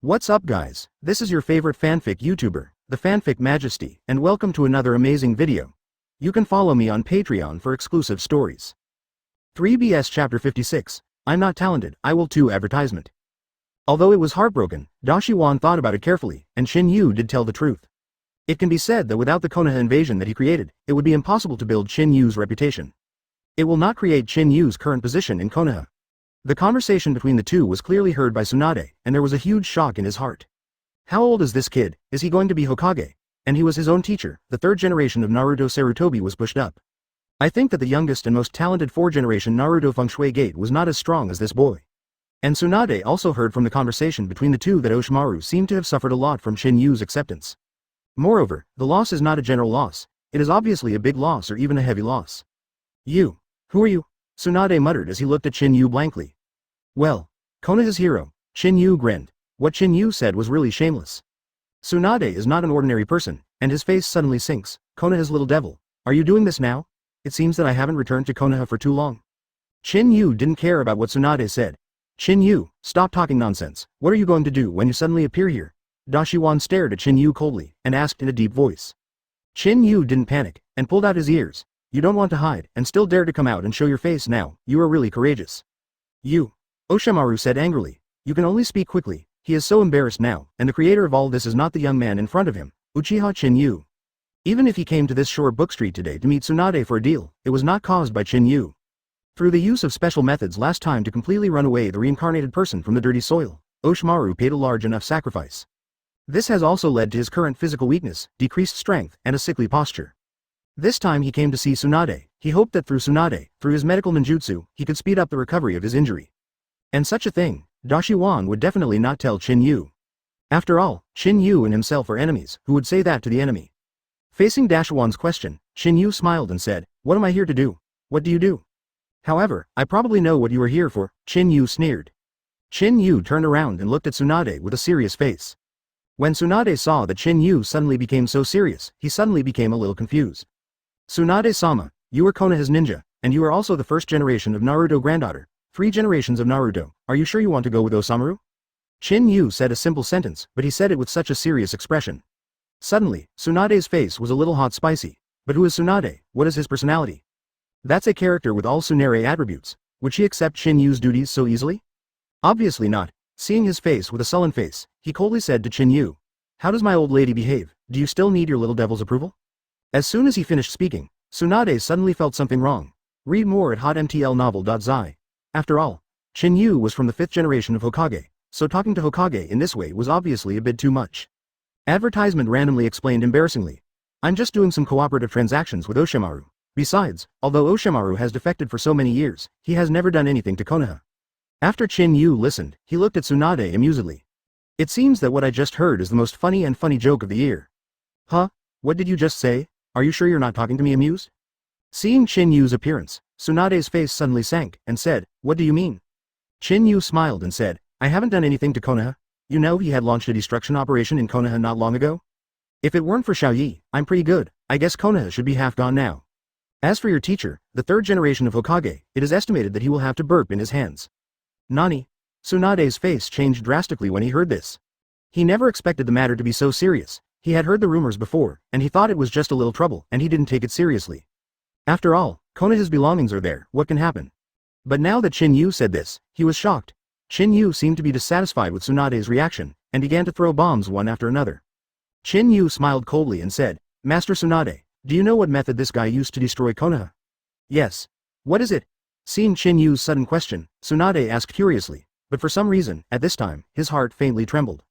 What's up guys, this is your favorite fanfic YouTuber, the Fanfic Majesty, and welcome to another amazing video. You can follow me on Patreon for exclusive stories. 3BS Chapter 56, I'm Not Talented, I Will Too advertisement. Although it was heartbroken, Dashiwan thought about it carefully, and Qin Yu did tell the truth. It can be said that without the Konoha invasion that he created, it would be impossible to build Qin Yu's reputation. It will not create Qin Yu's current position in Konoha. The conversation between the two was clearly heard by Tsunade, and there was a huge shock in his heart. How old is this kid? Is he going to be Hokage? And he was his own teacher. The third generation of Naruto Sarutobi was pushed up. I think that the youngest and most talented fourth generation Naruto Feng Shui Gate was not as strong as this boy. And Tsunade also heard from the conversation between the two that Oshimaru seemed to have suffered a lot from Qin Yu's acceptance. Moreover, the loss is not a general loss, it is obviously a big loss or even a heavy loss. You. Who are you? Tsunade muttered as he looked at Qin Yu blankly. Well, Konoha's hero. Qin Yu grinned. What Qin Yu said was really shameless. Tsunade is not an ordinary person, and his face suddenly sinks. Konoha's little devil. Are you doing this now? It seems that I haven't returned to Konoha for too long. Qin Yu didn't care about what Tsunade said. Qin Yu, stop talking nonsense. What are you going to do when you suddenly appear here? Dashiwan stared at Qin Yu coldly, and asked in a deep voice. Qin Yu didn't panic, and pulled out his ears. You don't want to hide, and still dare to come out and show your face now, you are really courageous. You. Oshimaru said angrily. You can only speak quickly, he is so embarrassed now, and the creator of all this is not the young man in front of him, Uchiha Qin Yu. Even if he came to this shore book street today to meet Tsunade for a deal, it was not caused by Qin Yu. Through the use of special methods last time to completely run away the reincarnated person from the dirty soil, Oshimaru paid a large enough sacrifice. This has also led to his current physical weakness, decreased strength, and a sickly posture. This time he came to see Tsunade. He hoped that through Tsunade, through his medical ninjutsu, he could speed up the recovery of his injury. And such a thing, Dashiwan would definitely not tell Qin Yu. After all, Qin Yu and himself are enemies, who would say that to the enemy? Facing Dashiwan's question, Qin Yu smiled and said, What am I here to do? What do you do? However, I probably know what you are here for, Qin Yu sneered. Qin Yu turned around and looked at Tsunade with a serious face. When Tsunade saw that Qin Yu suddenly became so serious, he suddenly became a little confused. Tsunade-sama, you are Konoha's ninja, and you are also the first generation of Naruto granddaughter. 3 generations of Naruto, are you sure you want to go with Osamu? Qin Yu said a simple sentence, but he said it with such a serious expression. Suddenly, Tsunade's face was a little hot spicy. But who is Tsunade? What is his personality? That's a character with all Tsunade attributes. Would she accept Qin Yu's duties so easily? Obviously not. Seeing his face with a sullen face, he coldly said to Qin Yu, How does my old lady behave? Do you still need your little devil's approval? As soon as he finished speaking, Tsunade suddenly felt something wrong. Read more at hotmtlnovel.zi. After all, Qin Yu was from the 5th generation of Hokage, so talking to Hokage in this way was obviously a bit too much. Advertisement randomly explained embarrassingly. I'm just doing some cooperative transactions with Oshimaru. Besides, although Oshimaru has defected for so many years, he has never done anything to Konoha. After Qin Yu listened, he looked at Tsunade amusedly. It seems that what I just heard is the most funny joke of the year. Huh? What did you just say? Are you sure you're not talking to me amused? Seeing Qin Yu's appearance, Tsunade's face suddenly sank, and said, What do you mean? Qin Yu smiled and said, I haven't done anything to Konoha. You know he had launched a destruction operation in Konoha not long ago? If it weren't for Xiaoyi, I'm pretty good, I guess Konoha should be half gone now. As for your teacher, the 3rd generation of Hokage, it is estimated that he will have to burp in his hands. Nani? Tsunade's face changed drastically when he heard this. He never expected the matter to be so serious. He had heard the rumors before, and he thought it was just a little trouble, and he didn't take it seriously. After all, Konoha's belongings are there, what can happen? But now that Qin Yu said this, he was shocked. Qin Yu seemed to be dissatisfied with Tsunade's reaction, and began to throw bombs one after another. Qin Yu smiled coldly and said, Master Tsunade, do you know what method this guy used to destroy Konoha? Yes. What is it? Seeing Qin Yu's sudden question, Tsunade asked curiously, but for some reason, at this time, his heart faintly trembled.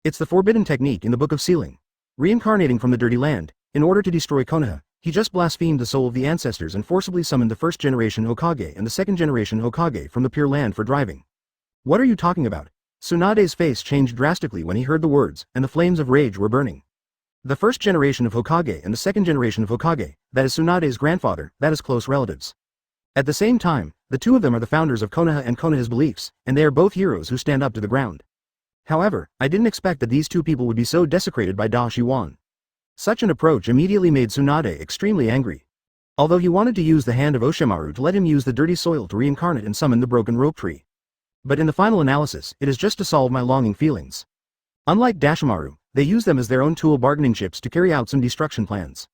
It's the forbidden technique in the Book of Sealing. Reincarnating from the dirty land, in order to destroy Konoha, he just blasphemed the soul of the ancestors and forcibly summoned the 1st generation Hokage and the 2nd generation Hokage from the pure land for driving. What are you talking about? Tsunade's face changed drastically when he heard the words, and the flames of rage were burning. The 1st generation of Hokage and the 2nd generation of Hokage, that is Tsunade's grandfather, that is close relatives. At the same time, the two of them are the founders of Konoha and Konoha's beliefs, and they are both heroes who stand up to the ground. However, I didn't expect that these two people would be so desecrated by Dashiwan. Such an approach immediately made Tsunade extremely angry. Although he wanted to use the hand of Oshimaru to let him use the dirty soil to reincarnate and summon the broken rope tree. But in the final analysis, it is just to solve my longing feelings. Unlike Dashimaru, they use them as their own tool bargaining chips to carry out some destruction plans.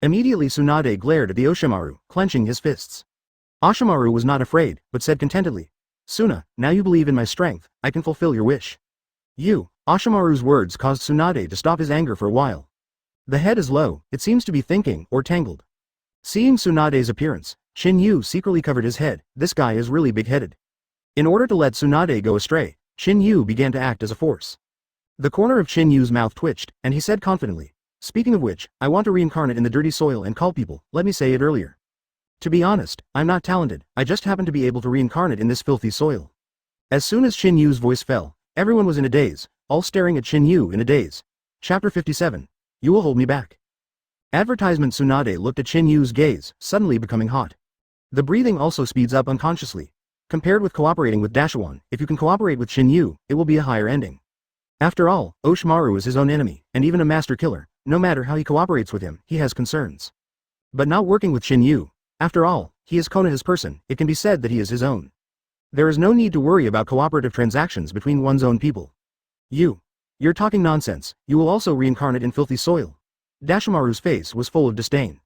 Immediately Tsunade glared at the Oshimaru, clenching his fists. Oshimaru was not afraid, but said contentedly, "Suna, now you believe in my strength, I can fulfill your wish." Oshimaru's words caused Tsunade to stop his anger for a while. The head is low, it seems to be thinking, or tangled. Seeing Tsunade's appearance, Qin Yu secretly covered his head. This guy is really big-headed. In order to let Tsunade go astray, Qin Yu began to act as a force. The corner of Qin Yu's mouth twitched, and he said confidently, "Speaking of which, I want to reincarnate in the dirty soil and call people, let me say it earlier. To be honest, I'm not talented, I just happen to be able to reincarnate in this filthy soil." As soon as Qin Yu's voice fell, everyone was in a daze, all staring at Qin Yu in a daze. Chapter 57. You will hold me back. Advertisement. Tsunade looked at Qin Yu's gaze, suddenly becoming hot. The breathing also speeds up unconsciously. Compared with cooperating with Dashiwan, if you can cooperate with Qin Yu, it will be a higher ending. After all, Oshimaru is his own enemy, and even a master killer, no matter how he cooperates with him, he has concerns. But not working with Qin Yu. After all, he is Konoha's person, it can be said that he is his own. There is no need to worry about cooperative transactions between one's own people. You're talking nonsense, you will also reincarnate in filthy soil. Dashimaru's face was full of disdain.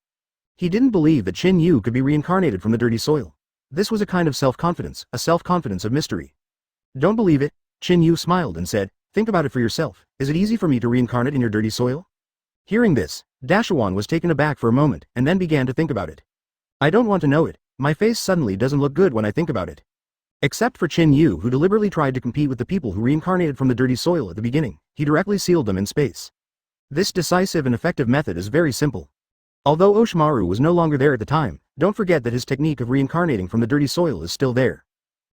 He didn't believe that Qin Yu could be reincarnated from the dirty soil. This was a kind of self-confidence, a self-confidence of mystery. Don't believe it? Qin Yu smiled and said, think about it for yourself, is it easy for me to reincarnate in your dirty soil? Hearing this, Dashiwan was taken aback for a moment, and then began to think about it. I don't want to know it, my face suddenly doesn't look good when I think about it. Except for Qin Yu, who deliberately tried to compete with the people who reincarnated from the dirty soil at the beginning, he directly sealed them in space. This decisive and effective method is very simple. Although Oshimaru was no longer there at the time, don't forget that his technique of reincarnating from the dirty soil is still there.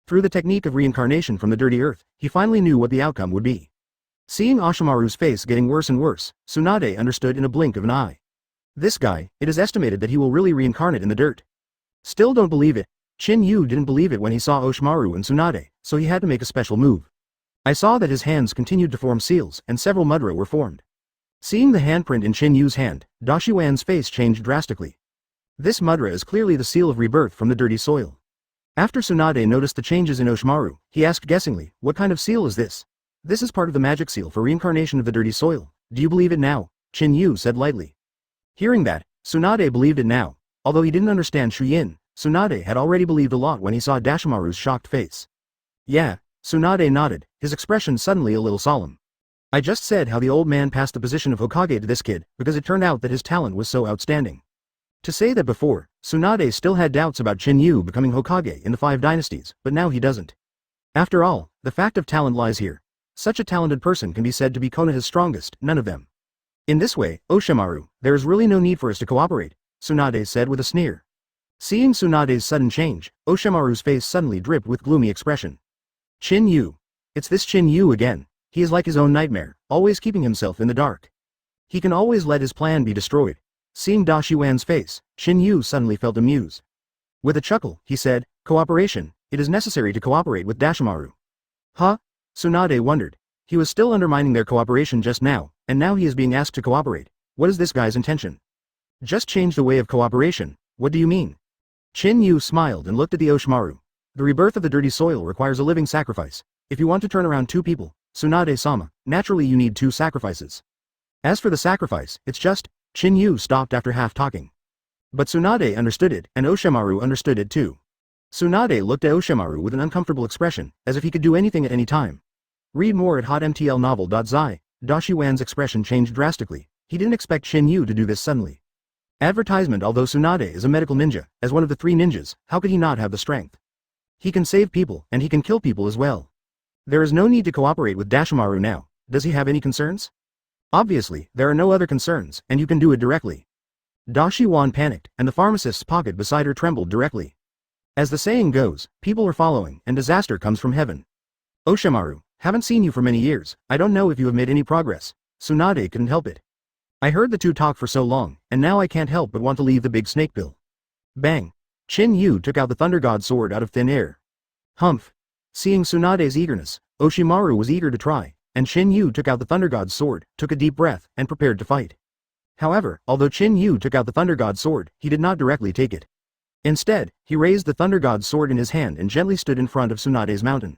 Through the technique of reincarnation from the dirty earth, he finally knew what the outcome would be. Seeing Oshimaru's face getting worse and worse, Tsunade understood in a blink of an eye. This guy, it is estimated that he will really reincarnate in the dirt. Still don't believe it. Qin Yu didn't believe it when he saw Oshimaru and Tsunade, so he had to make a special move. I saw that his hands continued to form seals, and several mudra were formed. Seeing the handprint in Qin Yu's hand, Dashiwan's face changed drastically. This mudra is clearly the seal of rebirth from the dirty soil. After Tsunade noticed the changes in Oshimaru, he asked guessingly, what kind of seal is this? This is part of the magic seal for reincarnation of the dirty soil. Do you believe it now? Qin Yu said lightly. Hearing that, Tsunade believed it now. Although he didn't understand Shuyin, Tsunade had already believed a lot when he saw Dashimaru's shocked face. Yeah, Tsunade nodded, his expression suddenly a little solemn. I just said how the old man passed the position of Hokage to this kid, because it turned out that his talent was so outstanding. To say that before, Tsunade still had doubts about Qin Yu becoming Hokage in the 5 dynasties, but now he doesn't. After all, the fact of talent lies here. Such a talented person can be said to be Konoha's strongest, none of them. In this way, Oshimaru, there is really no need for us to cooperate, Tsunade said with a sneer. Seeing Tsunade's sudden change, Oshimaru's face suddenly dripped with gloomy expression. Qin Yu. It's this Qin Yu again. He is like his own nightmare, always keeping himself in the dark. He can always let his plan be destroyed. Seeing Dashiwan's face, Qin Yu suddenly felt amused. With a chuckle, he said, cooperation, it is necessary to cooperate with Dashimaru. Huh? Tsunade wondered. He was still undermining their cooperation just now, and now he is being asked to cooperate. What is this guy's intention? Just change the way of cooperation, what do you mean? Qin Yu smiled and looked at the Oshimaru. The rebirth of the dirty soil requires a living sacrifice. If you want to turn around 2 people, Tsunade-sama, naturally you need 2 sacrifices. As for the sacrifice, it's just, Qin Yu stopped after half talking. But Tsunade understood it, and Oshimaru understood it too. Tsunade looked at Oshimaru with an uncomfortable expression, as if he could do anything at any time. Read more at hotmtlnovel.zi. Dashiwan's expression changed drastically. He didn't expect Qin Yu to do this suddenly. Advertisement. Although Tsunade is a medical ninja, as one of the 3 ninjas, how could he not have the strength? He can save people, and he can kill people as well. There is no need to cooperate with Dashimaru now. Does he have any concerns? Obviously, there are no other concerns, and you can do it directly. Dashiwan panicked, and the pharmacist's pocket beside her trembled directly. As the saying goes, people are following, and disaster comes from heaven. Oshimaru, haven't seen you for many years, I don't know if you have made any progress. Tsunade couldn't help it. I heard the 2 talk for so long, and now I can't help but want to leave the big snake pill. Bang! Qin Yu took out the Thunder God sword out of thin air. Humph! Seeing Tsunade's eagerness, Oshimaru was eager to try, and Qin Yu took out the Thunder God's sword, took a deep breath, and prepared to fight. However, although Qin Yu took out the Thunder God's sword, he did not directly take it. Instead, he raised the Thunder God's sword in his hand and gently stood in front of Tsunade's mountain.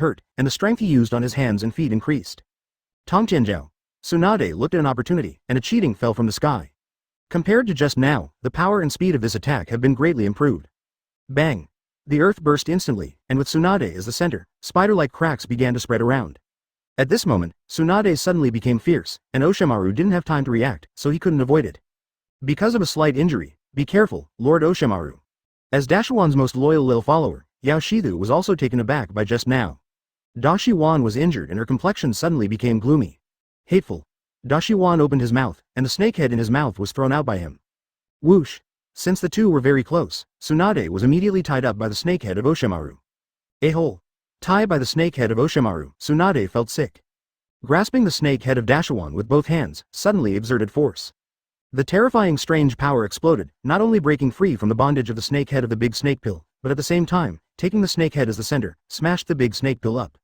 hurt, and the strength he used on his hands and feet increased. Tongtianjiao. Tsunade looked at an opportunity, and a cheating fell from the sky. Compared to just now, the power and speed of this attack have been greatly improved. Bang! The earth burst instantly, and with Tsunade as the center, spider-like cracks began to spread around. At this moment, Tsunade suddenly became fierce, and Oshimaru didn't have time to react, so he couldn't avoid it. Because of a slight injury, be careful, Lord Oshimaru. As Dashuan's most loyal little follower, Yao Shidu was also taken aback by just now. Dashiwan was injured and her complexion suddenly became gloomy. Hateful. Dashiwan opened his mouth, and the snakehead in his mouth was thrown out by him. Whoosh! Since the two were very close, Tsunade was immediately tied up by the snakehead of Oshimaru. A-hole! Tied by the snakehead of Oshimaru, Tsunade felt sick. Grasping the snake head of Dashuan with both hands, suddenly exerted force. The terrifying strange power exploded, not only breaking free from the bondage of the snake head of the big snake pill, but at the same time, taking the snake head as the center, smashed the big snake pill up.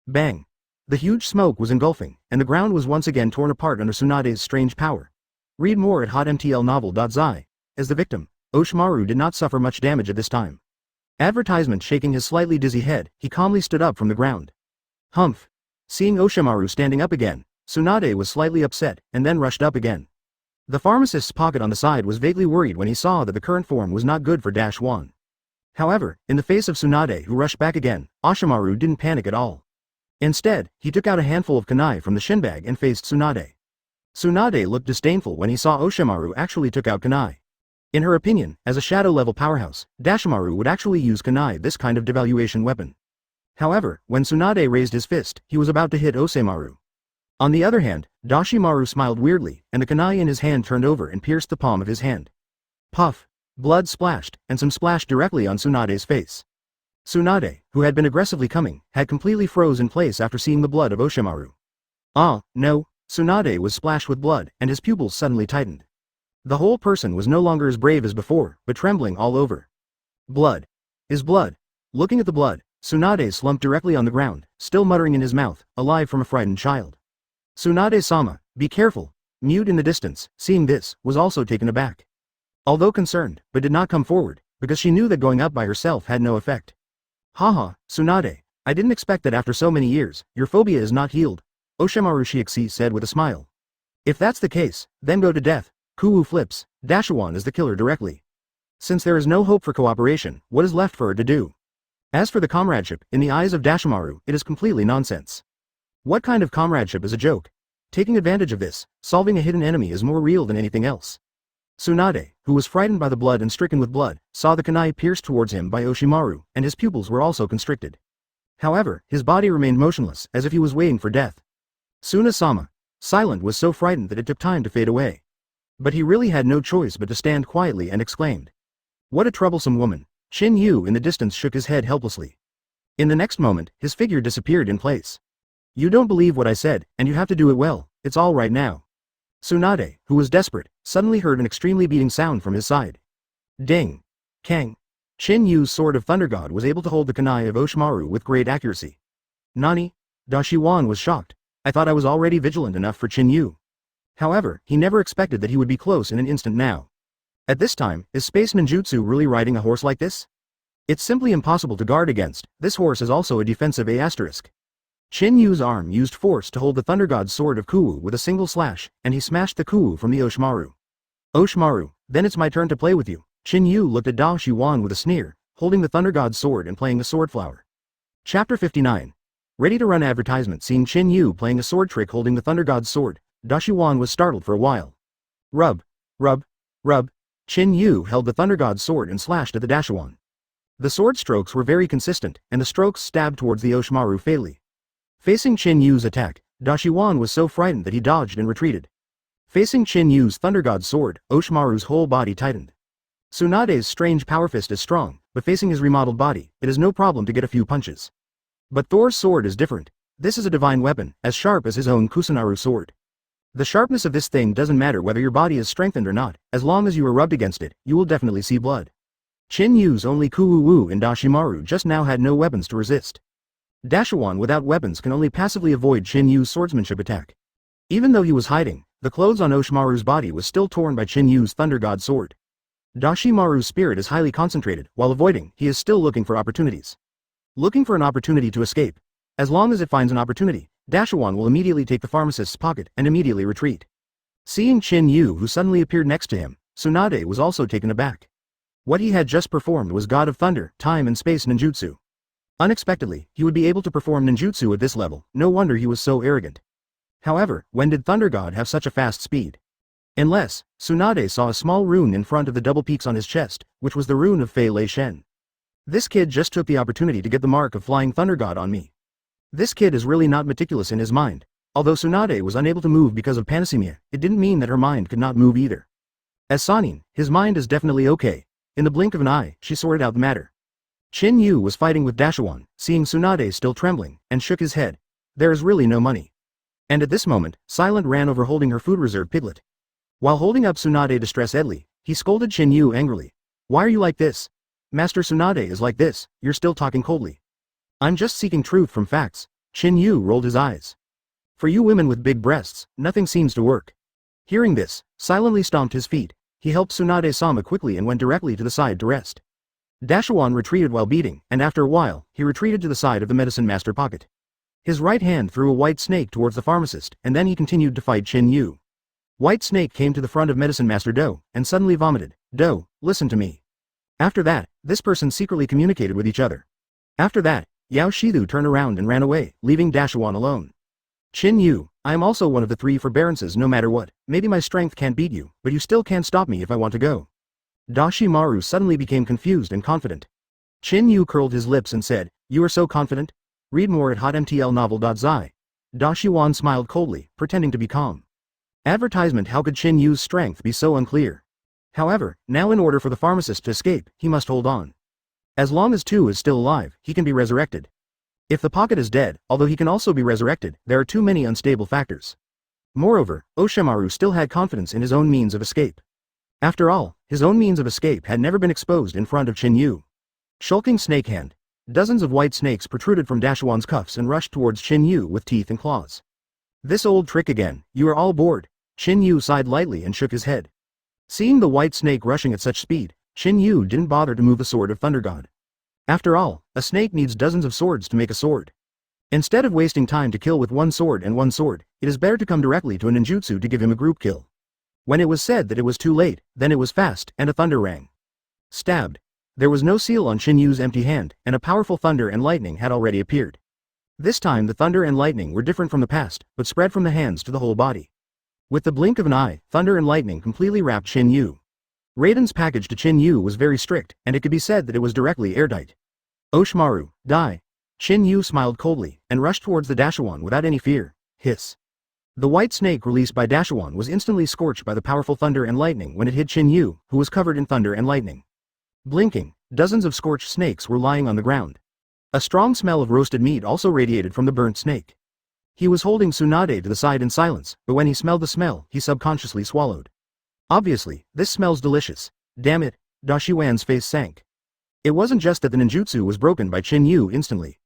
Bang! The huge smoke was engulfing, and the ground was once again torn apart under Tsunade's strange power. Read more at hotmtlnovel.zi. As the victim, Oshimaru did not suffer much damage at this time. Advertisement shaking his slightly dizzy head, he calmly stood up from the ground. Humph! Seeing Oshimaru standing up again, Tsunade was slightly upset, and then rushed up again. The pharmacist's pocket on the side was vaguely worried when he saw that the current form was not good for -1. However, in the face of Tsunade who rushed back again, Oshimaru didn't panic at all. Instead, he took out a handful of kunai from the shin bag and faced Tsunade. Tsunade looked disdainful when he saw Oshimaru actually took out kunai. In her opinion, as a shadow-level powerhouse, Dashimaru would actually use kunai, this kind of devaluation weapon. However, when Tsunade raised his fist, he was about to hit Osemaru. On the other hand, Dashimaru smiled weirdly, and the kunai in his hand turned over and pierced the palm of his hand. Puff! Blood splashed, and some splashed directly on Tsunade's face. Tsunade, who had been aggressively coming, had completely froze in place after seeing the blood of Oshimaru. Ah, no! Tsunade was splashed with blood, and his pupils suddenly tightened. The whole person was no longer as brave as before, but trembling all over. Blood. His blood. Looking at the blood, Tsunade slumped directly on the ground, still muttering in his mouth, alive from a frightened child. Tsunade-sama, be careful. Mute in the distance, seeing this, was also taken aback. Although concerned, but did not come forward, because she knew that going up by herself had no effect. Haha, Tsunade, I didn't expect that after so many years, your phobia is not healed, Oshimaru Shiexi said with a smile. If that's the case, then go to death. Kuwu flips, Dashiwan is the killer directly. Since there is no hope for cooperation, what is left for her to do? As for the comradeship, in the eyes of Dashimaru, it is completely nonsense. What kind of comradeship is a joke? Taking advantage of this, solving a hidden enemy is more real than anything else. Tsunade, who was frightened by the blood and stricken with blood, saw the kunai pierced towards him by Oshimaru, and his pupils were also constricted. However, his body remained motionless, as if he was waiting for death. Tsuna-sama, Silent was so frightened that it took time to fade away. But he really had no choice but to stand quietly and exclaimed. What a troublesome woman. Qin Yu in the distance shook his head helplessly. In the next moment, his figure disappeared in place. You don't believe what I said, and you have to do it well, it's all right now. Tsunade, who was desperate, suddenly heard an extremely beating sound from his side. Ding! Kang! Qin Yu's sword of Thunder God was able to hold the kunai of Oshimaru with great accuracy. Nani? Dashiwan was shocked. I thought I was already vigilant enough for Qin Yu. However, he never expected that he would be close in an instant now. At this time, is space ninjutsu really riding a horse like this? It's simply impossible to guard against. This horse is also a defensive A*. Qin Yu's arm used force to hold the Thunder God's sword of Kuwu with a single slash, and he smashed the Kuwu from the Oshimaru. Oshimaru, then it's my turn to play with you. Qin Yu looked at Dashiwan with a sneer, holding the Thunder God's sword and playing a sword flower. Chapter 59. Ready to run advertisement. Seeing Qin Yu playing a sword trick holding the Thunder God's sword, Dashiwan was startled for a while. Rub, rub, rub. Qin Yu held the Thunder God's sword and slashed at the Dashiwan. The sword strokes were very consistent, and the strokes stabbed towards the Oshimaru fatally. Facing Qin Yu's attack, Dashiwan was so frightened that he dodged and retreated. Facing Qin Yu's Thunder God's sword, Oshimaru's whole body tightened. Tsunade's strange power fist is strong, but facing his remodeled body, it is no problem to get a few punches. But Thor's sword is different. This is a divine weapon, as sharp as his own Kusunaru sword. The sharpness of this thing doesn't matter whether your body is strengthened or not, as long as you are rubbed against it, you will definitely see blood. Qin Yu's only Kuwu and Dashimaru just now had no weapons to resist. Dashiwan without weapons can only passively avoid Qin Yu's swordsmanship attack. Even though he was hiding, the clothes on Oshimaru's body was still torn by Qin Yu's Thunder God sword. Dashimaru's spirit is highly concentrated, while avoiding, he is still looking for opportunities. Looking for an opportunity to escape. As long as it finds an opportunity, Dashiwan will immediately take the pharmacist's pocket and immediately retreat. Seeing Qin Yu who suddenly appeared next to him, Tsunade was also taken aback. What he had just performed was God of Thunder, Time and Space ninjutsu. Unexpectedly, he would be able to perform ninjutsu at this level, no wonder he was so arrogant. However, when did Thunder God have such a fast speed? Unless, Tsunade saw a small rune in front of the double peaks on his chest, which was the rune of Fei Lei Shen. This kid just took the opportunity to get the mark of Flying Thunder God on me. This kid is really not meticulous in his mind. Although Tsunade was unable to move because of Panasemia, it didn't mean that her mind could not move either. As Sanin, his mind is definitely okay. In the blink of an eye, she sorted out the matter. Qin Yu was fighting with Dashiwan, seeing Tsunade still trembling, and shook his head. There is really no money. And at this moment, Silent ran over holding her food reserve piglet. While holding up Tsunade distress-edly, he scolded Qin Yu angrily. Why are you like this? Master Tsunade is like this, you're still talking coldly. I'm just seeking truth from facts. Qin Yu rolled his eyes. For you women with big breasts, nothing seems to work. Hearing this, silently stomped his feet. He helped Tsunade-sama quickly and went directly to the side to rest. Dashiwan retreated while beating, and after a while, he retreated to the side of the medicine master pocket. His right hand threw a white snake towards the pharmacist, and then he continued to fight Qin Yu. White Snake came to the front of Medicine Master Do, and suddenly vomited. Do, listen to me. After that, this person secretly communicated with each other. After that, Yao Shidu turned around and ran away, leaving Dashuan alone. Qin Yu, I am also one of the three forbearances no matter what, maybe my strength can't beat you, but you still can't stop me if I want to go. Dashimaru suddenly became confused and confident. Qin Yu curled his lips and said, You are so confident? Read more at hotmtlnovel.zi. Dashiwan smiled coldly, pretending to be calm. Advertisement. How could Qin Yu's strength be so unclear? However, now in order for the pharmacist to escape, he must hold on. As long as Tu is still alive, he can be resurrected. If the pocket is dead, although he can also be resurrected, there are too many unstable factors. Moreover, Oshimaru still had confidence in his own means of escape. After all, his own means of escape had never been exposed in front of Qin Yu. Shulking Snake Hand. Dozens of white snakes protruded from Dashuan's cuffs and rushed towards Qin Yu with teeth and claws. This old trick again, you are all bored. Qin Yu sighed lightly and shook his head. Seeing the white snake rushing at such speed, Qin Yu didn't bother to move the sword of Thunder God. After all, a snake needs dozens of swords to make a sword. Instead of wasting time to kill with one sword, it is better to come directly to a ninjutsu to give him a group kill. When it was said that it was too late, then it was fast, and a thunder rang. Stabbed. There was no seal on Qin Yu's empty hand, and a powerful thunder and lightning had already appeared. This time the thunder and lightning were different from the past, but spread from the hands to the whole body. With the blink of an eye, thunder and lightning completely wrapped Qin Yu. Raiden's package to Qin Yu was very strict, and it could be said that it was directly airtight. Oshimaru, die. Qin Yu smiled coldly, and rushed towards the Dashuan without any fear. Hiss. The white snake released by Dashuan was instantly scorched by the powerful thunder and lightning when it hit Qin Yu, who was covered in thunder and lightning. Blinking, dozens of scorched snakes were lying on the ground. A strong smell of roasted meat also radiated from the burnt snake. He was holding Tsunade to the side in silence, but when he smelled the smell, he subconsciously swallowed. Obviously, this smells delicious. Damn it, Dashiwan's face sank. It wasn't just that the ninjutsu was broken by Qin Yu instantly.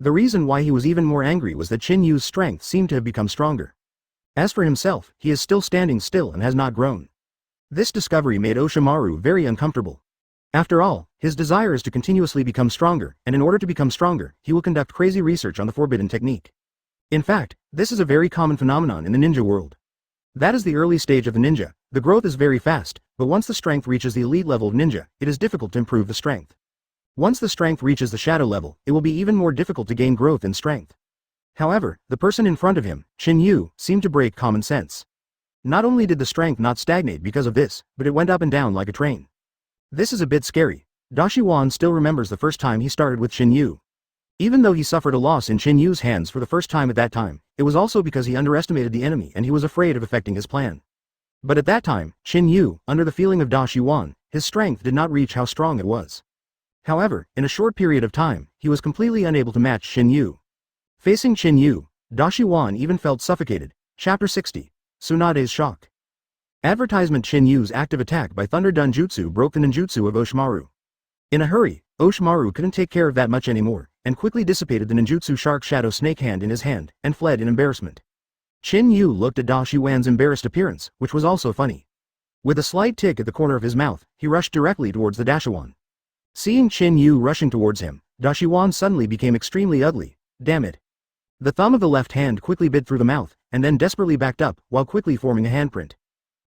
The reason why he was even more angry was that Qin Yu's strength seemed to have become stronger. As for himself, he is still standing still and has not grown. This discovery made Oshimaru very uncomfortable. After all, his desire is to continuously become stronger, and in order to become stronger, he will conduct crazy research on the forbidden technique. In fact, this is a very common phenomenon in the ninja world. That is the early stage of the ninja. The growth is very fast, but once the strength reaches the elite level of ninja, it is difficult to improve the strength. Once the strength reaches the shadow level, it will be even more difficult to gain growth in strength. However, the person in front of him, Qin Yu, seemed to break common sense. Not only did the strength not stagnate because of this, but it went up and down like a train. This is a bit scary. Dashiwan still remembers the first time he started with Qin Yu. Even though he suffered a loss in Qin Yu's hands for the first time at that time, it was also because he underestimated the enemy and he was afraid of affecting his plan. But at that time, Qin Yu, under the feeling of Dashiwan, his strength did not reach how strong it was. However, in a short period of time, he was completely unable to match Qin Yu. Facing Qin Yu, Dashiwan even felt suffocated. Chapter 60. Tsunade's Shock. Advertisement. Qin Yu's active attack by Thunder Dunjutsu broke the ninjutsu of Oshimaru. In a hurry, Oshimaru couldn't take care of that much anymore, and quickly dissipated the ninjutsu Shark Shadow Snake Hand in his hand, and fled in embarrassment. Qin Yu looked at Dashiwan's embarrassed appearance, which was also funny. With a slight tick at the corner of his mouth, he rushed directly towards the Dashuan. Seeing Qin Yu rushing towards him, Dashiwan suddenly became extremely ugly. Damn it. The thumb of the left hand quickly bit through the mouth, and then desperately backed up, while quickly forming a handprint.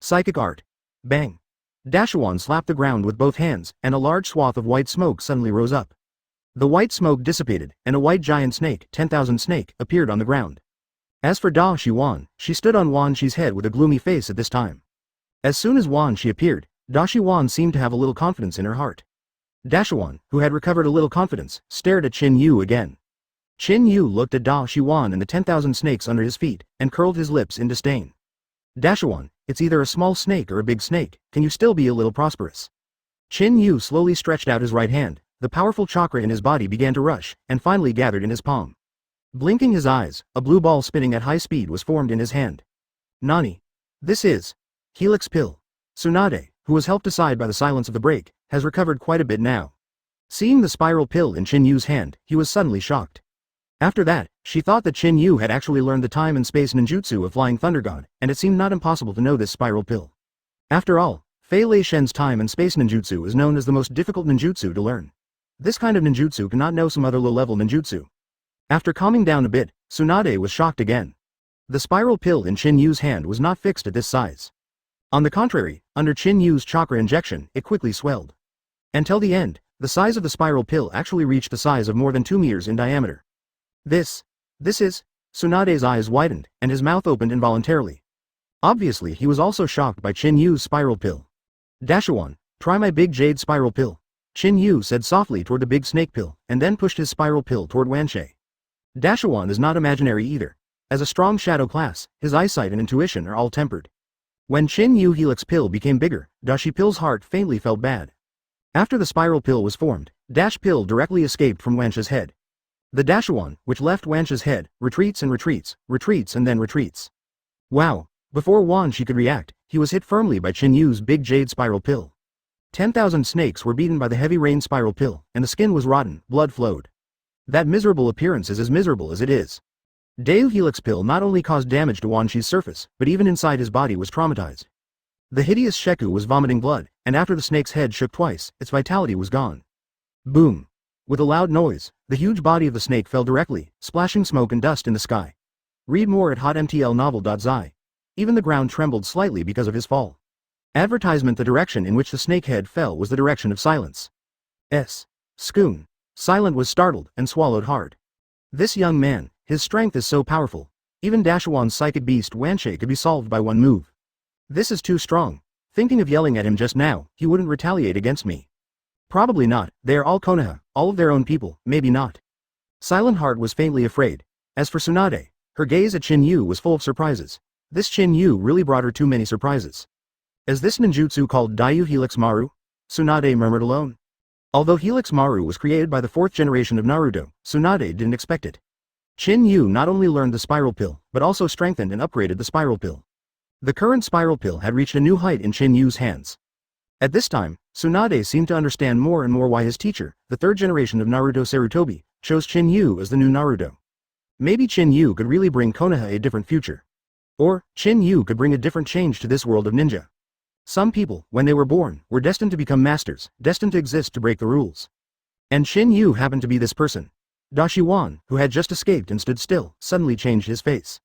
Psychic Art. Bang. Dashuan slapped the ground with both hands, and a large swath of white smoke suddenly rose up. The white smoke dissipated, and a white giant snake, 10,000 snake, appeared on the ground. As for Dashiwan, she stood on Wan Shi's head with a gloomy face at this time. As soon as Wan Shi appeared, Dashiwan seemed to have a little confidence in her heart. Dashiwan, who had recovered a little confidence, stared at Qin Yu again. Qin Yu looked at Dashiwan and the 10,000 snakes under his feet, and curled his lips in disdain. Dashiwan, it's either a small snake or a big snake, can you still be a little prosperous? Qin Yu slowly stretched out his right hand, the powerful chakra in his body began to rush, and finally gathered in his palm. Blinking his eyes, a blue ball spinning at high speed was formed in his hand. Nani? This is Helix Pill. Tsunade, who was helped aside by the silence of the break, has recovered quite a bit now. Seeing the spiral pill in Qin Yu's hand, he was suddenly shocked. After that, she thought that Qin Yu had actually learned the time and space ninjutsu of Flying Thunder God, and it seemed not impossible to know this spiral pill. After all, Fei Lei Shen's time and space ninjutsu is known as the most difficult ninjutsu to learn. This kind of ninjutsu cannot know some other low-level ninjutsu. After calming down a bit, Tsunade was shocked again. The spiral pill in Qin Yu's hand was not fixed at this size. On the contrary, under Qin Yu's chakra injection, it quickly swelled. Until the end, the size of the spiral pill actually reached the size of more than 2 meters in diameter. This is... Tsunade's eyes widened, and his mouth opened involuntarily. Obviously he was also shocked by Qin Yu's spiral pill. Dashawan, try my big jade spiral pill. Qin Yu said softly toward the big snake pill, and then pushed his spiral pill toward Wanshei. Dashawan is not imaginary either. As a strong shadow class, his eyesight and intuition are all tempered. When Qin Yu helix pill became bigger, Dashi pill's heart faintly felt bad. After the spiral pill was formed, Dash pill directly escaped from Wanshei's head. The Dashawan, which left Wanshei's head, retreats and retreats, retreats and then retreats. Wow! Before Wanshei could react, he was hit firmly by Qin Yu's big jade spiral pill. 10,000 snakes were beaten by the heavy rain spiral pill, and the skin was rotten, blood flowed. That miserable appearance is as miserable as it is. Dayu helix pill not only caused damage to Wanshei's surface, but even inside his body was traumatized. The hideous Sheku was vomiting blood, and after the snake's head shook twice, its vitality was gone. Boom! With a loud noise, the huge body of the snake fell directly, splashing smoke and dust in the sky. Read more at hotmtlnovel.zi. Even the ground trembled slightly because of his fall. Advertisement: the direction in which the snake head fell was the direction of silence. Scoon. Silent was startled and swallowed hard. This young man, his strength is so powerful. Even Dashawan's psychic beast Wanshei could be solved by one move. This is too strong. Thinking of yelling at him just now, he wouldn't retaliate against me. Probably not. They are all Konoha, all of their own people, maybe not. Silent Heart was faintly afraid. As for Tsunade, her gaze at Qin Yu was full of surprises. This Qin Yu really brought her too many surprises. Is this ninjutsu called Dayu Helix Maru? Tsunade murmured alone. Although Helix Maru was created by the 4th generation of Naruto, Tsunade didn't expect it. Qin Yu not only learned the spiral pill, but also strengthened and upgraded the spiral pill. The current spiral pill had reached a new height in Qin Yu's hands. At this time, Tsunade seemed to understand more and more why his teacher, the 3rd generation of Naruto Sarutobi, chose Qin Yu as the new Naruto. Maybe Qin Yu could really bring Konoha a different future. Or, Qin Yu could bring a different change to this world of ninja. Some people, when they were born, were destined to become masters, destined to exist to break the rules. And Qin Yu happened to be this person. Dashiwan, who had just escaped and stood still, suddenly changed his face.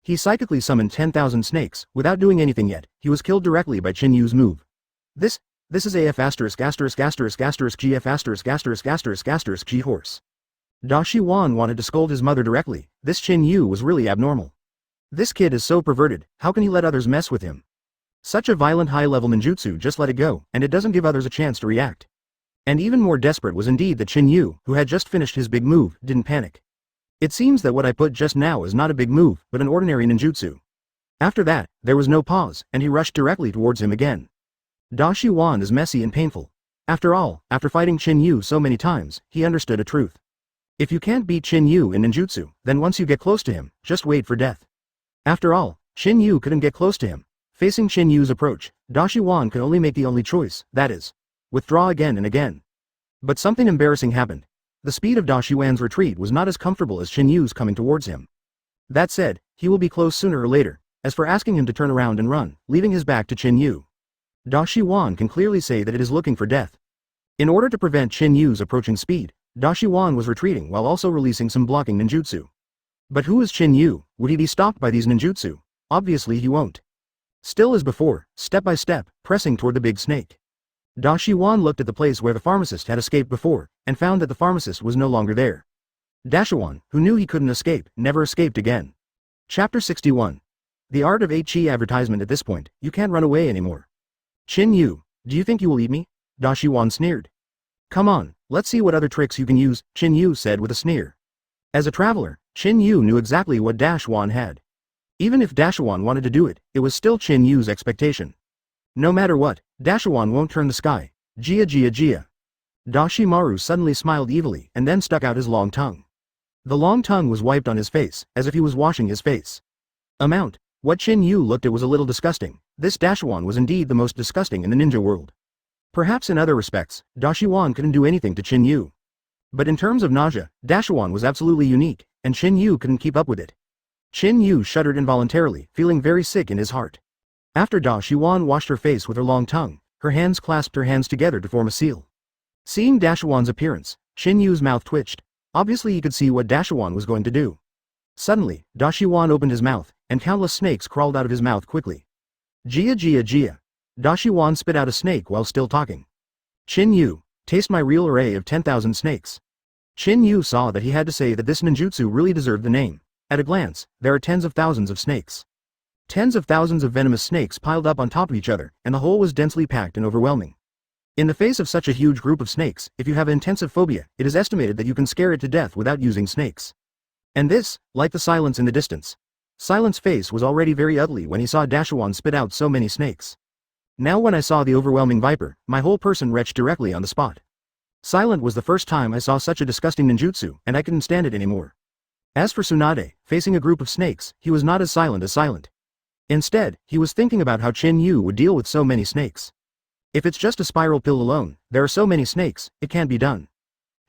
He psychically summoned 10,000 snakes. Without doing anything yet, he was killed directly by Qin Yu's move. This is AF asterisk asterisk asterisk asterisk GF asterisk asterisk asterisk asterisk G horse. Dashiwan wanted to scold his mother directly. This Qin Yu was really abnormal. This kid is so perverted, how can he let others mess with him? Such a violent high-level ninjutsu, just let it go, and it doesn't give others a chance to react. And even more desperate was indeed that Qin Yu, who had just finished his big move, didn't panic. It seems that what I put just now is not a big move, but an ordinary ninjutsu. After that, there was no pause, and he rushed directly towards him again. Dashiwan is messy and painful. After all, after fighting Qin Yu so many times, he understood a truth. If you can't beat Qin Yu in ninjutsu, then once you get close to him, just wait for death. After all, Qin Yu couldn't get close to him. Facing Qin Yu's approach, Dashiwan could only make the only choice, that is, withdraw again and again. But something embarrassing happened. The speed of Dashiwan's retreat was not as comfortable as Qin Yu's coming towards him. That said, he will be close sooner or later. As for asking him to turn around and run, leaving his back to Qin Yu, Dashiwan can clearly say that it is looking for death. In order to prevent Qin Yu's approaching speed, Dashiwan was retreating while also releasing some blocking ninjutsu. But who is Qin Yu? Would he be stopped by these ninjutsu? Obviously he won't. Still as before, step by step, pressing toward the big snake. Dashiwan looked at the place where the pharmacist had escaped before, and found that the pharmacist was no longer there. Dashawan, who knew he couldn't escape, never escaped again. Chapter 61. The art of HE advertisement. At this point, you can't run away anymore. Qin Yu, do you think you will eat me? Dashiwan sneered. Come on, let's see what other tricks you can use, Qin Yu said with a sneer. As a traveler, Qin Yu knew exactly what Dashawan had. Even if Dashawan wanted to do it, it was still Qin Yu's expectation. No matter what, Dashawan won't turn the sky. Jia Jia Jia. Dashimaru suddenly smiled evilly and then stuck out his long tongue. The long tongue was wiped on his face, as if he was washing his face. What Qin Yu looked at was a little disgusting. This Dashawan was indeed the most disgusting in the ninja world. Perhaps in other respects, Dashawan couldn't do anything to Qin Yu. But in terms of nausea, Dashawan was absolutely unique, and Qin Yu couldn't keep up with it. Qin Yu shuddered involuntarily, feeling very sick in his heart. After Dashawan washed her face with her long tongue, her hands clasped her hands together to form a seal. Seeing Dashawan's appearance, Qin Yu's mouth twitched. Obviously he could see what Dashawan was going to do. Suddenly, Dashiwan opened his mouth, and countless snakes crawled out of his mouth quickly. Jia Jia Jia. Dashiwan spit out a snake while still talking. Qin Yu, taste my real array of 10,000 snakes. Qin Yu saw that he had to say that this ninjutsu really deserved the name. At a glance, there are tens of thousands of snakes. Tens of thousands of venomous snakes piled up on top of each other, and the whole was densely packed and overwhelming. In the face of such a huge group of snakes, if you have intensive phobia, it is estimated that you can scare it to death without using snakes. And this, like the silence in the distance. Silent's face was already very ugly when he saw Dashiwan spit out so many snakes. Now when I saw the overwhelming viper, my whole person retched directly on the spot. Silent was the first time I saw such a disgusting ninjutsu, and I couldn't stand it anymore. As for Tsunade, facing a group of snakes, he was not as silent as Silent. Instead, he was thinking about how Qin Yu would deal with so many snakes. If it's just a spiral pill alone, there are so many snakes, it can't be done.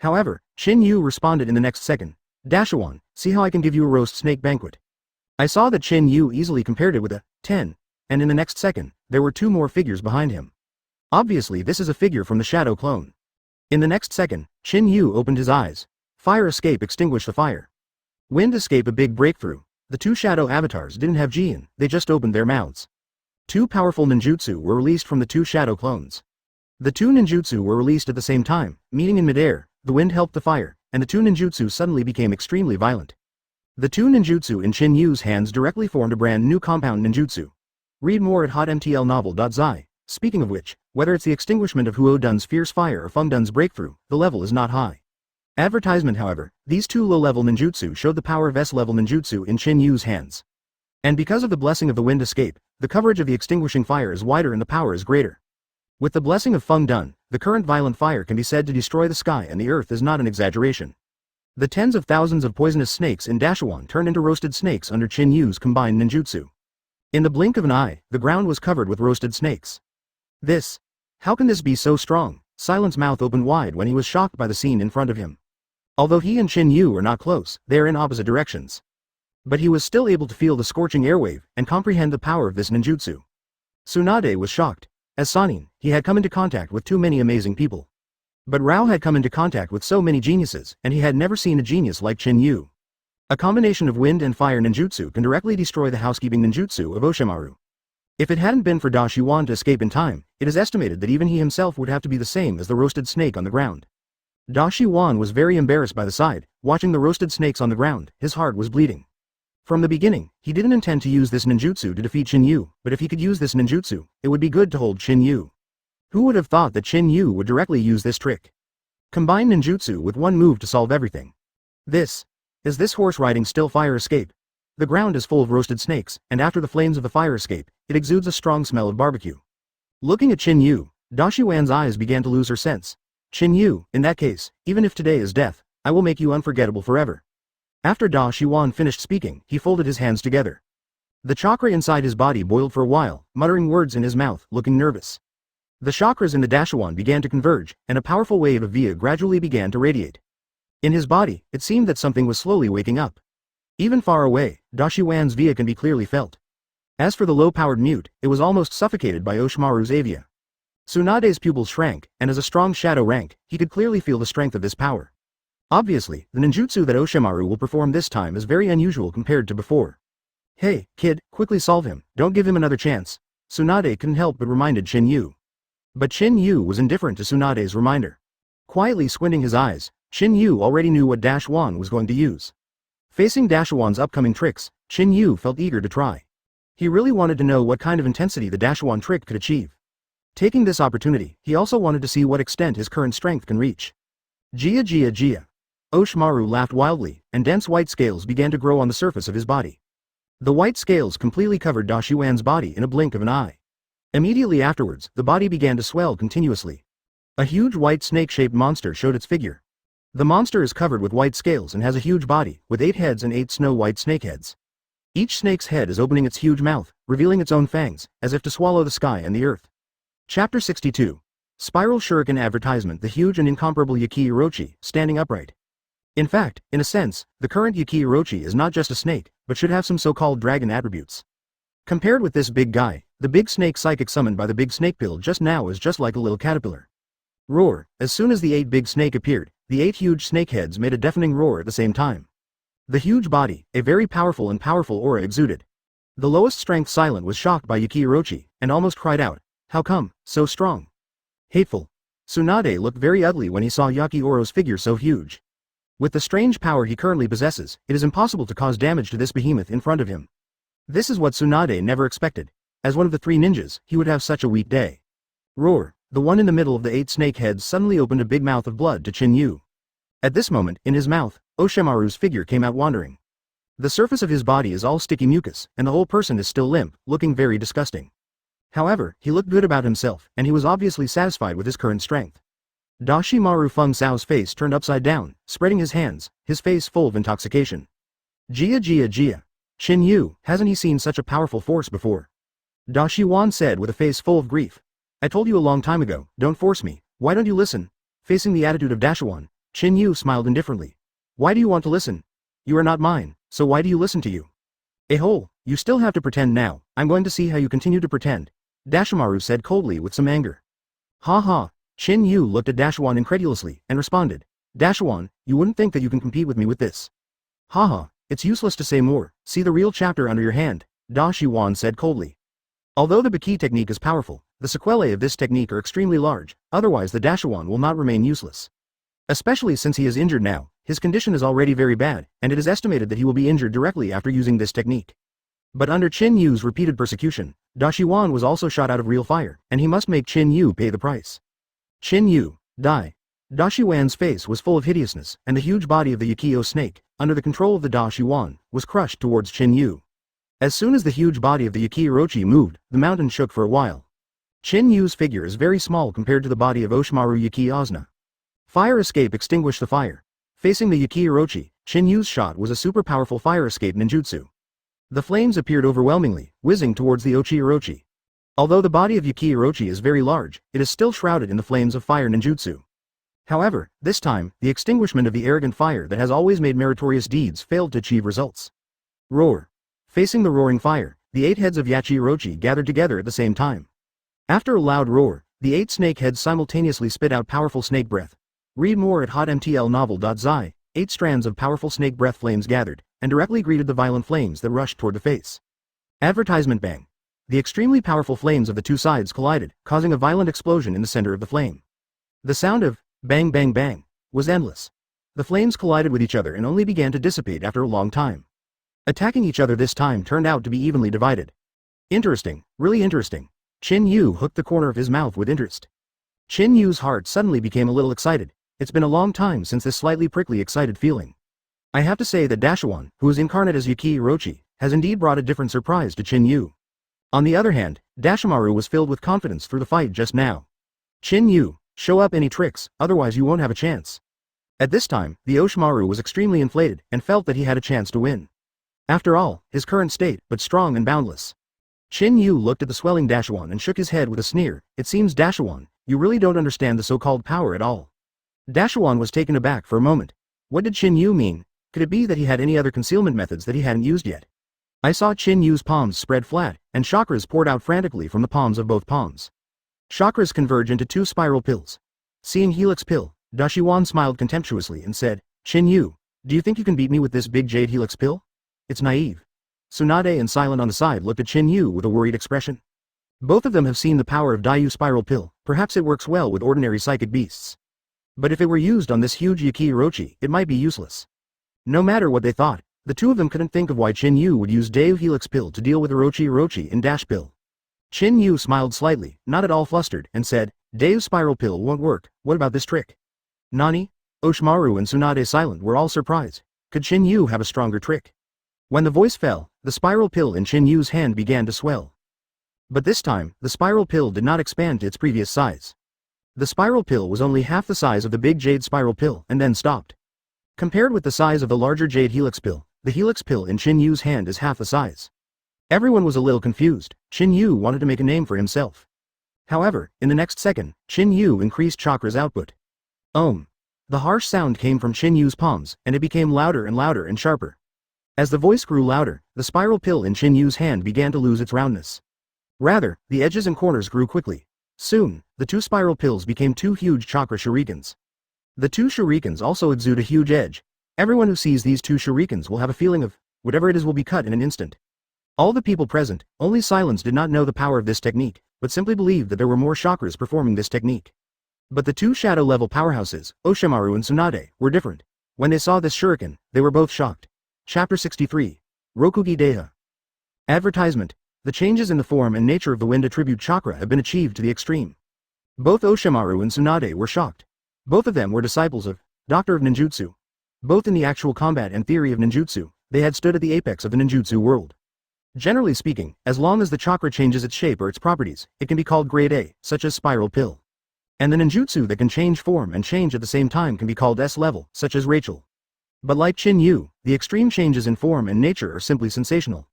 However, Qin Yu responded in the next second. Dashiwan, see how I can give you a roast snake banquet. I saw that Qin Yu easily compared it with a 10, and in the next second, there were 2 more figures behind him. Obviously this is a figure from the shadow clone. In the next second, Qin Yu opened his eyes. Fire escape extinguished the fire. Wind escape a big breakthrough. The 2 shadow avatars didn't have Jian, they just opened their mouths. 2 powerful ninjutsu were released from the 2 shadow clones. The 2 ninjutsu were released at the same time, meeting in midair, the wind helped the fire, and the 2 ninjutsu suddenly became extremely violent. The 2 ninjutsu in Qin Yu's hands directly formed a brand new compound ninjutsu. Read more at hotmtlnovel.zi. Speaking of which, whether it's the extinguishment of Huo Dun's fierce fire or Feng Dun's breakthrough, the level is not high. Advertisement however, these 2 low-level ninjutsu showed the power of S-level ninjutsu in Qin Yu's hands. And because of the blessing of the wind escape, the coverage of the extinguishing fire is wider and the power is greater. With the blessing of Feng Dun, the current violent fire can be said to destroy the sky and the earth is not an exaggeration. The tens of thousands of poisonous snakes in Dashiwan turned into roasted snakes under Qin Yu's combined ninjutsu. In the blink of an eye, the ground was covered with roasted snakes. How can this be so strong? Silent's mouth opened wide when he was shocked by the scene in front of him. Although he and Qin Yu are not close, they are in opposite directions. But he was still able to feel the scorching airwave and comprehend the power of this ninjutsu. Tsunade was shocked. As Sanin, he had come into contact with too many amazing people. But Rao had come into contact with so many geniuses, and he had never seen a genius like Qin Yu. A combination of wind and fire ninjutsu can directly destroy the housekeeping ninjutsu of Oshimaru. If it hadn't been for Dashiwan to escape in time, it is estimated that even he himself would have to be the same as the roasted snake on the ground. Dashiwan was very embarrassed by the side, watching the roasted snakes on the ground, his heart was bleeding. From the beginning, he didn't intend to use this ninjutsu to defeat Qin Yu, but if he could use this ninjutsu, it would be good to hold Qin Yu. Who would have thought that Qin Yu would directly use this trick? Combine ninjutsu with one move to solve everything. Is this horse riding still fire escape? The ground is full of roasted snakes, and after the flames of the fire escape, it exudes a strong smell of barbecue. Looking at Qin Yu, Dashiwan's eyes began to lose her sense. Qin Yu, in that case, even if today is death, I will make you unforgettable forever. After Dashiwan finished speaking, he folded his hands together. The chakra inside his body boiled for a while, muttering words in his mouth, looking nervous. The chakras in the Dashiwan began to converge, and a powerful wave of via gradually began to radiate. In his body, it seemed that something was slowly waking up. Even far away, Dashiwan's via can be clearly felt. As for the low-powered mute, it was almost suffocated by Oshimaru's avia. Tsunade's pupils shrank, and as a strong shadow rank, he could clearly feel the strength of this power. Obviously, the ninjutsu that Oshimaru will perform this time is very unusual compared to before. Hey, kid, quickly solve him, don't give him another chance. Tsunade couldn't help but reminded Qin Yu. But Qin Yu was indifferent to Tsunade's reminder. Quietly squinting his eyes, Qin Yu already knew what Dashiwan was going to use. Facing Dashiwan's upcoming tricks, Qin Yu felt eager to try. He really wanted to know what kind of intensity the Dashiwan trick could achieve. Taking this opportunity, he also wanted to see what extent his current strength can reach. Jia Jia Jia. Oshimaru laughed wildly, and dense white scales began to grow on the surface of his body. The white scales completely covered Dashiwan's body in a blink of an eye. Immediately afterwards, the body began to swell continuously. A huge white snake-shaped monster showed its figure. The monster is covered with white scales and has a huge body, with 8 heads and 8 snow-white snake heads. Each snake's head is opening its huge mouth, revealing its own fangs, as if to swallow the sky and the earth. Chapter 62. Spiral Shuriken Advertisement. The huge and incomparable Yuki Orochi, standing upright. In fact, in a sense, the current Yuki Orochi is not just a snake, but should have some so-called dragon attributes. Compared with this big guy, the big snake psychic summoned by the big snake pill just now is just like a little caterpillar. Roar. As soon as the 8 big snake appeared, the 8 huge snake heads made a deafening roar at the same time. The huge body, a very powerful aura exuded. The lowest strength silent was shocked by Yuki Orochi, and almost cried out, "How come, so strong?" Hateful. Tsunade looked very ugly when he saw Yaki Oro's figure so huge. With the strange power he currently possesses, it is impossible to cause damage to this behemoth in front of him. This is what Tsunade never expected. As one of the 3 ninjas, he would have such a weak day. Roar! The one in the middle of the 8 snake heads suddenly opened a big mouth of blood to Qin Yu. At this moment, in his mouth, Oshimaru's figure came out wandering. The surface of his body is all sticky mucus, and the whole person is still limp, looking very disgusting. However, he looked good about himself, and he was obviously satisfied with his current strength. Dashimaru Feng Sao's face turned upside down, spreading his hands, his face full of intoxication. Jia. Qin Yu, hasn't he seen such a powerful force before? Dashiwan said with a face full of grief. I told you a long time ago, don't force me, why don't you listen? Facing the attitude of Dashiwan, Qin Yu smiled indifferently. Why do you want to listen? You are not mine, so why do you listen to you? A-hole, you still have to pretend now, I'm going to see how you continue to pretend, Dashimaru said coldly with some anger. Ha ha, Qin Yu looked at Dashiwan incredulously, and responded. Dashiwan, you wouldn't think that you can compete with me with this. Ha ha, it's useless to say more, see the real chapter under your hand, Dashiwan said coldly. Although the Baki technique is powerful, the sequelae of this technique are extremely large, otherwise the Dashiwan will not remain useless. Especially since he is injured now, his condition is already very bad, and it is estimated that he will be injured directly after using this technique. But under Qin Yu's repeated persecution, Dashiwan was also shot out of real fire, and he must make Qin Yu pay the price. Qin Yu, die. Dashiwan's face was full of hideousness, and the huge body of the Yukio snake, under the control of the Dashiwan, was crushed towards Qin Yu. As soon as the huge body of the Yuki Orochi moved, the mountain shook for a while. Qin Yu's figure is very small compared to the body of Oshimaru Yuki Ozna. Fire escape extinguished the fire. Facing the Yuki Orochi, Qin Yu's shot was a super powerful fire escape ninjutsu. The flames appeared overwhelmingly, whizzing towards the Ochi Orochi. Although the body of Yuki Orochi is very large, it is still shrouded in the flames of fire ninjutsu. However, this time, the extinguishment of the arrogant fire that has always made meritorious deeds failed to achieve results. Roar. Facing the roaring fire, the 8 heads of Yachi Orochi gathered together at the same time. After a loud roar, the 8 snake heads simultaneously spit out powerful snake breath. Read more at hotmtlnovel.zi. 8 strands of powerful snake breath flames gathered, and directly greeted the violent flames that rushed toward the face. Advertisement bang. The extremely powerful flames of the 2 sides collided, causing a violent explosion in the center of the flame. The sound of bang bang bang was endless. The flames collided with each other and only began to dissipate after a long time. Attacking each other this time turned out to be evenly divided. Interesting, really interesting. Qin Yu hooked the corner of his mouth with interest. Qin Yu's heart suddenly became a little excited. It's been a long time since this slightly prickly excited feeling. I have to say that Dashiwan, who is incarnate as Yuki Orochi, has indeed brought a different surprise to Qin Yu. On the other hand, Dashimaru was filled with confidence through the fight just now. Qin Yu, show up any tricks, otherwise you won't have a chance. At this time, the Oshimaru was extremely inflated and felt that he had a chance to win. After all, his current state, but strong and boundless. Qin Yu looked at the swelling Dashiwan and shook his head with a sneer. It seems Dashiwan, you really don't understand the so-called power at all. Dashiwan was taken aback for a moment. What did Qin Yu mean? Could it be that he had any other concealment methods that he hadn't used yet? I saw Qin Yu's palms spread flat, and chakras poured out frantically from the palms of both palms. Chakras converge into 2 spiral pills. Seeing Helix pill, Dashiwan smiled contemptuously and said, Qin Yu, do you think you can beat me with this big jade Helix pill? It's naive. Tsunade and Silent on the side looked at Qin Yu with a worried expression. Both of them have seen the power of Daiyu spiral pill, perhaps it works well with ordinary psychic beasts. But if it were used on this huge Yuki Orochi, it might be useless. No matter what they thought, the 2 of them couldn't think of why Qin Yu would use Daiyu Helix pill to deal with Orochi in Dash pill. Qin Yu smiled slightly, not at all flustered, and said, Daiyu spiral pill won't work, what about this trick? Nani? Oshimaru and Tsunade Silent were all surprised. Could Qin Yu have a stronger trick? When the voice fell, the spiral pill in Qin Yu's hand began to swell. But this time, the spiral pill did not expand to its previous size. The spiral pill was only half the size of the big jade spiral pill and then stopped. Compared with the size of the larger jade helix pill, the helix pill in Qin Yu's hand is half the size. Everyone was a little confused. Qin Yu wanted to make a name for himself. However, in the next second, Qin Yu increased chakra's output. Om. The harsh sound came from Qin Yu's palms, and it became louder and sharper. As the voice grew louder, the spiral pill in Qin Yu's hand began to lose its roundness. Rather, the edges and corners grew quickly. Soon, the 2 spiral pills became 2 huge chakra shurikens. The 2 shurikens also exude a huge edge. Everyone who sees these two shurikens will have a feeling of, whatever it is will be cut in an instant. All the people present, only Silence did not know the power of this technique, but simply believed that there were more chakras performing this technique. But the two shadow-level powerhouses, Oshimaru and Tsunade, were different. When they saw this shuriken, they were both shocked. Chapter 63. Rokugi Deha. Advertisement. The changes in the form and nature of the wind attribute chakra have been achieved to the extreme. Both Oshimaru and Tsunade were shocked. Both of them were disciples of Doctor of Ninjutsu. Both in the actual combat and theory of ninjutsu, they had stood at the apex of the ninjutsu world. Generally speaking, as long as the chakra changes its shape or its properties, it can be called grade A, such as spiral pill. And the ninjutsu that can change form and change at the same time can be called S level, such as Rachel. But like Qin Yu, the extreme changes in form and nature are simply sensational.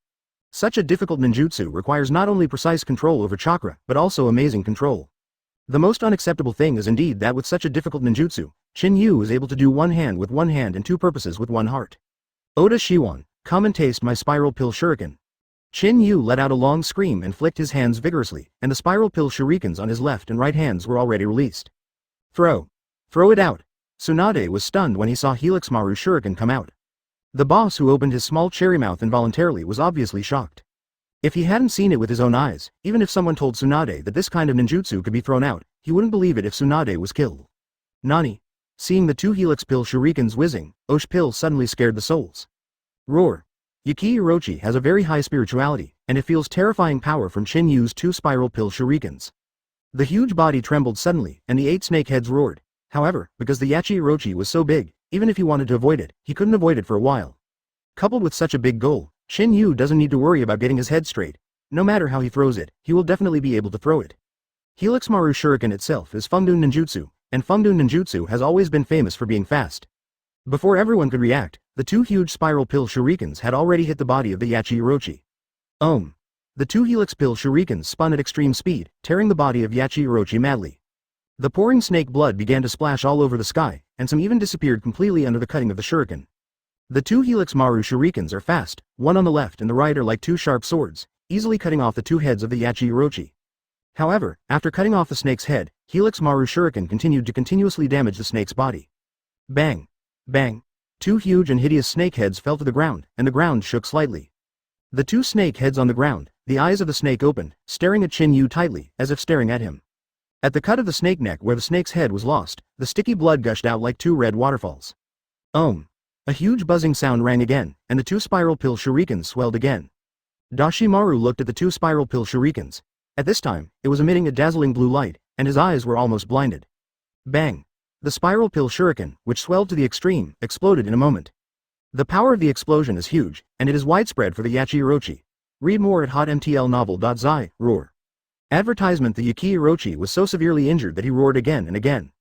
Such a difficult ninjutsu requires not only precise control over chakra, but also amazing control. The most unacceptable thing is indeed that with such a difficult ninjutsu, Qin Yu is able to do one hand with one hand and two purposes with one heart. Oda Shiwan, come and taste my spiral pill shuriken. Qin Yu let out a long scream and flicked his hands vigorously, and the spiral pill shurikens on his left and right hands were already released. Throw it out. Tsunade was stunned when he saw Helix Maru shuriken come out. The boss, who opened his small cherry mouth involuntarily, was obviously shocked. If he hadn't seen it with his own eyes, even if someone told Tsunade that this kind of ninjutsu could be thrown out, he wouldn't believe it if Tsunade was killed. Nani? Seeing the two Helix Pill shurikens whizzing, Osh Pill suddenly scared the souls. Roar. Yuki Orochi has a very high spirituality, and it feels terrifying power from Qin Yu's two Spiral Pill shurikens. The huge body trembled suddenly, and the 8 snake heads roared. However, because the Yachi Orochi was so big, even if he wanted to avoid it, he couldn't avoid it for a while. Coupled with such a big goal, Qin Yu doesn't need to worry about getting his head straight. No matter how he throws it, he will definitely be able to throw it. Helix Maru Shuriken itself is Fengdun Ninjutsu, and Fengdun Ninjutsu has always been famous for being fast. Before everyone could react, the two huge Spiral Pill shurikens had already hit the body of the Yachi Orochi. The two Helix Pill shurikens spun at extreme speed, tearing the body of Yachi Orochi madly. The pouring snake blood began to splash all over the sky, and some even disappeared completely under the cutting of the shuriken. The two Helix Maru shurikens are fast, one on the left and the right are like two sharp swords, easily cutting off the two heads of the Yachi Orochi. However, after cutting off the snake's head, Helix Maru shuriken continued to continuously damage the snake's body. Bang! Bang! Two huge and hideous snake heads fell to the ground, and the ground shook slightly. The two snake heads on the ground, the eyes of the snake opened, staring at Qin Yu tightly, as if staring at him. At the cut of the snake neck where the snake's head was lost, the sticky blood gushed out like two red waterfalls. A huge buzzing sound rang again, and the two Spiral Pill shurikens swelled again. Dashimaru looked at the two Spiral Pill shurikens. At this time, it was emitting a dazzling blue light, and his eyes were almost blinded. Bang! The Spiral Pill shuriken, which swelled to the extreme, exploded in a moment. The power of the explosion is huge, and it is widespread for the Yachi Orochi. Read more at hotmtlnovel.zi, roar. Advertisement: the Yuki Orochi was so severely injured that he roared again and again.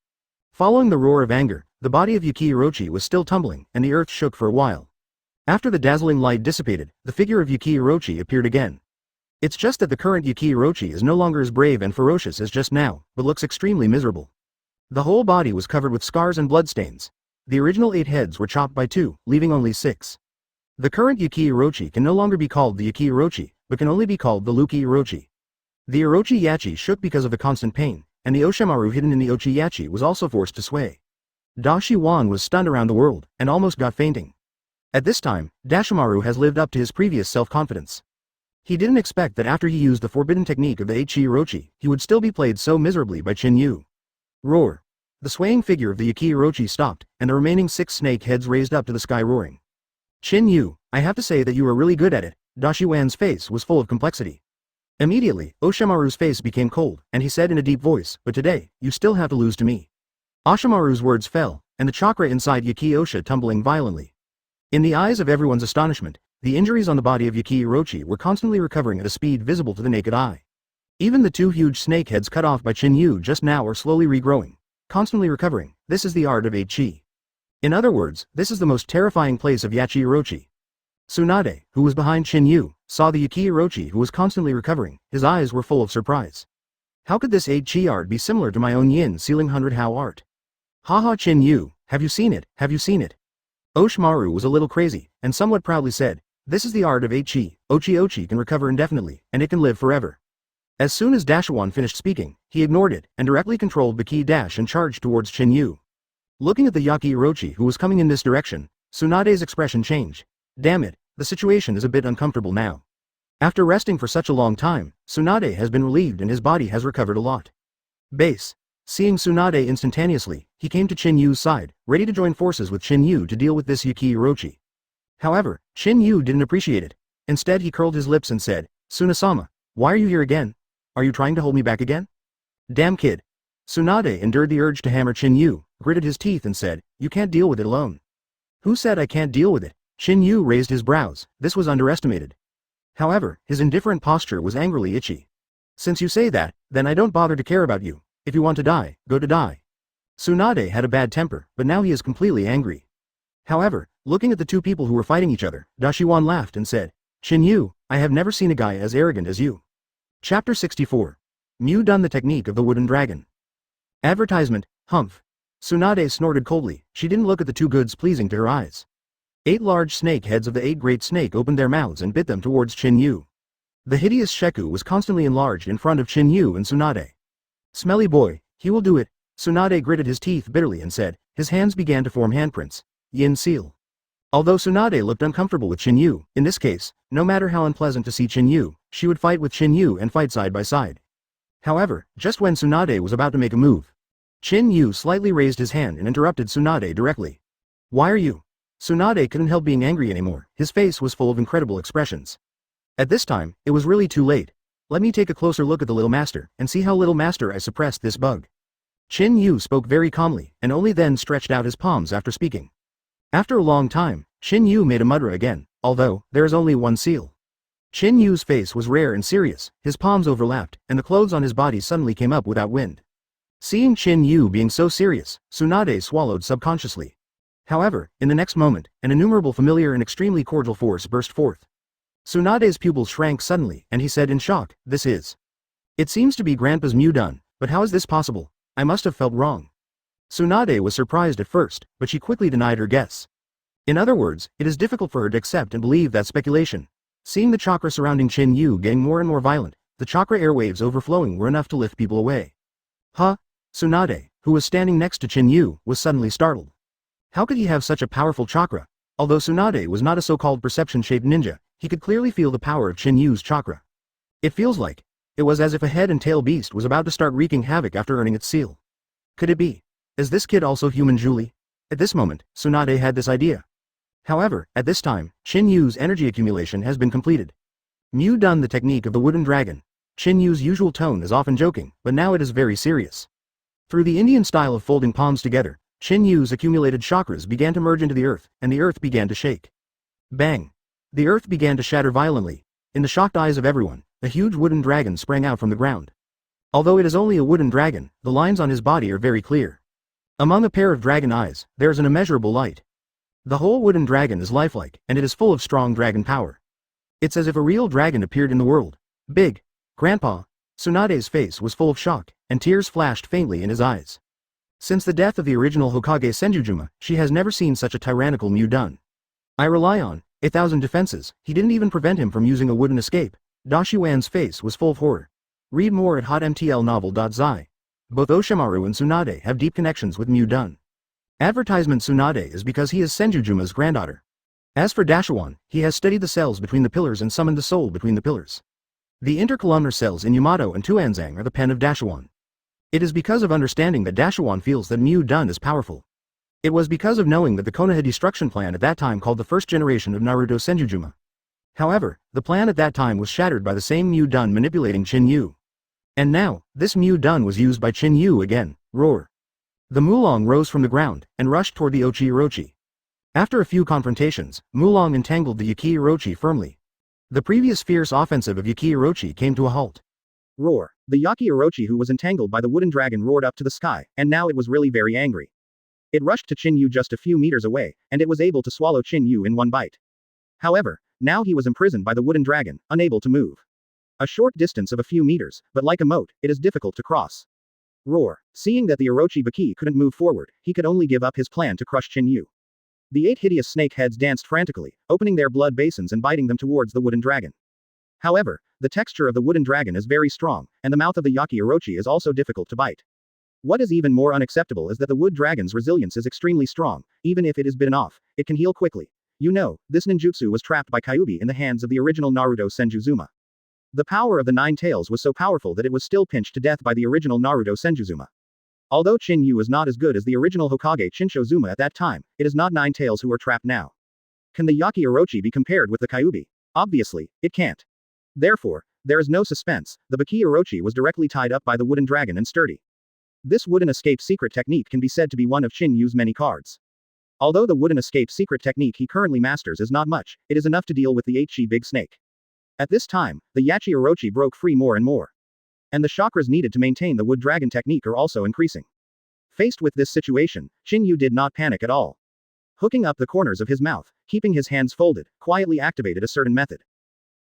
Following the roar of anger, the body of Yuki Orochi was still tumbling, and the earth shook for a while. After the dazzling light dissipated, the figure of Yuki Orochi appeared again. It's just that the current Yuki Orochi is no longer as brave and ferocious as just now, but looks extremely miserable. The whole body was covered with scars and bloodstains. The original 8 heads were chopped by 2, leaving only 6. The current Yuki Orochi can no longer be called the Yuki Orochi, but can only be called the Luki Orochi. The Orochi Yachi shook because of the constant pain, and the Oshimaru hidden in the Ochi Yachi was also forced to sway. Dashi Wan was stunned around the world, and almost got fainting. At this time, Dashimaru has lived up to his previous self-confidence. He didn't expect that after he used the forbidden technique of the Eichi Orochi, he would still be played so miserably by Qin Yu. Roar! The swaying figure of the Yuki Orochi stopped, and the remaining 6 snake heads raised up to the sky roaring. Qin Yu, I have to say that you are really good at it. Dashi Wan's face was full of complexity. Immediately, Oshimaru's face became cold, and he said in a deep voice, but today, you still have to lose to me. Oshimaru's words fell, and the chakra inside Yuki Osha tumbling violently. In the eyes of everyone's astonishment, the injuries on the body of Yuki Orochi were constantly recovering at a speed visible to the naked eye. Even the 2 huge snake heads cut off by Qin Yu just now are slowly regrowing, constantly recovering. This is the art of Eichi. In other words, this is the most terrifying place of Yachi Orochi. Tsunade, who was behind Qin Yu, saw the Yuki Orochi who was constantly recovering. His eyes were full of surprise. How could this Eichi art be similar to my own Yin Sealing 100 How art? Haha Qin Yu, have you seen it, have you seen it? Oshimaru was a little crazy, and somewhat proudly said, this is the art of Eichi. Ochi can recover indefinitely, and it can live forever. As soon as Dashiwan finished speaking, he ignored it, and directly controlled the key dash and charged towards Qin Yu. Looking at the Yaki Orochi who was coming in this direction, Tsunade's expression changed. Damn it, the situation is a bit uncomfortable now. After resting for such a long time, Tsunade has been relieved and his body has recovered a lot. Base. Seeing Tsunade instantaneously, he came to Qin Yu's side, ready to join forces with Qin Yu to deal with this Yuki Orochi. However, Qin Yu didn't appreciate it. Instead he curled his lips and said, Tsunasama, why are you here again? Are you trying to hold me back again? Damn kid. Tsunade endured the urge to hammer Qin Yu, gritted his teeth and said, you can't deal with it alone. Who said I can't deal with it? Qin Yu raised his brows, this was underestimated. However, his indifferent posture was angrily itchy. Since you say that, then I don't bother to care about you. If you want to die, go to die. Tsunade had a bad temper, but now he is completely angry. However, looking at the two people who were fighting each other, Dashiwan laughed and said, Qin Yu, I have never seen a guy as arrogant as you. Chapter 64. Mu done the technique of the wooden dragon. Advertisement, humph. Tsunade snorted coldly, she didn't look at the two goods pleasing to her eyes. 8 large snake heads of the 8 great snake opened their mouths and bit them towards Qin Yu. The hideous Sheku was constantly enlarged in front of Qin Yu and Tsunade. Smelly boy, he will do it. Tsunade gritted his teeth bitterly and said, his hands began to form handprints. Yin seal. Although Tsunade looked uncomfortable with Qin Yu, in this case, no matter how unpleasant to see Qin Yu, she would fight with Qin Yu and fight side by side. However, just when Tsunade was about to make a move, Qin Yu slightly raised his hand and interrupted Tsunade directly. Why are you? Tsunade couldn't help being angry anymore, his face was full of incredible expressions. At this time, it was really too late. Let me take a closer look at the little master, and see how little master I suppressed this bug. Qin Yu spoke very calmly, and only then stretched out his palms after speaking. After a long time, Qin Yu made a mudra again, although, there is only one seal. Qin Yu's face was rare and serious, his palms overlapped, and the clothes on his body suddenly came up without wind. Seeing Qin Yu being so serious, Tsunade swallowed subconsciously. However, in the next moment, an innumerable familiar and extremely cordial force burst forth. Tsunade's pupils shrank suddenly, and he said in shock, this is. It seems to be Grandpa's Mu done, but how is this possible? I must have felt wrong. Tsunade was surprised at first, but she quickly denied her guess. In other words, it is difficult for her to accept and believe that speculation. Seeing the chakra surrounding Qin Yu getting more and more violent, the chakra airwaves overflowing were enough to lift people away. Huh? Tsunade, who was standing next to Qin Yu, was suddenly startled. How could he have such a powerful chakra? Although Tsunade was not a so-called perception-shaped ninja, he could clearly feel the power of Qin Yu's chakra. It feels like, it was as if a head and tail beast was about to start wreaking havoc after earning its seal. Could it be? Is this kid also human Julie? At this moment, Tsunade had this idea. However, at this time, Qin Yu's energy accumulation has been completed. Mu done the technique of the wooden dragon. Qin Yu's usual tone is often joking, but now it is very serious. Through the Indian style of folding palms together, Qin Yu's accumulated chakras began to merge into the earth, and the earth began to shake. Bang! The earth began to shatter violently. In the shocked eyes of everyone, a huge wooden dragon sprang out from the ground. Although it is only a wooden dragon, the lines on his body are very clear. Among a pair of dragon eyes, there is an immeasurable light. The whole wooden dragon is lifelike, and it is full of strong dragon power. It's as if a real dragon appeared in the world. Big. Grandpa. Tsunade's face was full of shock, and tears flashed faintly in his eyes. Since the death of the original Hokage Senjujuma, she has never seen such a tyrannical Mu done. I rely on 1,000 defenses, he didn't even prevent him from using a wooden escape. Dashiwan's face was full of horror. Read more at hotmtlnovel.zi. Both Oshimaru and Tsunade have deep connections with Mu done. Advertisement Tsunade is because he is Senjujuma's granddaughter. As for Dashiwan, he has studied the cells between the pillars and summoned the soul between the pillars. The intercolumnar cells in Yamato and Tuanzang are the pen of Dashiwan. It is because of understanding that Dashiwan feels that Mu done is powerful. It was because of knowing that the Konoha destruction plan at that time called the first generation of Naruto Senjujuma. However, the plan at that time was shattered by the same Mu done manipulating Qin Yu. And now, this Mu done was used by Qin Yu again. Roar. The Mulong rose from the ground, and rushed toward the Ochi Orochi. After a few confrontations, Mulong entangled the Yuki Orochi firmly. The previous fierce offensive of Yuki Orochi came to a halt. Roar. The Yaki Orochi who was entangled by the wooden dragon roared up to the sky, and now it was really very angry. It rushed to Qin Yu just a few meters away, and it was able to swallow Qin Yu in one bite. However, now he was imprisoned by the wooden dragon, unable to move. A short distance of a few meters, but like a moat, it is difficult to cross. Roar. Seeing that the Orochi Baki couldn't move forward, he could only give up his plan to crush Qin Yu. The 8 hideous snake heads danced frantically, opening their blood basins and biting them towards the wooden dragon. However, the texture of the wooden dragon is very strong, and the mouth of the Yaki Orochi is also difficult to bite. What is even more unacceptable is that the wood dragon's resilience is extremely strong. Even if it is bitten off, it can heal quickly. You know, this ninjutsu was trapped by Kyuubi in the hands of the original Naruto Senjuzuma. The power of the Nine Tails was so powerful that it was still pinched to death by the original Naruto Senjuzuma. Although Qin Yu is not as good as the original Hokage Shinshozuma at that time, it is not Nine Tails who are trapped now. Can the Yaki Orochi be compared with the Kyuubi? Obviously, it can't. Therefore, there is no suspense, the Baki Orochi was directly tied up by the wooden dragon and sturdy. This wooden escape secret technique can be said to be one of Qin Yu's many cards. Although the wooden escape secret technique he currently masters is not much, it is enough to deal with the Hchi big snake. At this time, the Yachi Orochi broke free more and more. And the chakras needed to maintain the wood dragon technique are also increasing. Faced with this situation, Qin Yu did not panic at all. Hooking up the corners of his mouth, keeping his hands folded, quietly activated a certain method.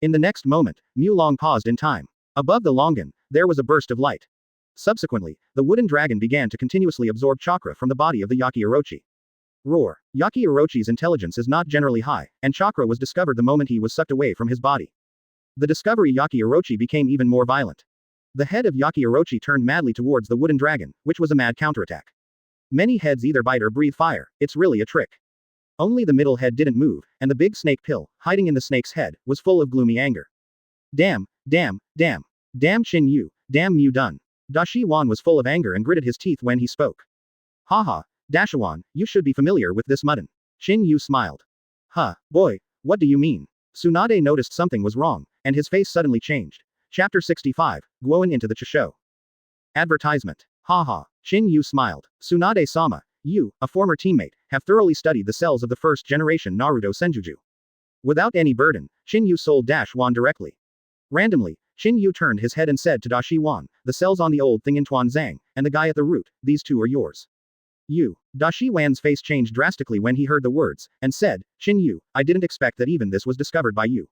In the next moment, Mu Long paused in time. Above the Longan, there was a burst of light. Subsequently, the wooden dragon began to continuously absorb chakra from the body of the Yaki Orochi. Roar. Yaki Orochi's intelligence is not generally high, and chakra was discovered the moment he was sucked away from his body. The discovery Yaki Orochi became even more violent. The head of Yaki Orochi turned madly towards the wooden dragon, which was a mad counterattack. Many heads either bite or breathe fire, it's really a trick. Only the middle head didn't move, and the big snake pill, hiding in the snake's head, was full of gloomy anger. Damn, damn, damn. Damn Qin Yu, damn Mu Dun. Dashi Wan was full of anger and gritted his teeth when he spoke. Haha, Dashawan, you should be familiar with this mutton. Qin Yu smiled. Huh, boy, what do you mean? Tsunade noticed something was wrong, and his face suddenly changed. Chapter 65, Guoin into the Chisho. Advertisement. Haha, Qin Yu smiled. Tsunade-sama, you, a former teammate, have thoroughly studied the cells of the first generation Naruto Senjuju. Without any burden, Qin Yu sold Dash Wan directly. Randomly, Qin Yu turned his head and said to Dashi Wan, the cells on the old thing in Tuanzang, and the guy at the root, these two are yours. You. Dashi Wan's face changed drastically when he heard the words, and said, Qin Yu, I didn't expect that even this was discovered by you.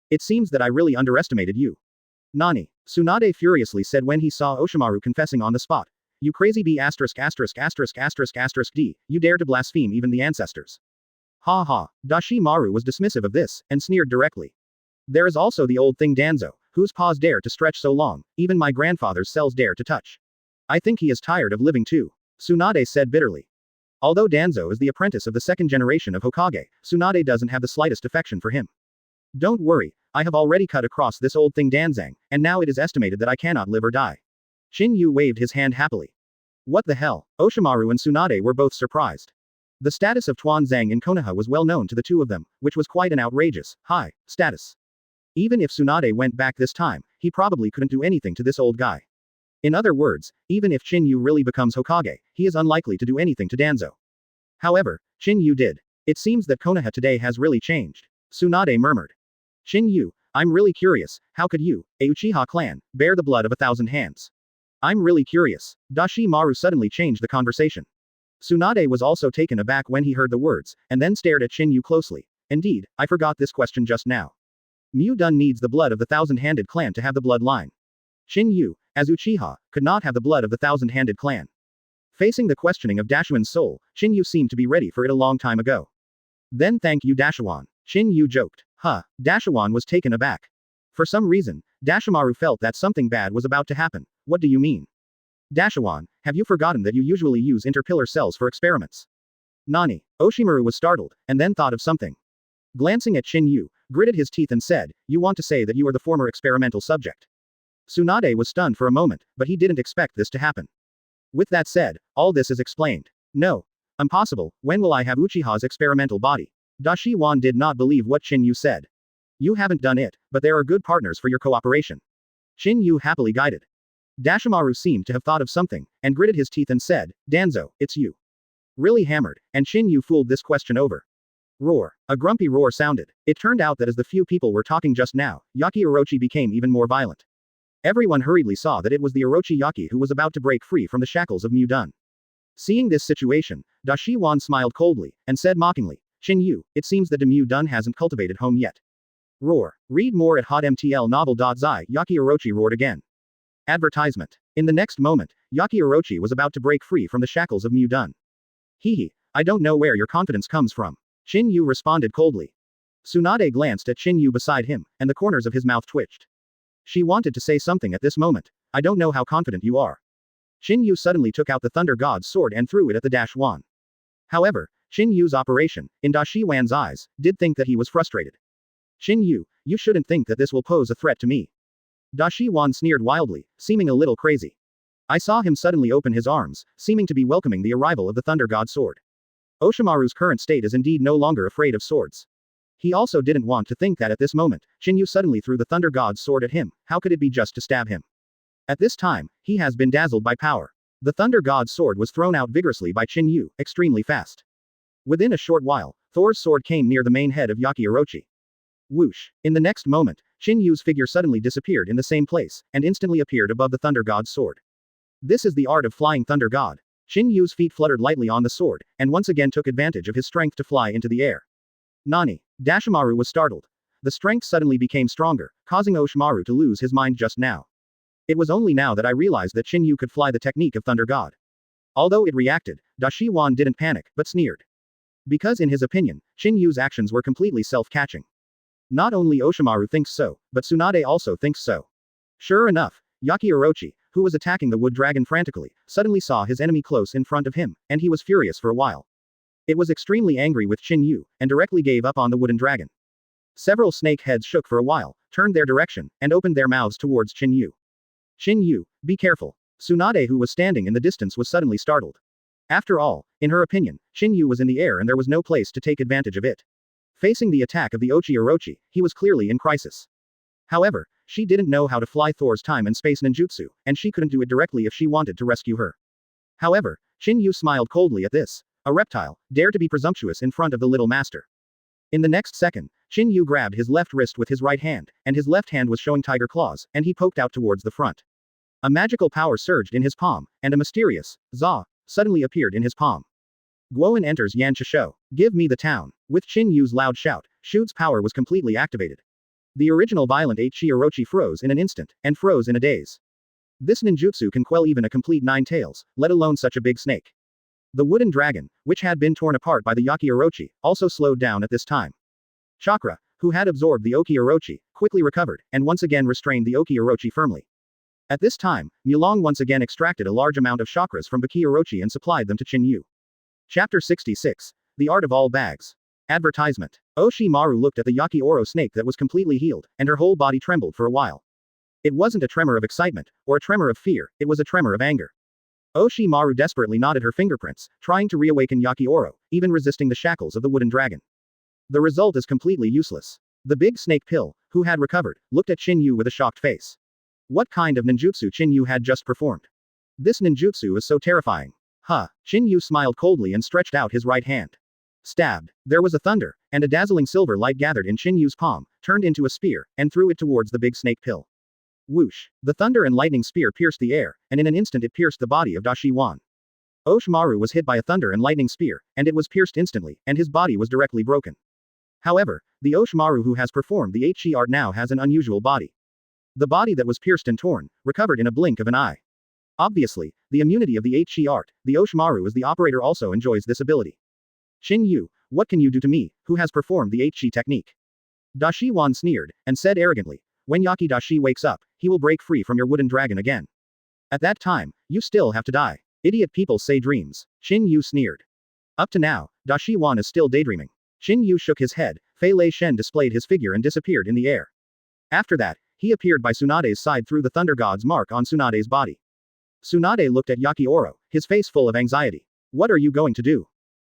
It seems that I really underestimated you. Nani? Tsunade furiously said when he saw Oshimaru confessing on the spot. You crazy B*************************** D, you dare to blaspheme even the ancestors. Ha ha, Dashi Maru was dismissive of this, and sneered directly. There is also the old thing Danzo, whose paws dare to stretch so long, even my grandfather's cells dare to touch. I think he is tired of living too. Tsunade said bitterly. Although Danzo is the apprentice of the second generation of Hokage, Tsunade doesn't have the slightest affection for him. Don't worry, I have already cut across this old thing Danzang, and now it is estimated that I cannot live or die. Qin Yu waved his hand happily. What the hell? Oshimaru and Tsunade were both surprised. The status of Tuanzang in Konoha was well known to the two of them, which was quite an outrageous, high, status. Even if Tsunade went back this time, he probably couldn't do anything to this old guy. In other words, even if Qin Yu really becomes Hokage, he is unlikely to do anything to Danzo. However, Qin Yu did. It seems that Konoha today has really changed. Tsunade murmured. Qin Yu, I'm really curious, how could you, a Uchiha clan, bear the blood of 1,000 hands? I'm really curious. Dashi Maru suddenly changed the conversation. Tsunade was also taken aback when he heard the words, and then stared at Qin Yu closely. Indeed, I forgot this question just now. Mu Dun needs the blood of the 1,000-handed clan to have the bloodline. Qin Yu, as Uchiha, could not have the blood of the 1,000-handed clan. Facing the questioning of Dashuan's soul, Qin Yu seemed to be ready for it a long time ago. Then thank you Dashuan. Qin Yu joked. Huh, Dashuan was taken aback. For some reason, Dashimaru felt that something bad was about to happen. What do you mean? Dashuan, have you forgotten that you usually use interpillar cells for experiments? Nani? Oshimaru was startled, and then thought of something. Glancing at Qin Yu, gritted his teeth and said, you want to say that you are the former experimental subject. Tsunade was stunned for a moment, but he didn't expect this to happen. With that said, all this is explained. No. Impossible, when will I have Uchiha's experimental body? Dashi Wan did not believe what Qin Yu said. You haven't done it, but there are good partners for your cooperation. Qin Yu happily guided. Dashimaru seemed to have thought of something, and gritted his teeth and said, Danzo, it's you. Really hammered, and Qin Yu fooled this question over. Roar. A grumpy roar sounded. It turned out that as the few people were talking just now, Yaki Orochi became even more violent. Everyone hurriedly saw that it was the Orochi Yaki who was about to break free from the shackles of Mu Dun. Seeing this situation, Dashi Wan smiled coldly, and said mockingly, Qin Yu, it seems that Mu Dun hasn't cultivated home yet. Roar. Read more at hotmtlnovel.zi. Yaki Orochi roared again. Advertisement. In the next moment, Yaki Orochi was about to break free from the shackles of Mu Dun. Hehe, I don't know where your confidence comes from. Qin Yu responded coldly. Tsunade glanced at Qin Yu beside him, and the corners of his mouth twitched. She wanted to say something at this moment. I don't know how confident you are. Qin Yu suddenly took out the Thunder God's sword and threw it at the Dash Wan. However, Qin Yu's operation, in Da Shiwan's eyes, did think that he was frustrated. Qin Yu, you shouldn't think that this will pose a threat to me. Da Shiwan sneered wildly, seeming a little crazy. I saw him suddenly open his arms, seeming to be welcoming the arrival of the Thunder God sword. Oshimaru's current state is indeed no longer afraid of swords. He also didn't want to think that at this moment, Qin Yu suddenly threw the Thunder God's sword at him. How could it be just to stab him? At this time, he has been dazzled by power. The Thunder God's sword was thrown out vigorously by Qin Yu, extremely fast. Within a short while, Thor's sword came near the main head of Yaki Orochi. Whoosh! In the next moment, Qin Yu's figure suddenly disappeared in the same place, and instantly appeared above the Thunder God's sword. This is the art of flying Thunder God. Qin Yu's feet fluttered lightly on the sword, and once again took advantage of his strength to fly into the air. Nani! Dashimaru was startled. The strength suddenly became stronger, causing Oshimaru to lose his mind just now. It was only now that I realized that Qin Yu could fly the technique of Thunder God. Although it reacted, Da Shiwan didn't panic, but sneered. Because in his opinion, Qin Yu's actions were completely self-catching. Not only Oshimaru thinks so, but Tsunade also thinks so. Sure enough, Yaki Orochi, who was attacking the wood dragon frantically, suddenly saw his enemy close in front of him, and he was furious for a while. It was extremely angry with Qin Yu, and directly gave up on the wooden dragon. Several snake heads shook for a while, turned their direction, and opened their mouths towards Qin Yu. Qin Yu, be careful. Tsunade, who was standing in the distance, was suddenly startled. After all, in her opinion, Qin Yu was in the air and there was no place to take advantage of it. Facing the attack of the Ochi Orochi, he was clearly in crisis. However, she didn't know how to fly Thor's time and space ninjutsu, and she couldn't do it directly if she wanted to rescue her. However, Qin Yu smiled coldly at this. A reptile, dare to be presumptuous in front of the little master. In the next second, Qin Yu grabbed his left wrist with his right hand, and his left hand was showing tiger claws, and he poked out towards the front. A magical power surged in his palm, and a mysterious, za, suddenly appeared in his palm. Guoan enters Yan Chisho. Give me the town. With Qin Yu's loud shout, Shu's power was completely activated. The original violent Ochi Orochi froze in an instant, and froze in a daze. This ninjutsu can quell even a complete 9 tails, let alone such a big snake. The wooden dragon, which had been torn apart by the Yaki Orochi, also slowed down at this time. Chakra, who had absorbed the Oki Orochi, quickly recovered, and once again restrained the Oki Orochi firmly. At this time, Mulong once again extracted a large amount of chakras from Baki Orochi and supplied them to Qin Yu. Chapter 66. The Art of All Bags. Advertisement. Oshimaru looked at the Yaki Oro snake that was completely healed, and her whole body trembled for a while. It wasn't a tremor of excitement, or a tremor of fear, it was a tremor of anger. Oshimaru desperately knotted her fingerprints, trying to reawaken Yaki Oro, even resisting the shackles of the wooden dragon. The result is completely useless. The big snake pill, who had recovered, looked at Qin Yu with a shocked face. What kind of ninjutsu Qin Yu had just performed? This ninjutsu is so terrifying. Huh. Qin Yu smiled coldly and stretched out his right hand. Stabbed. There was a thunder, and a dazzling silver light gathered in Qin Yu's palm, turned into a spear, and threw it towards the big snake pill. Whoosh. The thunder and lightning spear pierced the air, and in an instant it pierced the body of Da Shiwan. Oshimaru was hit by a thunder and lightning spear, and it was pierced instantly, and his body was directly broken. However, the Oshimaru who has performed the H art now has an unusual body. The body that was pierced and torn, recovered in a blink of an eye. Obviously, the immunity of the H art, the Oshimaru as the operator also enjoys this ability. Qin Yu, what can you do to me, who has performed the H technique? Da Shiwan sneered, and said arrogantly, when Yaki Dashi wakes up, he will break free from your wooden dragon again. At that time, you still have to die. Idiot people say dreams. Qin Yu sneered. Up to now, Da Shiwan is still daydreaming. Qin Yu shook his head, Fei Lei Shen displayed his figure and disappeared in the air. After that, he appeared by Tsunade's side through the Thunder God's mark on Tsunade's body. Tsunade looked at Yaki Oro, his face full of anxiety. What are you going to do?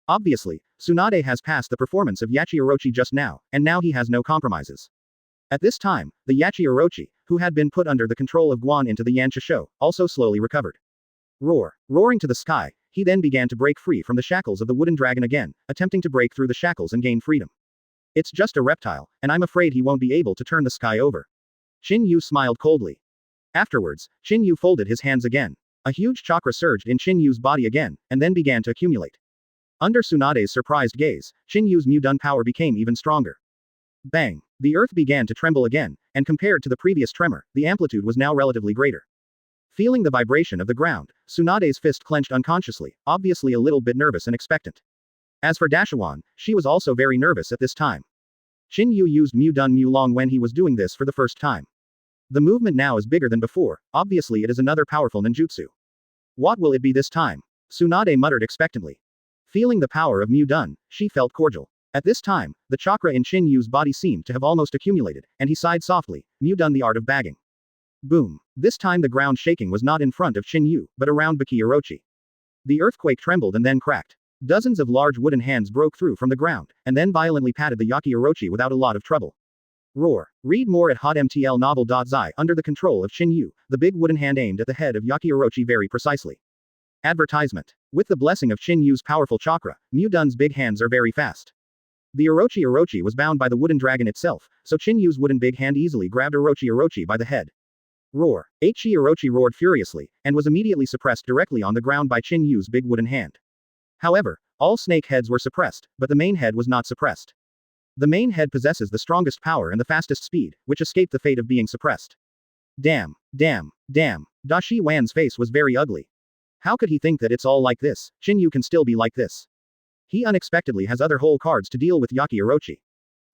Obviously, Tsunade has passed the performance of Yachi Orochi just now, and now he has no compromises. At this time, the Yachi Orochi, who had been put under the control of Guan into the Yan Chisho, also slowly recovered. Roar. Roaring to the sky, he then began to break free from the shackles of the wooden dragon again, attempting to break through the shackles and gain freedom. It's just a reptile, and I'm afraid he won't be able to turn the sky over. Qin Yu smiled coldly. Afterwards, Qin Yu folded his hands again. A huge chakra surged in Qin Yu's body again, and then began to accumulate. Under Tsunade's surprised gaze, Qin Yu's Mudun power became even stronger. Bang! The earth began to tremble again, and compared to the previous tremor, the amplitude was now relatively greater. Feeling the vibration of the ground, Tsunade's fist clenched unconsciously, obviously a little bit nervous and expectant. As for Dashiwan, she was also very nervous at this time. Qin Yu used Mudun Mulong when he was doing this for the first time. The movement now is bigger than before, obviously it is another powerful ninjutsu. What will it be this time? Tsunade muttered expectantly. Feeling the power of Mu Dun, she felt cordial. At this time, the chakra in Qin Yu's body seemed to have almost accumulated, and he sighed softly, Mu Dun the art of bagging. Boom. This time the ground shaking was not in front of Qin Yu, but around Baki Orochi. The earthquake trembled and then cracked. Dozens of large wooden hands broke through from the ground, and then violently patted the Yaki Orochi without a lot of trouble. Roar. Read more at hotmtlnovel.zi. Under the control of Qin Yu, the big wooden hand aimed at the head of Yaki Orochi very precisely. Advertisement. With the blessing of Qin Yu's powerful chakra, Mu Dun's big hands are very fast. The Orochi was bound by the wooden dragon itself, so Qin Yu's wooden big hand easily grabbed Orochi by the head. Roar. Orochi roared furiously, and was immediately suppressed directly on the ground by Qin Yu's big wooden hand. However, all snake heads were suppressed, but the main head was not suppressed. The main head possesses the strongest power and the fastest speed, which escaped the fate of being suppressed. Damn. Da Shi Wan's face was very ugly. How could he think that it's all like this? Qin Yu can still be like this. He unexpectedly has other whole cards to deal with Yaki Orochi.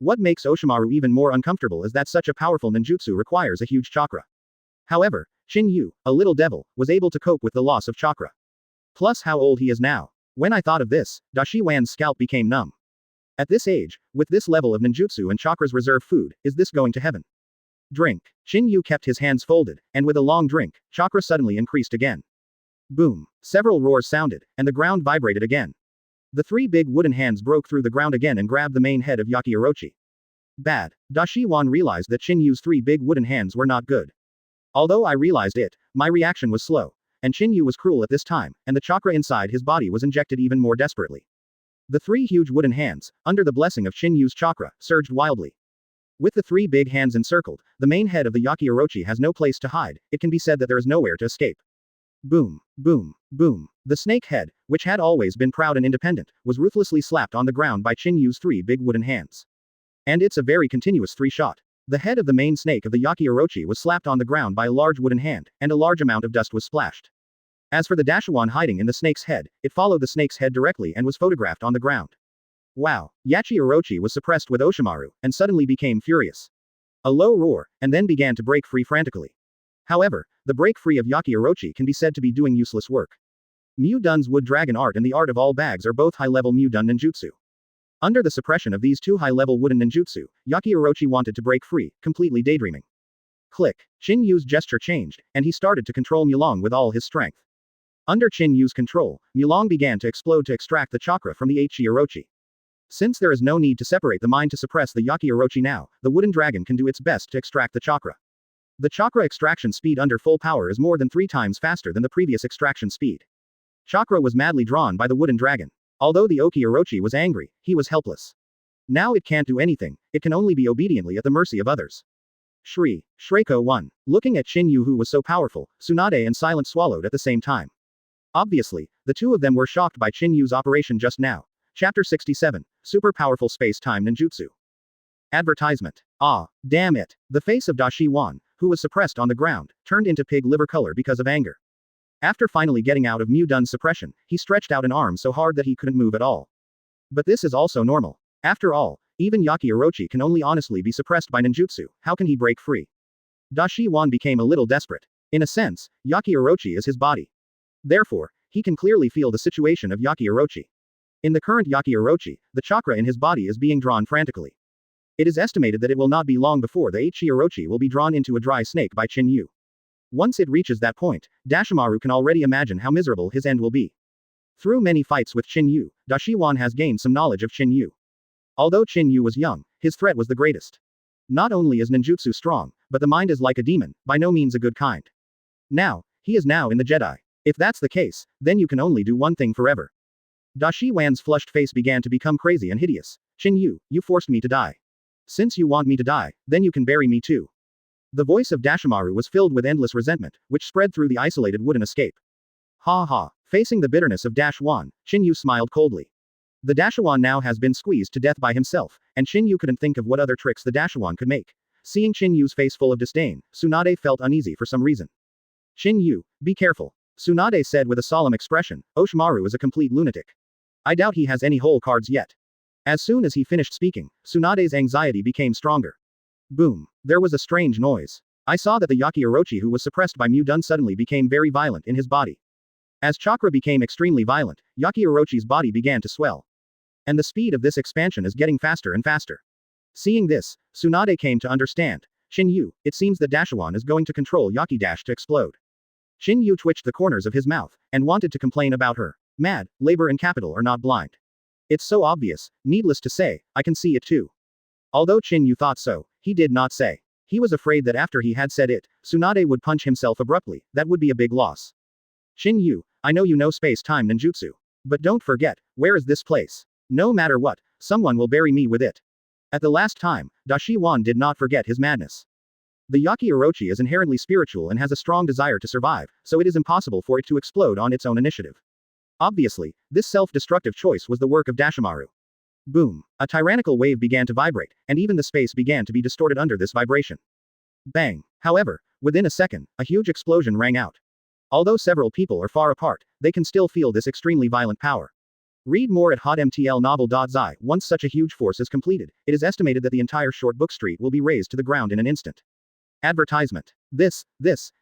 What makes Oshimaru even more uncomfortable is that such a powerful ninjutsu requires a huge chakra. However, Qin Yu, a little devil, was able to cope with the loss of chakra. Plus how old he is now. When I thought of this, Da Shi Wan's scalp became numb. At this age, with this level of ninjutsu and chakra's reserve food, is this going to heaven? Drink. Qin Yu kept his hands folded, and with a long drink, chakra suddenly increased again. Boom. Several roars sounded, and the ground vibrated again. The three big wooden hands broke through the ground again and grabbed the main head of Yaki Orochi. Bad. Da Shi Wan realized that Qin Yu's three big wooden hands were not good. Although I realized it, my reaction was slow, and Qin Yu was cruel at this time, and the chakra inside his body was injected even more desperately. The three huge wooden hands, under the blessing of Qin Yu's chakra, surged wildly. With the three big hands encircled, the main head of the Yaki Orochi has no place to hide, it can be said that there is nowhere to escape. Boom. The snake head, which had always been proud and independent, was ruthlessly slapped on the ground by Qin Yu's three big wooden hands. And it's a very continuous three-shot. The head of the main snake of the Yaki Orochi was slapped on the ground by a large wooden hand, and a large amount of dust was splashed. As for the Dashuan hiding in the snake's head, it followed the snake's head directly and was photographed on the ground. Wow. Yachi Orochi was suppressed with Oshimaru, and suddenly became furious. A low roar, and then began to break free frantically. However, the break free of Yaki Orochi can be said to be doing useless work. Mu Dun's wood dragon art and the art of all bags are both high-level Mu Dun ninjutsu. Under the suppression of these two high-level wooden ninjutsu, Yaki Orochi wanted to break free, completely daydreaming. Click. Qin Yu's gesture changed, and he started to control Mulong with all his strength. Under Qin Yu's control, Mulong began to explode to extract the chakra from the Hokage Orochi. Since there is no need to separate the mind to suppress the Yaki Orochi now, the wooden dragon can do its best to extract the chakra. The chakra extraction speed under full power is more than 3 times faster than the previous extraction speed. Chakra was madly drawn by the wooden dragon. Although the Hokage Orochi was angry, he was helpless. Now it can't do anything, it can only be obediently at the mercy of others. Shreko 1. Looking at Qin Yu, who was so powerful, Tsunade and Silent swallowed at the same time. Obviously, the two of them were shocked by Qin Yu's operation just now. Chapter 67. Super Powerful Space-Time Ninjutsu. Advertisement. Ah, damn it. The face of Da Shi Wan, who was suppressed on the ground, turned into pig liver color because of anger. After finally getting out of Mu Dun's suppression, he stretched out an arm so hard that he couldn't move at all. But this is also normal. After all, even Yaki Orochi can only honestly be suppressed by ninjutsu, how can he break free? Da Shi Wan became a little desperate. In a sense, Yaki Orochi is his body. Therefore, he can clearly feel the situation of Yaki Orochi. In the current Yaki Orochi, the chakra in his body is being drawn frantically. It is estimated that it will not be long before the Hokage Orochi will be drawn into a dry snake by Qin Yu. Once it reaches that point, Dashimaru can already imagine how miserable his end will be. Through many fights with Qin Yu, Da Shi Wan has gained some knowledge of Qin Yu. Although Qin Yu was young, his threat was the greatest. Not only is ninjutsu strong, but the mind is like a demon, by no means a good kind. Now, he is now in the Jedi. If that's the case, then you can only do one thing forever. Da Shi Wan's flushed face began to become crazy and hideous. Qin Yu, you forced me to die. Since you want me to die, then you can bury me too. The voice of Dashimaru was filled with endless resentment, which spread through the isolated wooden escape. Ha ha. Facing the bitterness of Dashwan, Qin Yu smiled coldly. The Dashawan now has been squeezed to death by himself, and Qin Yu couldn't think of what other tricks the Dashawan could make. Seeing Qin Yu's face full of disdain, Tsunade felt uneasy for some reason. Qin Yu, be careful. Tsunade said with a solemn expression, Oshimaru is a complete lunatic. I doubt he has any whole cards yet. As soon as he finished speaking, Tsunade's anxiety became stronger. Boom. There was a strange noise. I saw that the Yaki Orochi who was suppressed by Mu Dun suddenly became very violent in his body. As chakra became extremely violent, Yaki Orochi's body began to swell. And the speed of this expansion is getting faster and faster. Seeing this, Tsunade came to understand. Qin Yu, it seems that Dashawan is going to control Yaki Dash to explode. Qin Yu twitched the corners of his mouth, and wanted to complain about her. Mad, labor and capital are not blind. It's so obvious, needless to say, I can see it too. Although Qin Yu thought so, he did not say. He was afraid that after he had said it, Tsunade would punch himself abruptly, that would be a big loss. Qin Yu, I know you know space-time ninjutsu. But don't forget, where is this place? No matter what, someone will bury me with it. At the last time, Dashi Wan did not forget his madness. The Yaki Orochi is inherently spiritual and has a strong desire to survive, so it is impossible for it to explode on its own initiative. Obviously, this self-destructive choice was the work of Dashimaru. Boom. A tyrannical wave began to vibrate, and even the space began to be distorted under this vibration. Bang. However, within a second, a huge explosion rang out. Although several people are far apart, they can still feel this extremely violent power. Read more at hotmtlnovel.zi. Once such a huge force is completed, it is estimated that the entire short book street will be razed to the ground in an instant. Advertisement. This,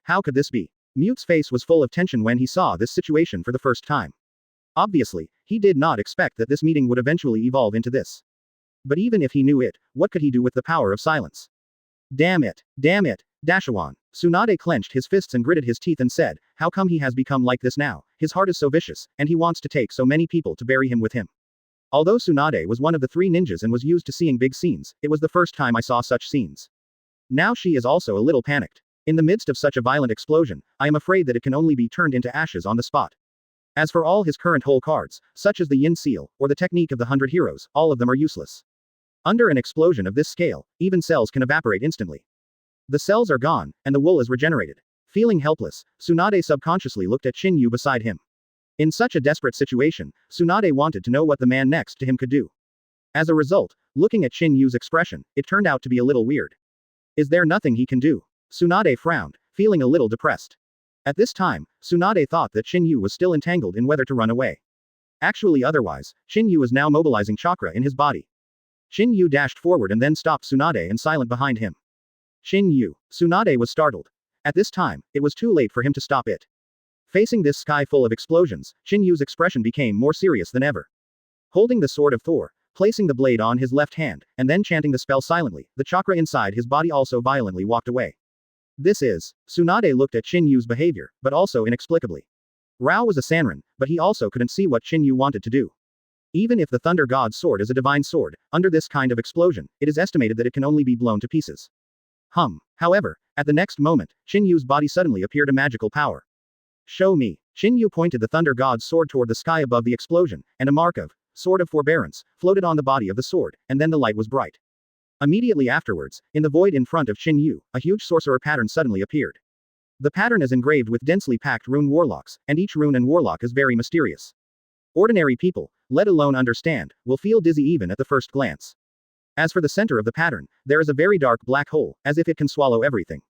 how could this be? Mute's face was full of tension when he saw this situation for the first time. Obviously, he did not expect that this meeting would eventually evolve into this. But even if he knew it, what could he do with the power of silence? Damn it, Dashawan. Tsunade clenched his fists and gritted his teeth and said, how come he has become like this now? His heart is so vicious, and he wants to take so many people to bury him with him. Although Tsunade was one of the 3 ninjas and was used to seeing big scenes, it was the first time I saw such scenes. Now she is also a little panicked. In the midst of such a violent explosion, I am afraid that it can only be turned into ashes on the spot. As for all his current whole cards, such as the Yin Seal, or the technique of the 100 heroes, all of them are useless. Under an explosion of this scale, even cells can evaporate instantly. The cells are gone, and the wool is regenerated. Feeling helpless, Tsunade subconsciously looked at Qin Yu beside him. In such a desperate situation, Tsunade wanted to know what the man next to him could do. As a result, looking at Qin Yu's expression, it turned out to be a little weird. Is there nothing he can do? Tsunade frowned, feeling a little depressed. At this time, Tsunade thought that Qin Yu was still entangled in whether to run away. Actually otherwise, Qin Yu is now mobilizing chakra in his body. Qin Yu dashed forward and then stopped Tsunade and silent behind him. Qin Yu. Tsunade was startled. At this time, it was too late for him to stop it. Facing this sky full of explosions, Qin Yu's expression became more serious than ever. Holding the sword of Thor, placing the blade on his left hand, and then chanting the spell silently, the chakra inside his body also violently walked away. This is. Tsunade looked at Qin Yu's behavior, but also inexplicably. Rao was a Sanrin, but he also couldn't see what Qin Yu wanted to do. Even if the Thunder God's sword is a divine sword, under this kind of explosion, it is estimated that it can only be blown to pieces. However, at the next moment, Qin Yu's body suddenly appeared a magical power. Show me. Qin Yu pointed the Thunder God's sword toward the sky above the explosion, and a mark of Sword of Forbearance floated on the body of the sword, and then the light was bright. Immediately afterwards, in the void in front of Qin Yu, a huge sorcerer pattern suddenly appeared. The pattern is engraved with densely packed rune warlocks, and each rune and warlock is very mysterious. Ordinary people, let alone understand, will feel dizzy even at the first glance. As for the center of the pattern, there is a very dark black hole, as if it can swallow everything.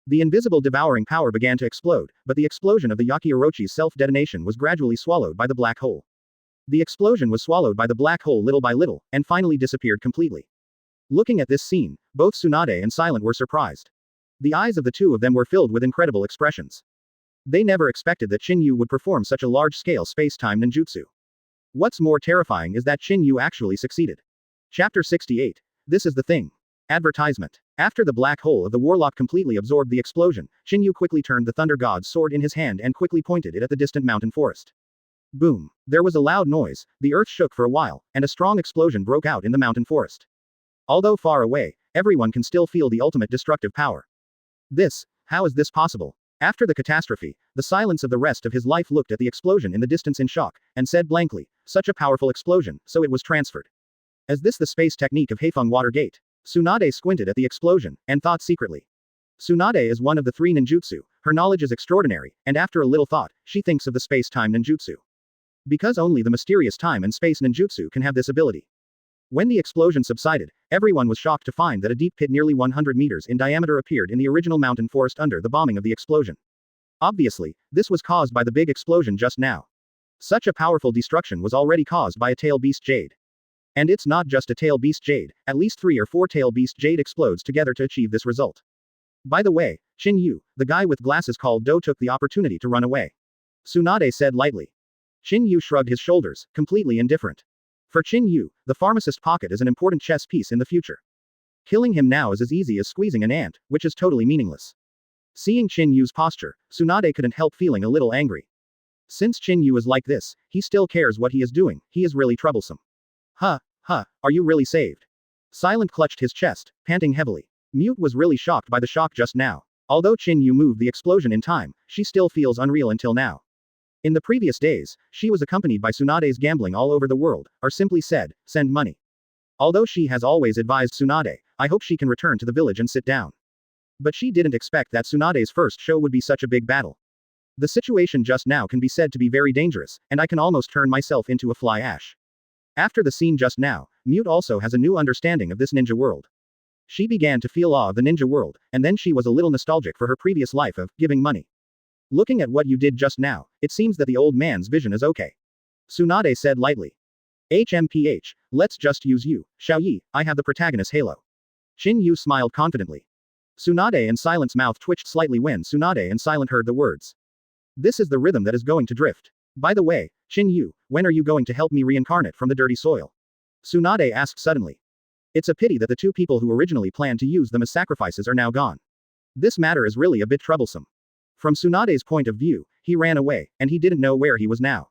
The invisible devouring power began to explode, but the explosion of the Yaki Orochi's self-detonation was gradually swallowed by the black hole. The explosion was swallowed by the black hole little by little, and finally disappeared completely. Looking at this scene, both Tsunade and Silent were surprised. The eyes of the two of them were filled with incredible expressions. They never expected that Qin Yu would perform such a large-scale space-time ninjutsu. What's more terrifying is that Qin Yu actually succeeded. Chapter 68. This is the thing. Advertisement. After the black hole of the warlock completely absorbed the explosion, Qin Yu quickly turned the Thunder God's sword in his hand and quickly pointed it at the distant mountain forest. Boom. There was a loud noise, the earth shook for a while, and a strong explosion broke out in the mountain forest. Although far away, everyone can still feel the ultimate destructive power. How is this possible? After the catastrophe, the silence of the rest of his life looked at the explosion in the distance in shock, and said blankly, such a powerful explosion, so it was transferred. Is this the space technique of Heifeng Water Gate? Tsunade squinted at the explosion, and thought secretly. Tsunade is one of the 3 ninjutsu, her knowledge is extraordinary, and after a little thought, she thinks of the space-time ninjutsu. Because only the mysterious time and space ninjutsu can have this ability. When the explosion subsided, everyone was shocked to find that a deep pit nearly 100 meters in diameter appeared in the original mountain forest under the bombing of the explosion. Obviously, this was caused by the big explosion just now. Such a powerful destruction was already caused by a tail beast jade. And it's not just a tail beast jade, at least 3 or 4 tail beast jade explodes together to achieve this result. By the way, Qin Yu, the guy with glasses called Do, took the opportunity to run away. Tsunade said lightly. Qin Yu shrugged his shoulders, completely indifferent. For Qin Yu, the pharmacist pocket is an important chess piece in the future. Killing him now is as easy as squeezing an ant, which is totally meaningless. Seeing Qin Yu's posture, Tsunade couldn't help feeling a little angry. Since Qin Yu is like this, he still cares what he is doing, he is really troublesome. Huh, are you really saved? Silent clutched his chest, panting heavily. Mute was really shocked by the shock just now. Although Qin Yu moved the explosion in time, she still feels unreal until now. In the previous days, she was accompanied by Tsunade's gambling all over the world, or simply said, send money. Although she has always advised Tsunade, I hope she can return to the village and sit down. But she didn't expect that Tsunade's first show would be such a big battle. The situation just now can be said to be very dangerous, and I can almost turn myself into a fly ash. After the scene just now, Mute also has a new understanding of this ninja world. She began to feel awe of the ninja world, and then she was a little nostalgic for her previous life of giving money. Looking at what you did just now, it seems that the old man's vision is okay. Tsunade said lightly. HMPH, let's just use you, Xiaoyi, I have the protagonist halo. Qin Yu smiled confidently. Tsunade and Silent's mouth twitched slightly when Tsunade and Silent heard the words. This is the rhythm that is going to drift. By the way, Qin Yu, when are you going to help me reincarnate from the dirty soil? Tsunade asked suddenly. It's a pity that the two people who originally planned to use them as sacrifices are now gone. This matter is really a bit troublesome. From Tsunade's point of view, he ran away, and he didn't know where he was now.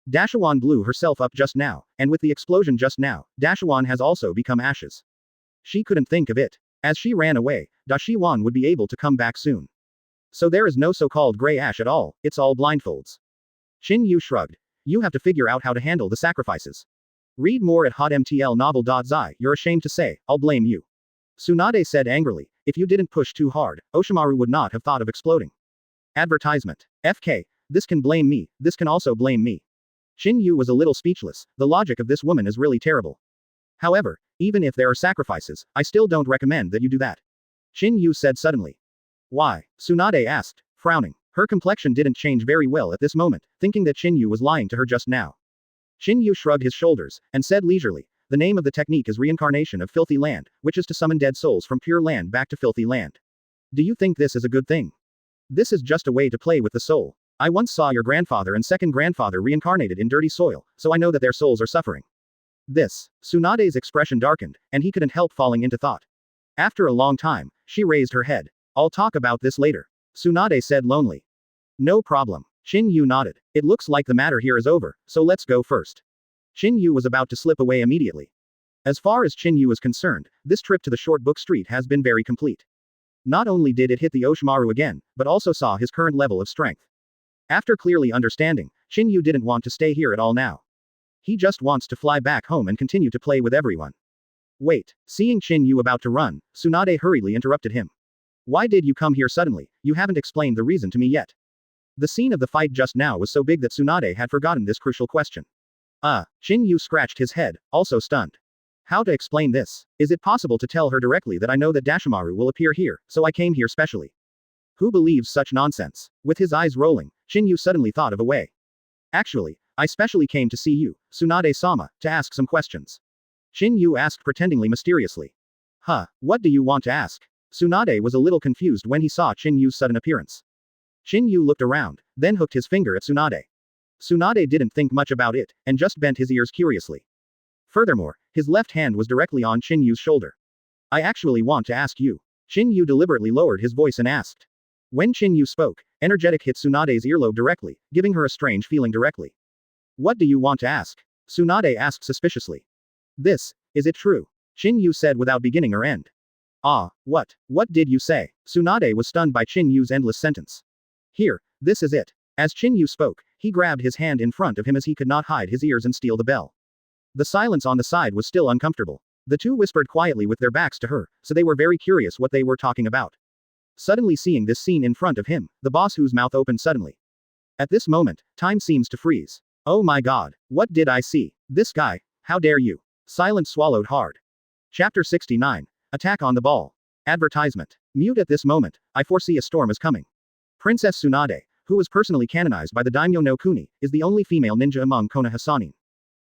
Dashawan blew herself up just now, and with the explosion just now, Dashawan has also become ashes. She couldn't think of it. As she ran away, Dashiwan would be able to come back soon. So there is no so-called gray ash at all, it's all blindfolds. Qin Yu shrugged. You have to figure out how to handle the sacrifices. Read more at hotmtlnovel.zi, you're ashamed to say, I'll blame you. Tsunade said angrily, if you didn't push too hard, Oshimaru would not have thought of exploding. Advertisement. FK, this can blame me, this can also blame me. Qin Yu was a little speechless, the logic of this woman is really terrible. However, even if there are sacrifices, I still don't recommend that you do that. Qin Yu said suddenly. Why? Tsunade asked, frowning. Her complexion didn't change very well at this moment, thinking that Qin Yu was lying to her just now. Qin Yu shrugged his shoulders, and said leisurely, the name of the technique is reincarnation of filthy land, which is to summon dead souls from pure land back to filthy land. Do you think this is a good thing? This is just a way to play with the soul. I once saw your grandfather and second grandfather reincarnated in dirty soil, so I know that their souls are suffering. Tsunade's expression darkened, and he couldn't help falling into thought. After a long time, she raised her head. I'll talk about this later. Tsunade said lonely. No problem. Qin Yu nodded. It looks like the matter here is over, so let's go first. Qin Yu was about to slip away immediately. As far as Qin Yu is concerned, this trip to the short book street has been very complete. Not only did it hit the Oshimaru again, but also saw his current level of strength. After clearly understanding, Qin Yu didn't want to stay here at all now. He just wants to fly back home and continue to play with everyone. Wait, seeing Qin Yu about to run, Tsunade hurriedly interrupted him. Why did you come here suddenly? You haven't explained the reason to me yet. The scene of the fight just now was so big that Tsunade had forgotten this crucial question. Qin Yu scratched his head, also stunned. How to explain this? Is it possible to tell her directly that I know that Dashimaru will appear here, so I came here specially? Who believes such nonsense? With his eyes rolling, Qin Yu suddenly thought of a way. Actually, I specially came to see you, Tsunade-sama, to ask some questions. Qin Yu asked pretendingly mysteriously. What do you want to ask? Tsunade was a little confused when he saw Qin Yu's sudden appearance. Qin Yu looked around, then hooked his finger at Tsunade. Tsunade didn't think much about it, and just bent his ears curiously. Furthermore, his left hand was directly on Qin Yu's shoulder. I actually want to ask you. Qin Yu deliberately lowered his voice and asked. When Qin Yu spoke, energetic hit Tsunade's earlobe directly, giving her a strange feeling directly. What do you want to ask? Tsunade asked suspiciously. Is it true? Qin Yu said without beginning or end. What did you say? Tsunade was stunned by Qin Yu's endless sentence. Here, this is it. As Qin Yu spoke, he grabbed his hand in front of him as he could not hide his ears and steal the bell. The silence on the side was still uncomfortable. The two whispered quietly with their backs to her, so they were very curious what they were talking about. Suddenly seeing this scene in front of him, the boss whose mouth opened suddenly. At this moment, time seems to freeze. Oh my god, what did I see? This guy, how dare you? Silent swallowed hard. Chapter 69. Attack on the Ball. Advertisement. Mute at this moment, I foresee a storm is coming. Princess Tsunade, who was personally canonized by the Daimyo no Kuni, is the only female ninja among Konoha Sannin.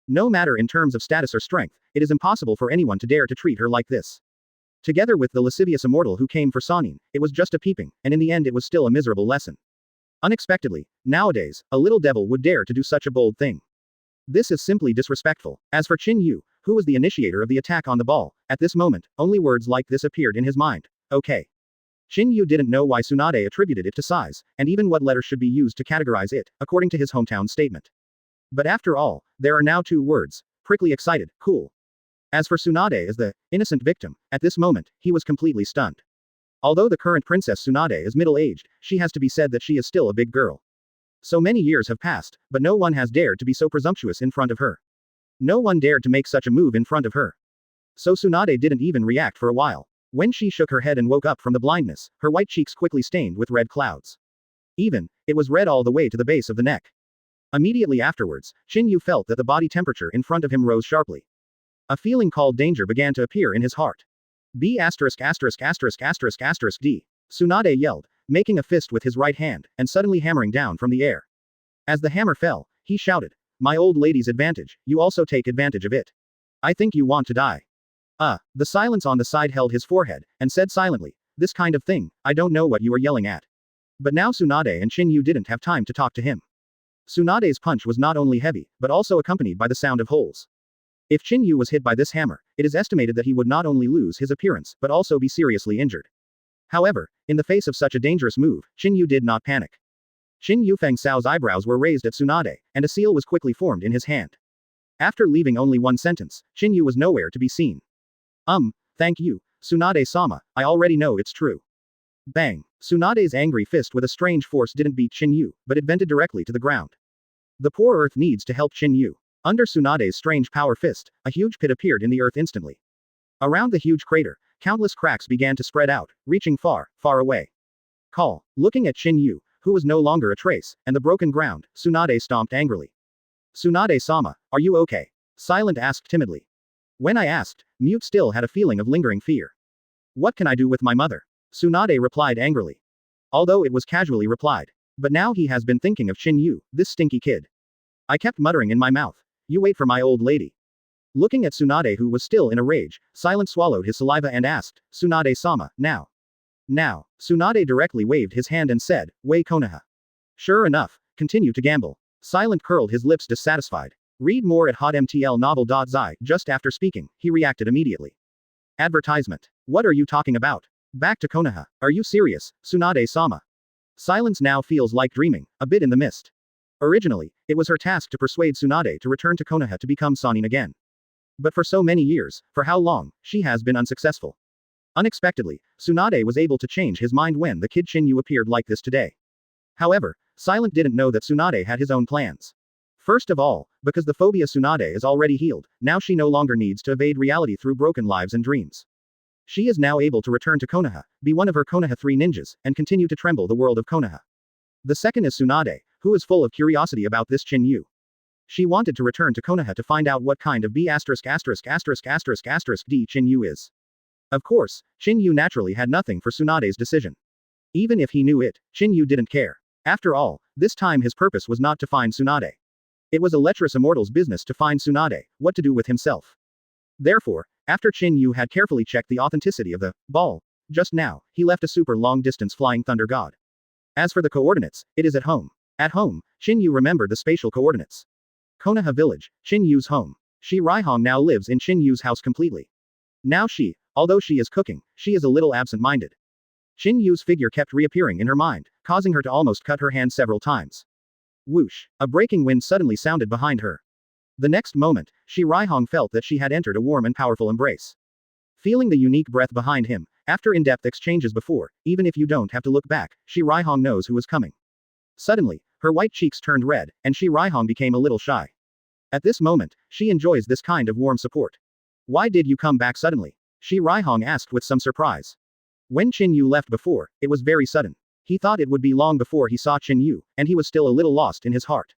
No matter in terms of status or strength, it is impossible for anyone to dare to treat her like this. Together with the lascivious immortal who came for Sannin, it was just a peeping, and in the end it was still a miserable lesson. Unexpectedly, nowadays, a little devil would dare to do such a bold thing. This is simply disrespectful. As for Qin Yu, who was the initiator of the attack on the ball, at this moment, only words like this appeared in his mind. Okay. Qin Yu didn't know why Tsunade attributed it to size, and even what letter should be used to categorize it, according to his hometown statement. But after all, there are now two words: prickly excited, cool. As for Tsunade as the innocent victim, at this moment, he was completely stunned. Although the current Princess Tsunade is middle-aged, she has to be said that she is still a big girl. So many years have passed, but no one has dared to be so presumptuous in front of her. No one dared to make such a move in front of her. So Tsunade didn't even react for a while. When she shook her head and woke up from the blindness, her white cheeks quickly stained with red clouds. It was red all the way to the base of the neck. Immediately afterwards, Qin Yu felt that the body temperature in front of him rose sharply. A feeling called danger began to appear in his heart. B*****************************************************************************************************************************************************************************************************************************************************************************************************************************and suddenly hammering down from the air. As the hammer fell, he shouted, "My old lady's advantage, you also take advantage of it. I think you want to die." The silence on the side held his forehead, and said silently, "This kind of thing, I don't know what you are yelling at." But now Tsunade and Qin Yu didn't have time to talk to him. Tsunade's punch was not only heavy, but also accompanied by the sound of holes. If Qin Yu was hit by this hammer, it is estimated that he would not only lose his appearance, but also be seriously injured. However, in the face of such a dangerous move, Qin Yu did not panic. Qin Yu Feng Sao's eyebrows were raised at Tsunade, and a seal was quickly formed in his hand. After leaving only one sentence, Qin Yu was nowhere to be seen. Thank you, Tsunade-sama, I already know it's true." Bang! Tsunade's angry fist with a strange force didn't beat Qin Yu, but it vented directly to the ground. The poor earth needs to help Qin Yu. Under Tsunade's strange power fist, a huge pit appeared in the earth instantly. Around the huge crater, countless cracks began to spread out, reaching far, far away. Call. Looking at Qin Yu, who was no longer a trace, and the broken ground, Tsunade stomped angrily. "Tsunade-sama, are you okay?" Silent asked timidly. When I asked, Mute still had a feeling of lingering fear. "What can I do with my mother?" Tsunade replied angrily. Although it was casually replied. But now he has been thinking of Qin Yu, this stinky kid. I kept muttering in my mouth. "You wait for my old lady." Looking at Tsunade, who was still in a rage, Silent swallowed his saliva and asked, "Tsunade-sama, now?" "Now." Tsunade directly waved his hand and said, "Wei Konoha." Sure enough, continue to gamble. Silent curled his lips dissatisfied. Read more at hotmtlnovel.zi. Just after speaking, he reacted immediately. Advertisement. What are you talking about? Back to Konoha. Are you serious, Tsunade-sama? Silence now feels like dreaming, a bit in the mist. Originally, it was her task to persuade Tsunade to return to Konoha to become Sanin again. But for so many years, for how long, she has been unsuccessful. Unexpectedly, Tsunade was able to change his mind when the kid Qin Yu appeared like this today. However, Silent didn't know that Tsunade had his own plans. First of all, because the phobia Tsunade is already healed, now she no longer needs to evade reality through broken lives and dreams. She is now able to return to Konoha, be one of her Konoha 3 ninjas, and continue to tremble the world of Konoha. The second is Tsunade, who is full of curiosity about this Qin Yu. She wanted to return to Konoha to find out what kind of D Qin Yu is. Of course, Qin Yu naturally had nothing for Tsunade's decision. Even if he knew it, Qin Yu didn't care. After all, this time his purpose was not to find Tsunade. It was a lecherous immortal's business to find Tsunade, what to do with himself. Therefore, after Qin Yu had carefully checked the authenticity of the ball, just now, he left a super long-distance flying thunder god. As for the coordinates, it is at home. At home, Qin Yu remembered the spatial coordinates. Konoha village, Qin Yu's home. Shi Raihong now lives in Qin Yu's house completely. Now she, although she is cooking, she is a little absent-minded. Qin Yu's figure kept reappearing in her mind, causing her to almost cut her hand several times. Whoosh! A breaking wind suddenly sounded behind her. The next moment, Shi Raihong felt that she had entered a warm and powerful embrace. Feeling the unique breath behind him, after in-depth exchanges before, even if you don't have to look back, Shi Raihong knows who is coming. Suddenly, her white cheeks turned red, and Shi Raihong became a little shy. At this moment, she enjoys this kind of warm support. "Why did you come back suddenly?" Shi Raihong asked with some surprise. When Qin Yu left before, it was very sudden. He thought it would be long before he saw Qin Yu, and he was still a little lost in his heart.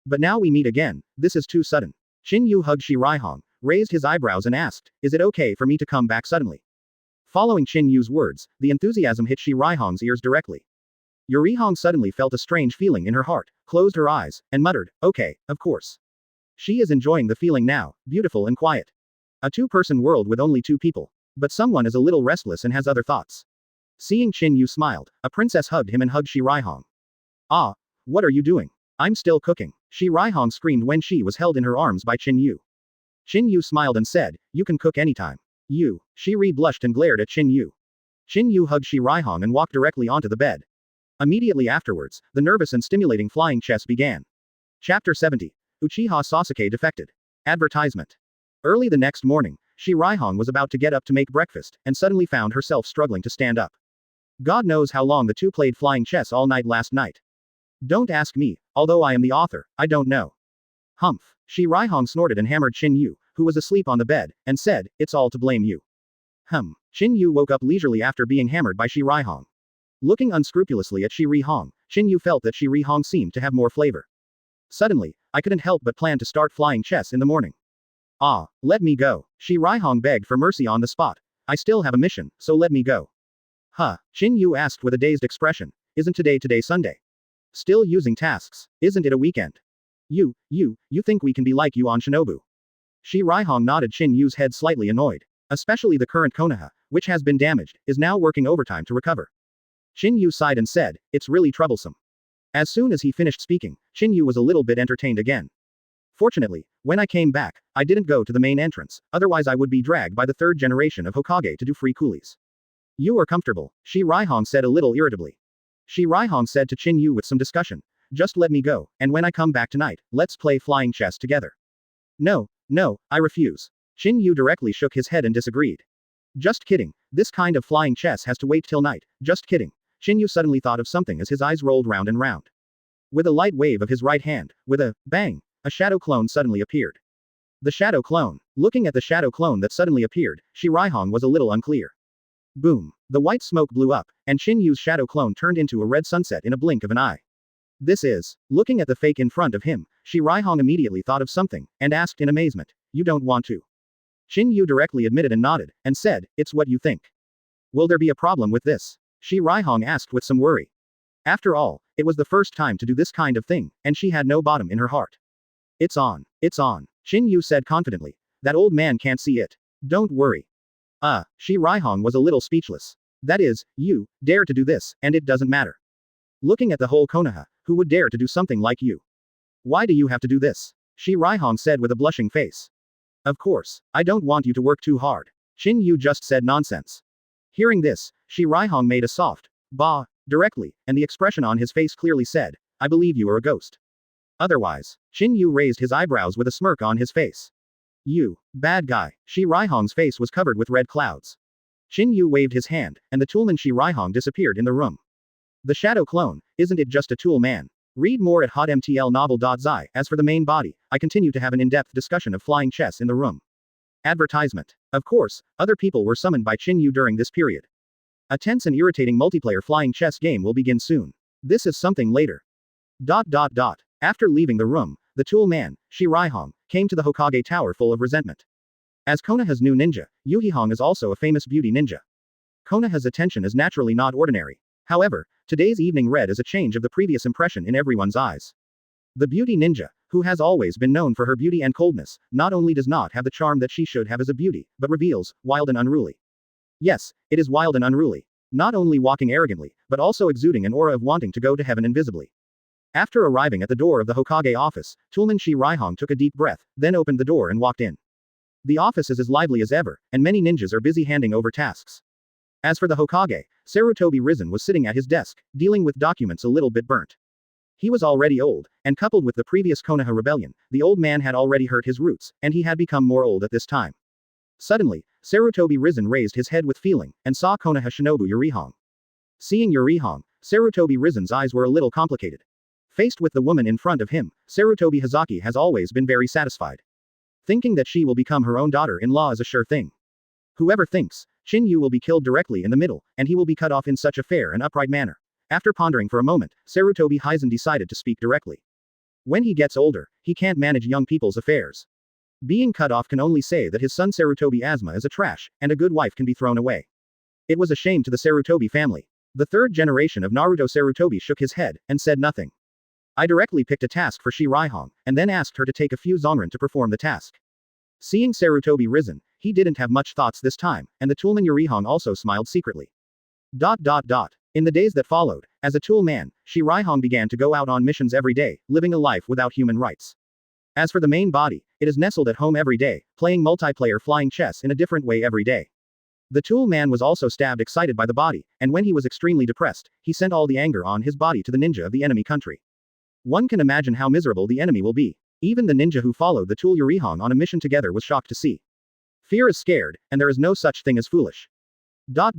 But now we meet again, this is too sudden. Qin Yu hugged Shi Raihong, raised his eyebrows and asked, "Is it okay for me to come back suddenly?" Following Qin Yu's words, the enthusiasm hit Shi Raihong's ears directly. Yurihong suddenly felt a strange feeling in her heart, closed her eyes, and muttered, "Okay, of course." She is enjoying the feeling now, beautiful and quiet. A two-person world with only two people. But someone is a little restless and has other thoughts. Seeing Qin Yu smiled, a princess hugged him and hugged Shi Raihong. Ah, what are you doing? I'm still cooking. Shi Raihong screamed when she was held in her arms by Qin Yu. Qin Yu smiled and said, you can cook anytime. You. Shi Ri blushed and glared at Qin Yu. Qin Yu hugged Shi Raihong and walked directly onto the bed. Immediately afterwards, the nervous and stimulating flying chess began. Chapter 70. Uchiha Sasuke defected. Advertisement. Early the next morning, Shi Raihong was about to get up to make breakfast, and suddenly found herself struggling to stand up. God knows how long the two played flying chess all night last night. Don't ask me, although I am the author, I don't know. Humph. Shi Raihong snorted and hammered Qin Yu, who was asleep on the bed, and said, it's all to blame you. Qin Yu woke up leisurely after being hammered by Shi Raihong. Looking unscrupulously at Shi Raihong, Qin Yu felt that Shi Raihong seemed to have more flavor. Suddenly, I couldn't help but plan to start flying chess in the morning. Ah, let me go. Shi Raihong begged for mercy on the spot. I still have a mission, so let me go. Huh? Qin Yu asked with a dazed expression. Isn't today Sunday? Still using tasks. Isn't it a weekend? You think we can be like you on Shinobu? Shi Raihong nodded. Qin Yu's head slightly annoyed. Especially the current Konoha, which has been damaged, is now working overtime to recover. Qin Yu sighed and said, it's really troublesome. As soon as he finished speaking, Qin Yu was a little bit entertained again. Fortunately, when I came back, I didn't go to the main entrance, otherwise I would be dragged by the third generation of Hokage to do free coolies. You are comfortable, Shi Raihong said a little irritably. Shi Raihong said to Qin Yu with some discussion. Just let me go, and when I come back tonight, let's play flying chess together. No, I refuse. Qin Yu directly shook his head and disagreed. Just kidding, this kind of flying chess has to wait till night, just kidding. Qin Yu suddenly thought of something as his eyes rolled round and round. With a light wave of his right hand, with a bang, a shadow clone suddenly appeared. The shadow clone. Looking at the shadow clone that suddenly appeared, Shi Raihong was a little unclear. Boom. The white smoke blew up, and Qin Yu's shadow clone turned into a red sunset in a blink of an eye. This is. Looking at the fake in front of him, Shi Raihong immediately thought of something, and asked in amazement, you don't want to? Qin Yu directly admitted and nodded, and said, it's what you think. Will there be a problem with this? Shi Raihong asked with some worry. After all, it was the first time to do this kind of thing, and she had no bottom in her heart. It's on. Qin Yu said confidently. That old man can't see it. Don't worry. Shi Raihong was a little speechless. That is, you dare to do this, and it doesn't matter. Looking at the whole Konoha, who would dare to do something like you? Why do you have to do this? Shi Raihong said with a blushing face. Of course, I don't want you to work too hard. Qin Yu just said nonsense. Hearing this, Shi Raihong made a soft bah directly, and the expression on his face clearly said, I believe you are a ghost. Otherwise, Qin Yu raised his eyebrows with a smirk on his face. You bad guy. Shi Raihong's face was covered with red clouds. Qin Yu waved his hand, and the toolman Shi Raihong disappeared in the room. The shadow clone, isn't it just a tool man? Read more at hotmtlnovel.zi. As for the main body, I continue to have an in-depth discussion of flying chess in the room. Advertisement. Of course, other people were summoned by Qin Yu during this period. A tense and irritating multiplayer flying chess game will begin soon. This is something later. After leaving the room, the tool man, Shi Raihong, came to the Hokage tower full of resentment. As Konoha's new ninja, Yuhihong is also a famous beauty ninja. Konoha's attention is naturally not ordinary. However, today's evening read as a change of the previous impression in everyone's eyes. The beauty ninja, who has always been known for her beauty and coldness, not only does not have the charm that she should have as a beauty, but reveals, wild and unruly. Yes, it is wild and unruly. Not only walking arrogantly, but also exuding an aura of wanting to go to heaven invisibly. After arriving at the door of the Hokage office, Toolman Shi Raihong took a deep breath, then opened the door and walked in. The office is as lively as ever, and many ninjas are busy handing over tasks. As for the Hokage, Sarutobi Risen was sitting at his desk, dealing with documents a little bit burnt. He was already old, and coupled with the previous Konoha rebellion, the old man had already hurt his roots, and he had become more old at this time. Suddenly, Sarutobi Risen raised his head with feeling, and saw Konoha Shinobu Yurihong. Seeing Yurihong, Sarutobi Risen's eyes were a little complicated. Faced with the woman in front of him, Sarutobi Hazaki has always been very satisfied. Thinking that she will become her own daughter-in-law is a sure thing. Whoever thinks, Qin Yu will be killed directly in the middle, and he will be cut off in such a fair and upright manner. After pondering for a moment, Sarutobi Hizen decided to speak directly. When he gets older, he can't manage young people's affairs. Being cut off can only say that his son Sarutobi Asma is a trash, and a good wife can be thrown away. It was a shame to the Sarutobi family. The third generation of Naruto Sarutobi shook his head, and said nothing. I directly picked a task for Shi Raihong, and then asked her to take a few zonran to perform the task. Seeing Sarutobi Risen, he didn't have much thoughts this time, and the toolman Yurihong also smiled secretly. In the days that followed, as a tool man, Shi Raihong began to go out on missions every day, living a life without human rights. As for the main body, it is nestled at home every day, playing multiplayer flying chess in a different way every day. The tool man was also stabbed excited by the body, and when he was extremely depressed, he sent all the anger on his body to the ninja of the enemy country. One can imagine how miserable the enemy will be. Even the ninja who followed the tool Yurihong on a mission together was shocked to see. Fear is scared, and there is no such thing as foolish. That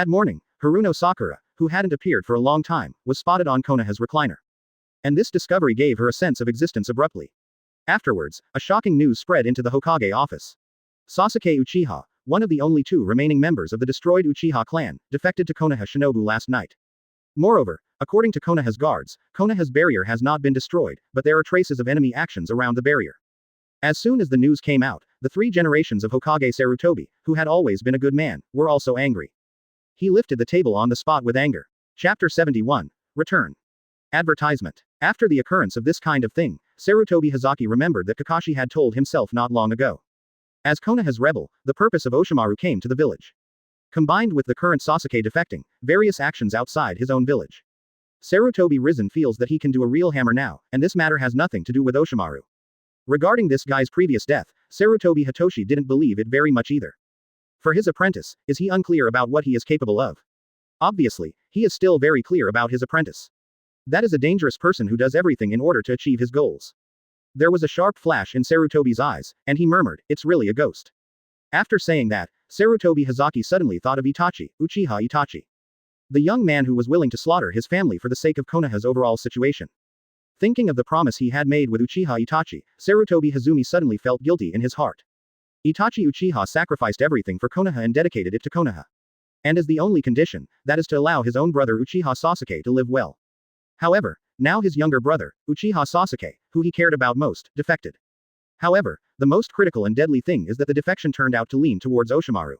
morning, Haruno Sakura, who hadn't appeared for a long time, was spotted on Konoha's recliner. And this discovery gave her a sense of existence abruptly. Afterwards, a shocking news spread into the Hokage office. Sasuke Uchiha, one of the only two remaining members of the destroyed Uchiha clan, defected to Konoha Shinobu last night. Moreover, according to Konoha's guards, Konoha's barrier has not been destroyed, but there are traces of enemy actions around the barrier. As soon as the news came out, the three generations of Hokage Sarutobi, who had always been a good man, were also angry. He lifted the table on the spot with anger. Chapter 71. Return. Advertisement. After the occurrence of this kind of thing, Sarutobi Hazaki remembered that Kakashi had told himself not long ago. As Konoha's rebel, the purpose of Oshimaru came to the village. Combined with the current Sasuke defecting, various actions outside his own village. Sarutobi Risen feels that he can do a real hammer now, and this matter has nothing to do with Oshimaru. Regarding this guy's previous death, Sarutobi Hitoshi didn't believe it very much either. For his apprentice, is he unclear about what he is capable of? Obviously, he is still very clear about his apprentice. That is a dangerous person who does everything in order to achieve his goals. There was a sharp flash in Sarutobi's eyes, and he murmured, "It's really a ghost." After saying that, Sarutobi Hazaki suddenly thought of Itachi, Uchiha Itachi. The young man who was willing to slaughter his family for the sake of Konoha's overall situation. Thinking of the promise he had made with Uchiha Itachi, Sarutobi Hazumi suddenly felt guilty in his heart. Itachi Uchiha sacrificed everything for Konoha and dedicated it to Konoha. And as the only condition, that is to allow his own brother Uchiha Sasuke to live well. However, now his younger brother, Uchiha Sasuke, who he cared about most, defected. However, the most critical and deadly thing is that the defection turned out to lean towards Oshimaru.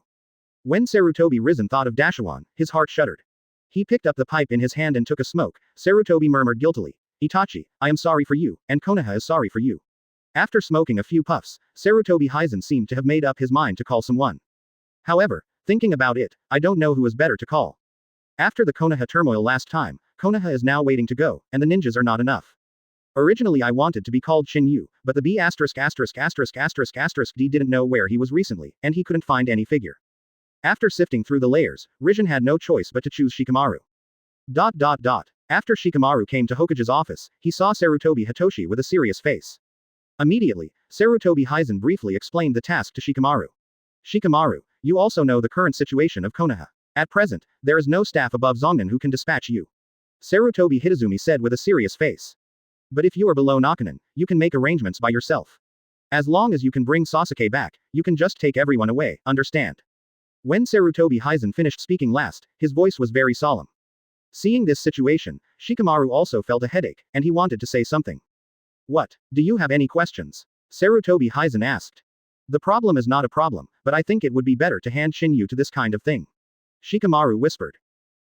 When Sarutobi Risen thought of Dashawan, his heart shuddered. He picked up the pipe in his hand and took a smoke. Sarutobi murmured guiltily, "Itachi, I am sorry for you, and Konoha is sorry for you." After smoking a few puffs, Sarutobi Hizen seemed to have made up his mind to call someone. However, thinking about it, I don't know who is better to call. After the Konoha turmoil last time, Konoha is now waiting to go, and the ninjas are not enough. Originally I wanted to be called Qin Yu, but the B*********** D didn't know where he was recently, and he couldn't find any figure. After sifting through the layers, Rijin had no choice but to choose Shikamaru. After Shikamaru came to Hokage's office, he saw Sarutobi Hitoshi with a serious face. Immediately, Sarutobi Hizen briefly explained the task to Shikamaru. "Shikamaru, you also know the current situation of Konoha. At present, there is no staff above Zongnan who can dispatch you." Sarutobi Hitazumi said with a serious face. "But if you are below Nakanon, you can make arrangements by yourself. As long as you can bring Sasuke back, you can just take everyone away, understand?" When Sarutobi Hizen finished speaking last, his voice was very solemn. Seeing this situation, Shikamaru also felt a headache, and he wanted to say something. "What? Do you have any questions?" Sarutobi Hizen asked. "The problem is not a problem, but I think it would be better to hand Qin Yu to this kind of thing," Shikamaru whispered.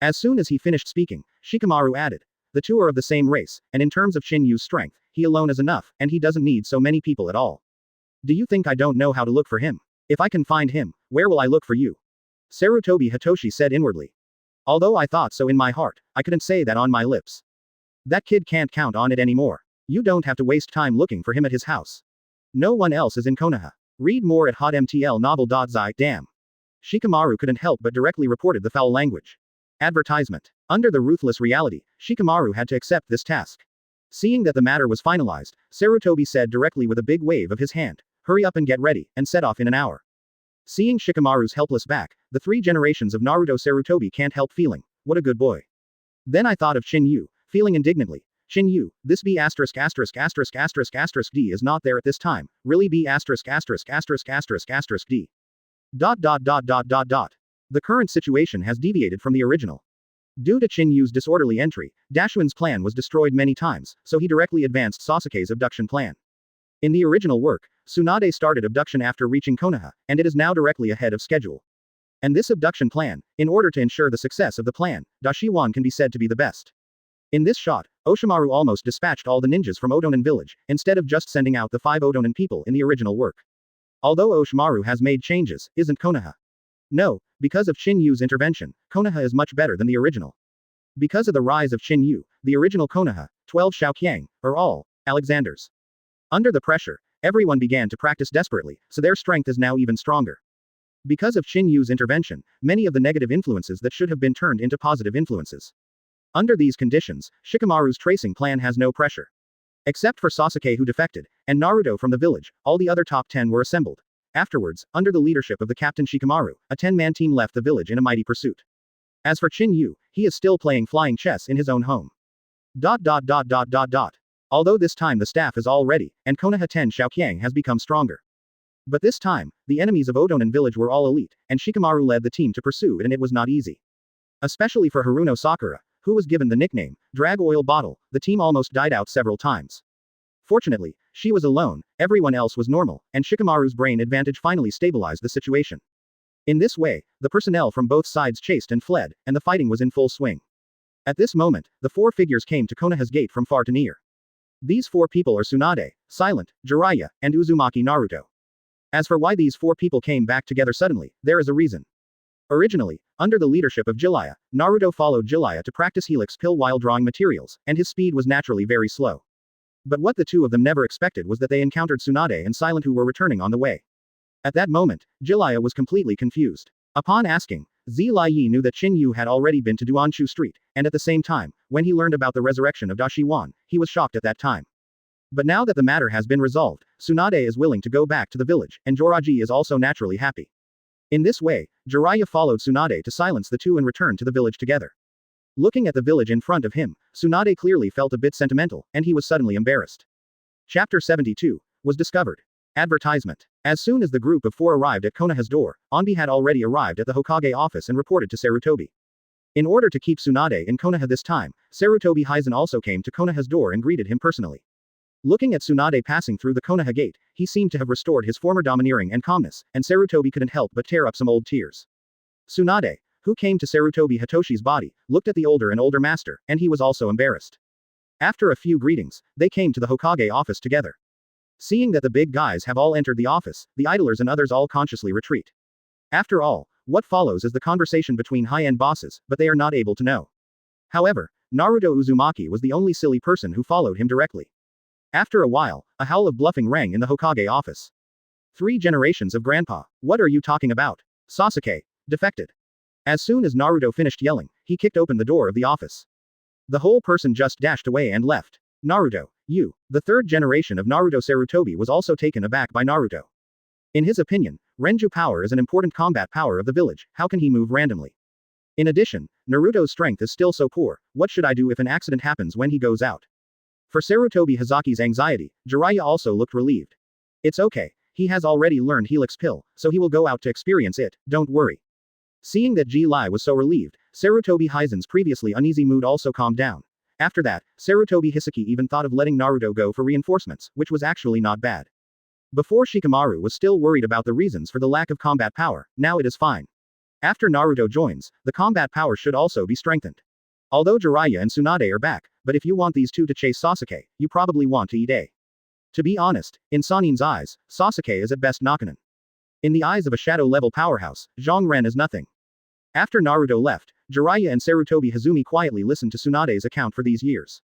As soon as he finished speaking, Shikamaru added, "The two are of the same race, and in terms of Qin Yu's strength, he alone is enough, and he doesn't need so many people at all. Do you think I don't know how to look for him? If I can find him, where will I look for you?" Sarutobi Hitoshi said inwardly. "Although I thought so in my heart, I couldn't say that on my lips. That kid can't count on it anymore. You don't have to waste time looking for him at his house. No one else is in Konoha. Read more at hotmtl novel.zi. Damn." Shikamaru couldn't help but directly reported the foul language. Advertisement. Under the ruthless reality, Shikamaru had to accept this task. Seeing that the matter was finalized, Sarutobi said directly with a big wave of his hand, "Hurry up and get ready," and set off in an hour. Seeing Shikamaru's helpless back, the three generations of Naruto Sarutobi can't help feeling, "What a good boy." Then I thought of Qin Yu, feeling indignantly. "Qin Yu, this B************ D is not there at this time, really B********** D. ... The current situation has deviated from the original. Due to Qin Yu's disorderly entry, Dashuin's plan was destroyed many times, so he directly advanced Sasuke's abduction plan. In the original work, Tsunade started abduction after reaching Konoha, and it is now directly ahead of schedule. And this abduction plan, in order to ensure the success of the plan, Dashiwan can be said to be the best. In this shot, Oshimaru almost dispatched all the ninjas from Odonan village, instead of just sending out the 5 Odonan people in the original work. Although Oshimaru has made changes, isn't Konoha No, because of Qin Yu's intervention, Konoha is much better than the original. Because of the rise of Qin Yu, the original Konoha, 12 Xiaoqiang, are all Alexanders. Under the pressure, everyone began to practice desperately, so their strength is now even stronger. Because of Qin Yu's intervention, many of the negative influences that should have been turned into positive influences. Under these conditions, Shikamaru's tracing plan has no pressure. Except for Sasuke who defected, and Naruto from the village, all the other top 10 were assembled. Afterwards, under the leadership of the captain Shikamaru, a 10-man team left the village in a mighty pursuit. As for Qin Yu, he is still playing flying chess in his own home. Although this time the staff is all ready, and Konoha 10 Xiaoqiang has become stronger. But this time, the enemies of Odonan village were all elite, and Shikamaru led the team to pursue it, and it was not easy. Especially for Haruno Sakura, who was given the nickname, Drag Oil Bottle, the team almost died out several times. Fortunately, she was alone, everyone else was normal, and Shikamaru's brain advantage finally stabilized the situation. In this way, the personnel from both sides chased and fled, and the fighting was in full swing. At this moment, the four figures came to Konoha's gate from far to near. These four people are Tsunade, Silent, Jiraiya, and Uzumaki Naruto. As for why these four people came back together suddenly, there is a reason. Originally, under the leadership of Jiraiya, Naruto followed Jiraiya to practice helix pill while drawing materials, and his speed was naturally very slow. But what the two of them never expected was that they encountered Tsunade and Silent who were returning on the way. At that moment, Jiraiya was completely confused. Upon asking, Ziyi knew that Qin Yu had already been to Duanshu Street, and at the same time, when he learned about the resurrection of Dashi Wan, he was shocked at that time. But now that the matter has been resolved, Tsunade is willing to go back to the village, and Joraji is also naturally happy. In this way, Jiraiya followed Tsunade to silence the two and returned to the village together. Looking at the village in front of him, Tsunade clearly felt a bit sentimental, and he was suddenly embarrassed. Chapter 72 was discovered. Advertisement. As soon as the group of four arrived at Konoha's door, Onbi had already arrived at the Hokage office and reported to Sarutobi. In order to keep Tsunade in Konoha this time, Sarutobi Hizen also came to Konoha's door and greeted him personally. Looking at Tsunade passing through the Konoha gate, he seemed to have restored his former domineering and calmness, and Sarutobi couldn't help but tear up some old tears. Tsunade, who came to Sarutobi Hitoshi's body, looked at the older and older master, and he was also embarrassed. After a few greetings, they came to the Hokage office together. Seeing that the big guys have all entered the office, the idlers and others all consciously retreat. After all, what follows is the conversation between high-end bosses, but they are not able to know. However, Naruto Uzumaki was the only silly person who followed him directly. After a while, a howl of bluffing rang in the Hokage office. 3 generations of grandpa. What are you talking about? Sasuke defected. As soon as Naruto finished yelling, he kicked open the door of the office. The whole person just dashed away and left. Naruto, you. The 3rd generation of Naruto Sarutobi was also taken aback by Naruto. In his opinion, Renju power is an important combat power of the village, how can he move randomly? In addition, Naruto's strength is still so poor, what should I do if an accident happens when he goes out? For Sarutobi Hazaki's anxiety, Jiraiya also looked relieved. It's okay, he has already learned Helix Pill, so he will go out to experience it, don't worry. Seeing that Ji Lai was so relieved, Sarutobi Hizen's previously uneasy mood also calmed down. After that, Sarutobi Hisaki even thought of letting Naruto go for reinforcements, which was actually not bad. Before Shikamaru was still worried about the reasons for the lack of combat power, now it is fine. After Naruto joins, the combat power should also be strengthened. Although Jiraiya and Tsunade are back, but if you want these two to chase Sasuke, you probably want to eat a. To be honest, in Sanin's eyes, Sasuke is at best Nakanin. In the eyes of a shadow-level powerhouse, Zhang Ren is nothing. After Naruto left, Jiraiya and Sarutobi Hazumi quietly listened to Tsunade's account for these years.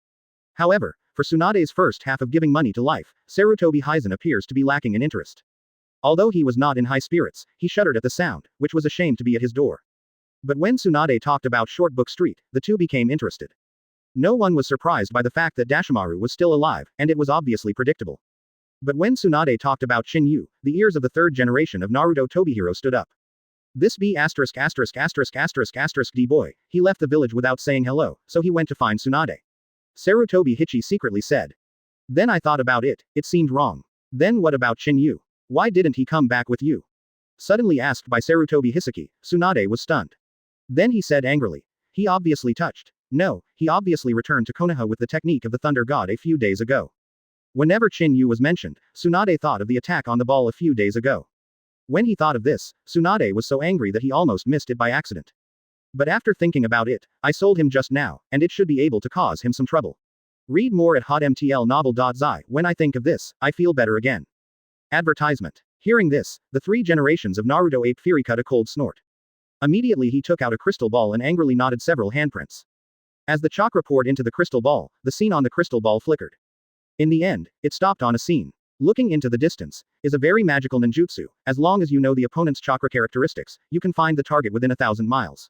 However, for Tsunade's first half of giving money to life, Sarutobi Hizen appears to be lacking in interest. Although he was not in high spirits, he shuddered at the sound, which was a shame to be at his door. But when Tsunade talked about Short Book Street, the two became interested. No one was surprised by the fact that Dashimaru was still alive, and it was obviously predictable. But when Tsunade talked about Qin Yu, the ears of the 3rd generation of Naruto Tobihiro stood up. This B*********** D boy, he left the village without saying hello, so he went to find Tsunade. Sarutobi Hichi secretly said. Then I thought about it, it seemed wrong. Then what about Qin Yu? Why didn't he come back with you? Suddenly asked by Sarutobi Hisaki, Tsunade was stunned. Then he said angrily. He obviously touched. No, he obviously returned to Konoha with the technique of the Thunder God a few days ago. Whenever Qin Yu was mentioned, Tsunade thought of the attack on the ball a few days ago. When he thought of this, Tsunade was so angry that he almost missed it by accident. But after thinking about it, I sold him just now, and it should be able to cause him some trouble. Read more at hotmtlnovel.zi. When I think of this, I feel better again. Advertisement. Hearing this, the 3 generations of Naruto ape Fury cut a cold snort. Immediately he took out a crystal ball and angrily knotted several handprints. As the chakra poured into the crystal ball, the scene on the crystal ball flickered. In the end, it stopped on a scene. Looking into the distance is a very magical ninjutsu. As long as you know the opponent's chakra characteristics, you can find the target within 1,000 miles.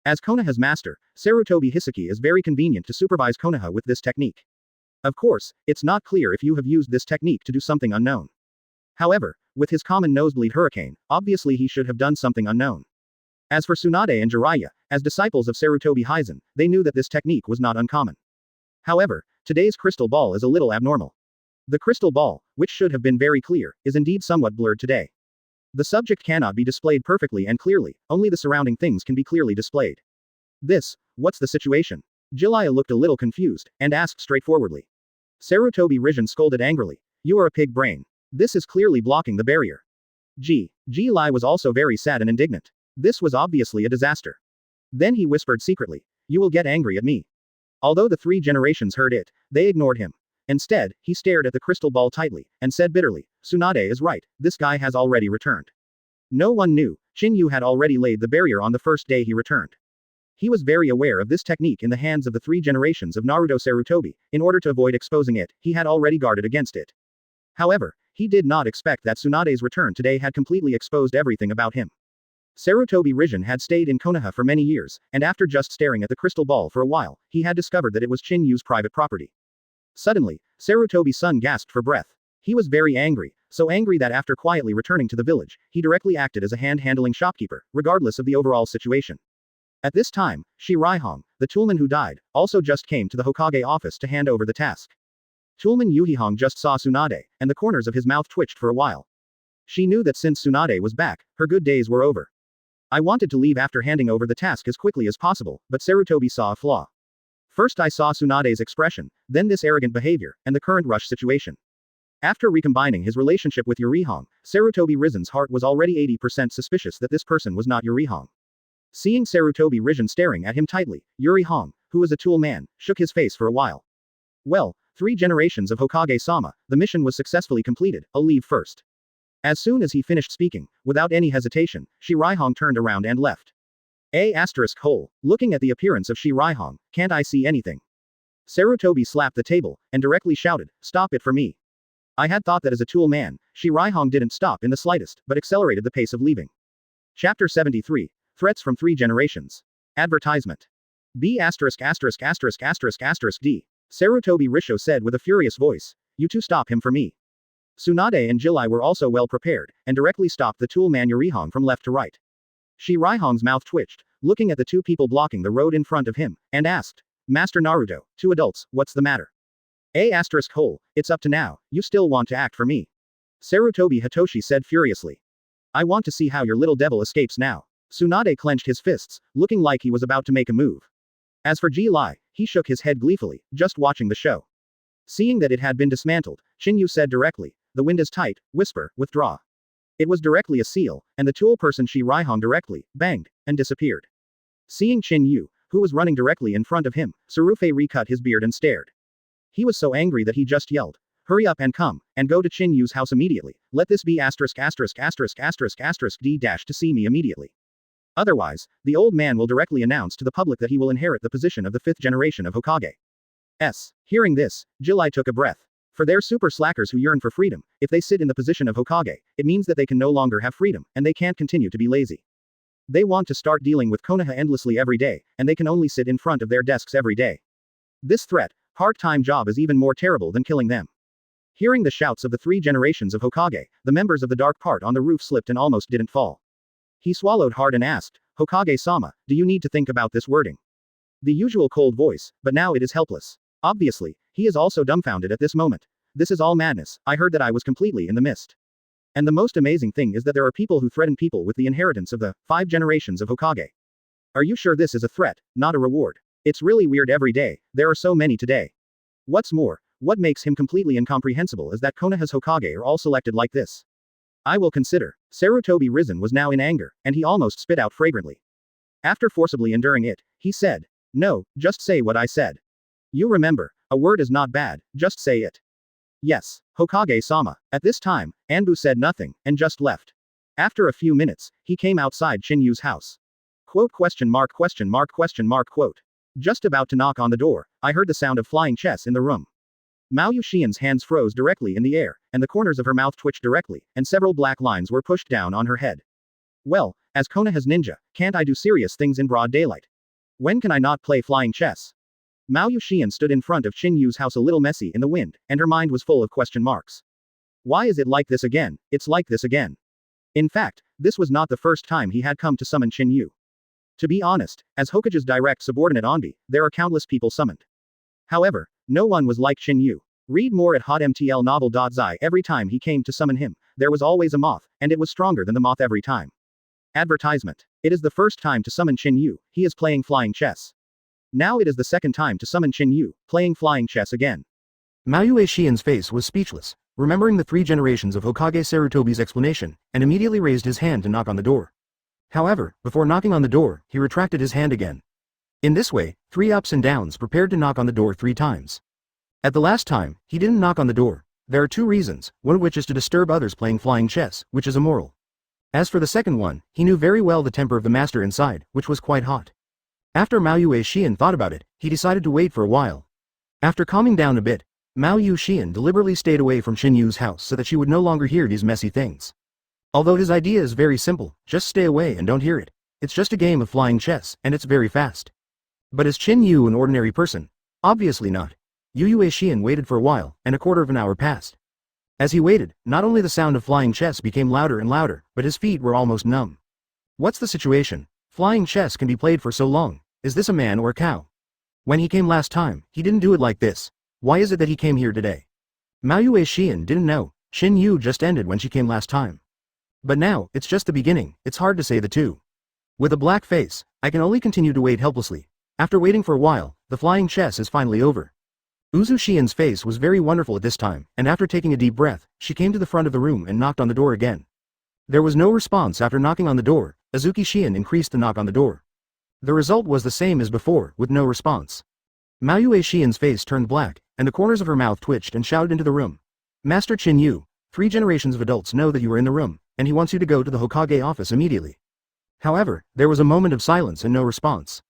As Konoha's master, Sarutobi Hisaki is very convenient to supervise Konoha with this technique. Of course, it's not clear if you have used this technique to do something unknown. However, with his common nosebleed hurricane, obviously he should have done something unknown. As for Tsunade and Jiraiya, as disciples of Sarutobi Hizen, they knew that this technique was not uncommon. However, today's crystal ball is a little abnormal. The crystal ball, which should have been very clear, is indeed somewhat blurred today. The subject cannot be displayed perfectly and clearly, only the surrounding things can be clearly displayed. What's the situation? Jiraiya looked a little confused, and asked straightforwardly. Sarutobi Hizen scolded angrily. You are a pig brain. This is clearly blocking the barrier. Jiraiya was also very sad and indignant. This was obviously a disaster. Then he whispered secretly. You will get angry at me. Although the 3 generations heard it, they ignored him. Instead, he stared at the crystal ball tightly, and said bitterly, Tsunade is right, this guy has already returned. No one knew, Qin Yu had already laid the barrier on the first day he returned. He was very aware of this technique in the hands of the 3 generations of Naruto Sarutobi. In order to avoid exposing it, he had already guarded against it. However, he did not expect that Tsunade's return today had completely exposed everything about him. Sarutobi Hizen had stayed in Konoha for many years, and after just staring at the crystal ball for a while, he had discovered that it was Qin Yu's private property. Suddenly, Sarutobi's son gasped for breath. He was very angry, so angry that after quietly returning to the village, he directly acted as a hand-handling shopkeeper, regardless of the overall situation. At this time, Shi Raihong, the toolman who died, also just came to the Hokage office to hand over the task. Toolman Yuhihong just saw Tsunade, and the corners of his mouth twitched for a while. She knew that since Tsunade was back, her good days were over. I wanted to leave after handing over the task as quickly as possible, but Sarutobi saw a flaw. First I saw Tsunade's expression, then this arrogant behavior, and the current rush situation. After recombining his relationship with Yurihong, Sarutobi Hizen's heart was already 80% suspicious that this person was not Yurihong. Seeing Sarutobi Hizen staring at him tightly, Yurihong, who was a tool man, shook his face for a while. Well, 3 generations of Hokage-sama, the mission was successfully completed, I'll leave first. As soon as he finished speaking, without any hesitation, Shi Raihong turned around and left. Looking at the appearance of Shi Raihong, can't I see anything? Sarutobi slapped the table, and directly shouted, stop it for me. I had thought that as a tool man, Shi Raihong didn't stop in the slightest, but accelerated the pace of leaving. Chapter 73. Threats from 3 generations. Advertisement. D. Sarutobi Risho said with a furious voice. You two stop him for me. Tsunade and Jiraiya were also well prepared, and directly stopped the tool man Yurihong from left to right. Shi Raihong's mouth twitched, looking at the 2 people blocking the road in front of him, and asked, Master Naruto, 2 adults, what's the matter? It's up to now, you still want to act for me. Sarutobi Hitoshi said furiously. I want to see how your little devil escapes now. Tsunade clenched his fists, looking like he was about to make a move. As for Jiraiya, he shook his head gleefully, just watching the show. Seeing that it had been dismantled, Qin Yu said directly, the wind is tight, whisper, withdraw. It was directly a seal, and the tool person Shi Raihong directly, banged, and disappeared. Seeing Qin Yu, who was running directly in front of him, Sarufei recut his beard and stared. He was so angry that he just yelled, hurry up and come, and go to Qin Yu's house immediately, let this be ********** D- to see me immediately. Otherwise, the old man will directly announce to the public that he will inherit the position of the 5th generation of Hokage. Hearing this, Jiraiya took a breath. For they're super slackers who yearn for freedom, if they sit in the position of Hokage, it means that they can no longer have freedom, and they can't continue to be lazy. They want to start dealing with Konoha endlessly every day, and they can only sit in front of their desks every day. This threat, part-time job is even more terrible than killing them. Hearing the shouts of the 3 generations of Hokage, the members of the dark part on the roof slipped and almost didn't fall. He swallowed hard and asked, Hokage-sama, do you need to think about this wording? The usual cold voice, but now it is helpless. Obviously, he is also dumbfounded at this moment. This is all madness, I heard that I was completely in the mist. And the most amazing thing is that there are people who threaten people with the inheritance of the 5 generations of Hokage. Are you sure this is a threat, not a reward? It's really weird every day, there are so many today. What's more, what makes him completely incomprehensible is that Konoha's Hokage are all selected like this. I will consider. Sarutobi Hizen was now in anger, and he almost spit out fragrantly. After forcibly enduring it, he said, no, just say what I said. You remember, a word is not bad, just say it. Yes, Hokage-sama. At this time, Anbu said nothing, and just left. After a few minutes, he came outside Qin Yu's house. Quote question mark question mark question mark quote. Just about to knock on the door, I heard the sound of flying chess in the room. Mao Yuxian's hands froze directly in the air, and the corners of her mouth twitched directly, and several black lines were pushed down on her head. Well, as Konoha's ninja, can't I do serious things in broad daylight? When can I not play flying chess? Mao Yuxian stood in front of Qin Yu's house a little messy in the wind, and her mind was full of question marks. Why is it like this again? It's like this again. In fact, this was not the first time he had come to summon Qin Yu. To be honest, as Hokage's direct subordinate Onbi, there are countless people summoned. However, no one was like Qin Yu. Read more at hotmtlnovel.zi. Every time he came to summon him, there was always a moth, and it was stronger than the moth every time. Advertisement. It is the first time to summon Qin Yu, he is playing flying chess. Now it is the second time to summon Qin Yu, playing flying chess again. Mao Yuxian's face was speechless, remembering the 3 generations of Hokage Sarutobi's explanation, and immediately raised his hand to knock on the door. However, before knocking on the door, he retracted his hand again. In this way, 3 ups and downs prepared to knock on the door 3 times. At the last time, he didn't knock on the door. There are 2 reasons, one of which is to disturb others playing flying chess, which is immoral. As for the second one, he knew very well the temper of the master inside, which was quite hot. After Mao Yuxian thought about it, he decided to wait for a while. After calming down a bit, Mao Yuxian deliberately stayed away from Qin Yu's house so that she would no longer hear these messy things. Although his idea is very simple, just stay away and don't hear it. It's just a game of flying chess, and it's very fast. But is Qin Yu an ordinary person? Obviously not. Yuxian waited for a while, and a quarter of an hour passed. As he waited, not only the sound of flying chess became louder and louder, but his feet were almost numb. What's the situation? Flying chess can be played for so long. Is this a man or a cow? When he came last time, he didn't do it like this. Why is it that he came here today? Mao Yuxian didn't know. Qin Yu just ended when she came last time. But now, it's just the beginning, it's hard to say the two. With a black face, I can only continue to wait helplessly. After waiting for a while, the flying chess is finally over. Uzuxian's face was very wonderful at this time, and after taking a deep breath, she came to the front of the room and knocked on the door again. There was no response after knocking on the door. Azuki Xian increased the knock on the door. The result was the same as before, with no response. Mao Yuxian's face turned black, and the corners of her mouth twitched and shouted into the room. Master Qin Yu, 3 generations of adults know that you are in the room, and he wants you to go to the Hokage office immediately. However, there was a moment of silence and no response.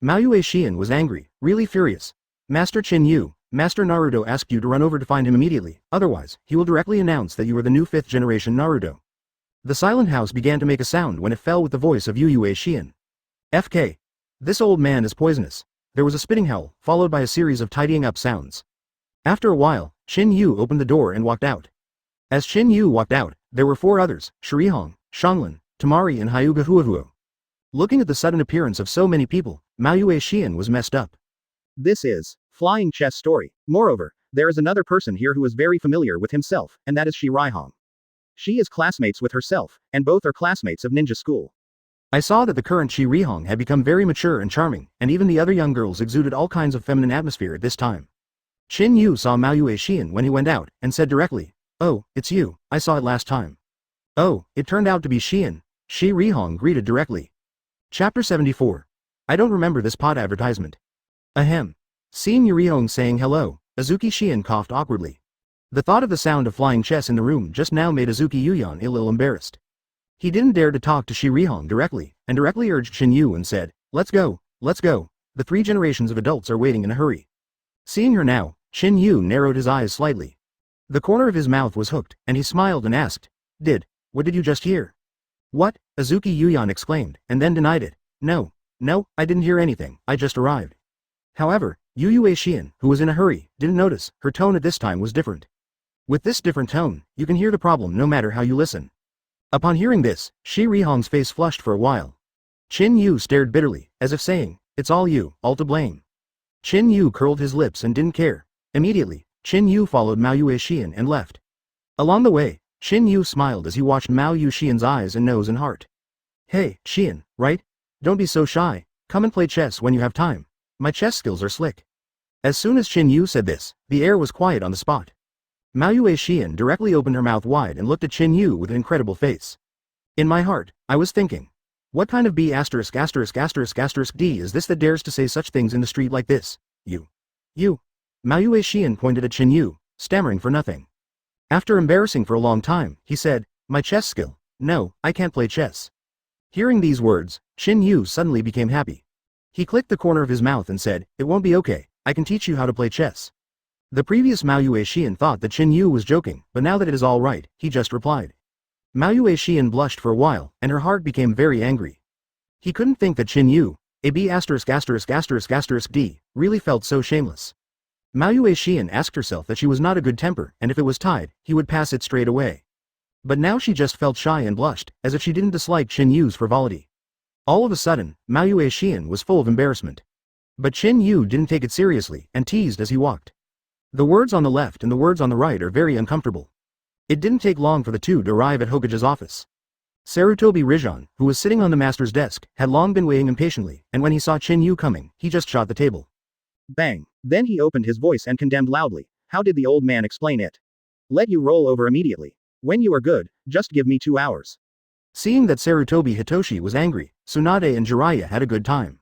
Mao Yuxian was angry, really furious. Master Qin Yu, Master Naruto asked you to run over to find him immediately, otherwise, he will directly announce that you are the new 5th generation Naruto. The silent house began to make a sound when it fell with the voice of Yuxian. FK. This old man is poisonous. There was a spitting howl, followed by a series of tidying up sounds. After a while, Qin Yu opened the door and walked out. As Qin Yu walked out, there were 4 others, Shirihong, Shanglin, Tamari and Hyuga Huahuo. Looking at the sudden appearance of so many people, Mao Yuxian was messed up. This is flying chess story. Moreover, there is another person here who is very familiar with himself, and that is Shirihong. She is classmates with herself, and both are classmates of ninja school. I saw that the current Shirihong had become very mature and charming, and even the other young girls exuded all kinds of feminine atmosphere at this time. Qin Yu saw Mao Yuxian when he went out, and said directly, "Oh, it's you, I saw it last time." Oh, it turned out to be Xian. Shirihong greeted directly. Chapter 74. I don't remember this pod advertisement. Ahem. Seeing Yurihong saying hello, Azuki Xian coughed awkwardly. The thought of the sound of flying chess in the room just now made Azuki Yuyan a little embarrassed. He didn't dare to talk to Shirihong directly, and directly urged Qin Yu and said, let's go, the 3 generations of adults are waiting in a hurry. Seeing her now, Qin Yu narrowed his eyes slightly. The corner of his mouth was hooked, and he smiled and asked, what did you just hear? What? Azuki Yuyan exclaimed, and then denied it. No, I didn't hear anything, I just arrived. However, Yuxian, who was in a hurry, didn't notice, her tone at this time was different. With this different tone, you can hear the problem no matter how you listen. Upon hearing this, Shirihong's face flushed for a while. Qin Yu stared bitterly, as if saying, it's all you, all to blame. Qin Yu curled his lips and didn't care. Immediately, Qin Yu followed Mao Yuxian and left. Along the way, Qin Yu smiled as he watched Mao Yuxian's eyes and nose and heart. Hey, Xian, right? Don't be so shy, come and play chess when you have time. My chess skills are slick. As soon as Qin Yu said this, the air was quiet on the spot. Mao Yuxian directly opened her mouth wide and looked at Qin Yu with an incredible face. In my heart, I was thinking, what kind of B********** D is this that dares to say such things in the street like this? You. Mao Yuxian pointed at Qin Yu, stammering for nothing. After embarrassing for a long time, he said, my chess skill. No, I can't play chess. Hearing these words, Qin Yu suddenly became happy. He clicked the corner of his mouth and said, "It won't be okay, I can teach you how to play chess." The previous Mao Yue Xian thought that Qin Yu was joking, but now that it is all right, he just replied. Mao Yue Xian blushed for a while, and her heart became very angry. He couldn't think that Qin Yu, a B***********, really felt so shameless. Mao Yue Xian asked herself that she was not a good temper, and if it was tied, he would pass it straight away. But now she just felt shy and blushed, as if she didn't dislike Qin Yu's frivolity. All of a sudden, Mao Yue Xian was full of embarrassment. But Qin Yu didn't take it seriously, and teased as he walked. The words on the left and the words on the right are very uncomfortable. It didn't take long for the two to arrive at Hokage's office. Sarutobi Rijan, who was sitting on the master's desk, had long been waiting impatiently, and when he saw Qin Yu coming, he just shot the table. Bang! Then he opened his voice and condemned loudly. How did the old man explain it? Let you roll over immediately. When you are good, just give me 2 hours. Seeing that Sarutobi Hitoshi was angry, Tsunade and Jiraiya had a good time.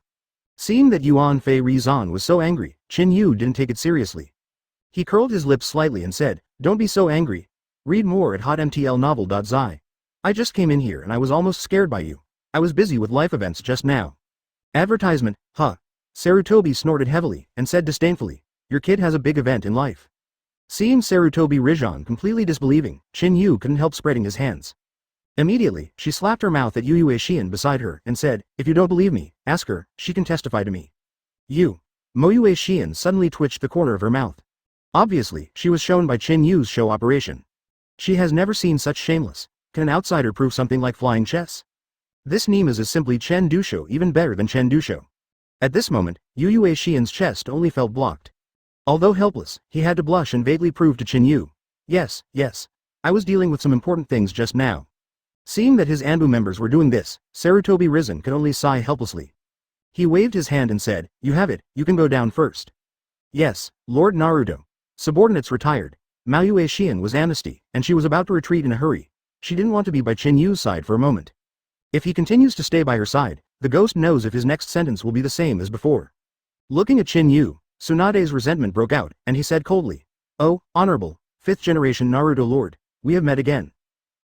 Seeing that Yuan Fei Rizan was so angry, Qin Yu didn't take it seriously. He curled his lips slightly and said, "Don't be so angry. Read more at hotmtlnovel.zi. I just came in here and I was almost scared by you. I was busy with life events just now." Advertisement, huh? Sarutobi snorted heavily, and said disdainfully, "Your kid has a big event in life." Seeing Sarutobi Rijan completely disbelieving, Qin Yu couldn't help spreading his hands. Immediately, she slapped her mouth at Yue Xian beside her, and said, "If you don't believe me, ask her, she can testify to me." Mo Yue Xian suddenly twitched the corner of her mouth. Obviously, she was shown by Qin Yu's show operation. She has never seen such shameless. Can an outsider prove something like flying chess? This Nemes is simply Chen Dusho, even better than Chen Dusho. At this moment, Yue Xian's chest only felt blocked. Although helpless, he had to blush and vaguely prove to Qin Yu. Yes, I was dealing with some important things just now." Seeing that his Anbu members were doing this, Sarutobi Risen could only sigh helplessly. He waved his hand and said, "You have it, you can go down first." Yes, Lord Naruto. Subordinates retired. Mao Yue Xian was amnesty, and she was about to retreat in a hurry. She didn't want to be by Qin Yu's side for a moment. If he continues to stay by her side, the ghost knows if his next sentence will be the same as before. Looking at Qin Yu, Tsunade's resentment broke out, and he said coldly, "Oh, honorable, 5th generation Naruto Lord, we have met again."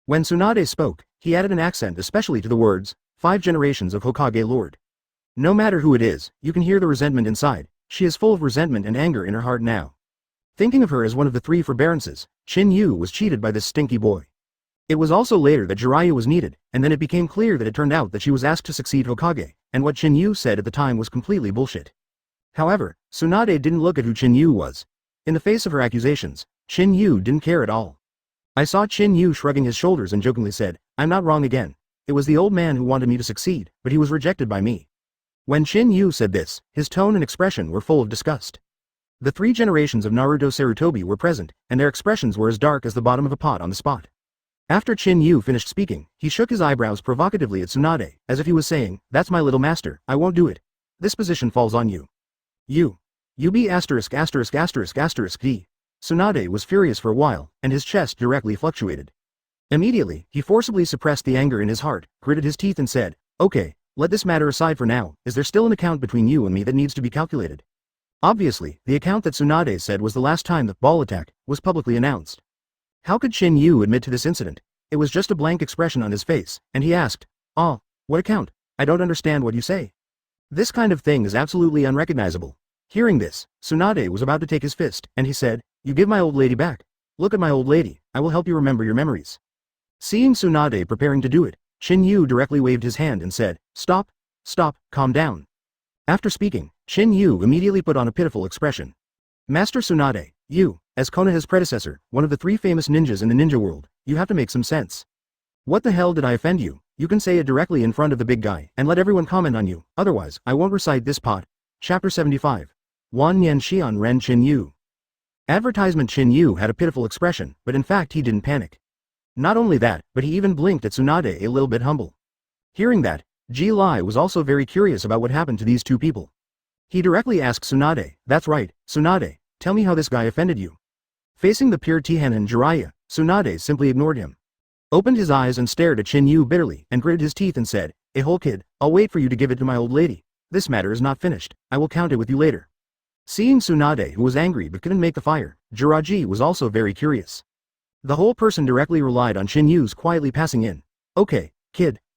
When Tsunade spoke, he added an accent especially to the words, 5 generations of Hokage Lord. No matter who it is, you can hear the resentment inside. She is full of resentment and anger in her heart now. Thinking of her as one of the 3 forbearances, Qin Yu was cheated by this stinky boy. It was also later that Jiraiya was needed, and then it became clear that it turned out that she was asked to succeed Hokage, and what Qin Yu said at the time was completely bullshit. However, Tsunade didn't look at who Qin Yu was. In the face of her accusations, Qin Yu didn't care at all. I saw Qin Yu shrugging his shoulders and jokingly said, "I'm not wrong again. It was the old man who wanted me to succeed, but he was rejected by me." When Qin Yu said this, his tone and expression were full of disgust. The 3 generations of Naruto Sarutobi were present, and their expressions were as dark as the bottom of a pot on the spot. After Qin Yu finished speaking, he shook his eyebrows provocatively at Tsunade, as if he was saying, "That's my little master, I won't do it. This position falls on you. You be asterisk asterisk asterisk asterisk D." Tsunade was furious for a while, and his chest directly fluctuated. Immediately, he forcibly suppressed the anger in his heart, gritted his teeth and said, "Okay, let this matter aside for now. Is there still an account between you and me that needs to be calculated?" Obviously, the account that Tsunade said was the last time the ball attack was publicly announced. How could Qin Yu admit to this incident? It was just a blank expression on his face, and he asked, "Ah, what account? I don't understand what you say." This kind of thing is absolutely unrecognizable. Hearing this, Tsunade was about to take his fist, and he said, "You give my old lady back. Look at my old lady, I will help you remember your memories." Seeing Tsunade preparing to do it, Qin Yu directly waved his hand and said, Stop, calm down." After speaking, Qin Yu immediately put on a pitiful expression. "Master Tsunade, you, as Konoha's predecessor, one of the 3 famous ninjas in the ninja world, you have to make some sense. What the hell did I offend you? You can say it directly in front of the big guy, and let everyone comment on you, otherwise, I won't recite this pot." Chapter 75. Wan Nian Xian Ren Qin Yu. Advertisement. Qin Yu had a pitiful expression, but in fact he didn't panic. Not only that, but he even blinked at Tsunade a little bit humble. Hearing that, Ji Lai was also very curious about what happened to these 2 people. He directly asked Tsunade, "That's right, Tsunade, tell me how this guy offended you." Facing the pure Tihan and Jiraiya, Tsunade simply ignored him. Opened his eyes and stared at Qin Yu bitterly, and gritted his teeth and said, "A whole kid, I'll wait for you to give it to my old lady. This matter is not finished, I will count it with you later." Seeing Tsunade, who was angry but couldn't make the fire, Jiraji was also very curious. The whole person directly relied on Qin Yu's quietly passing in, "Okay, kid,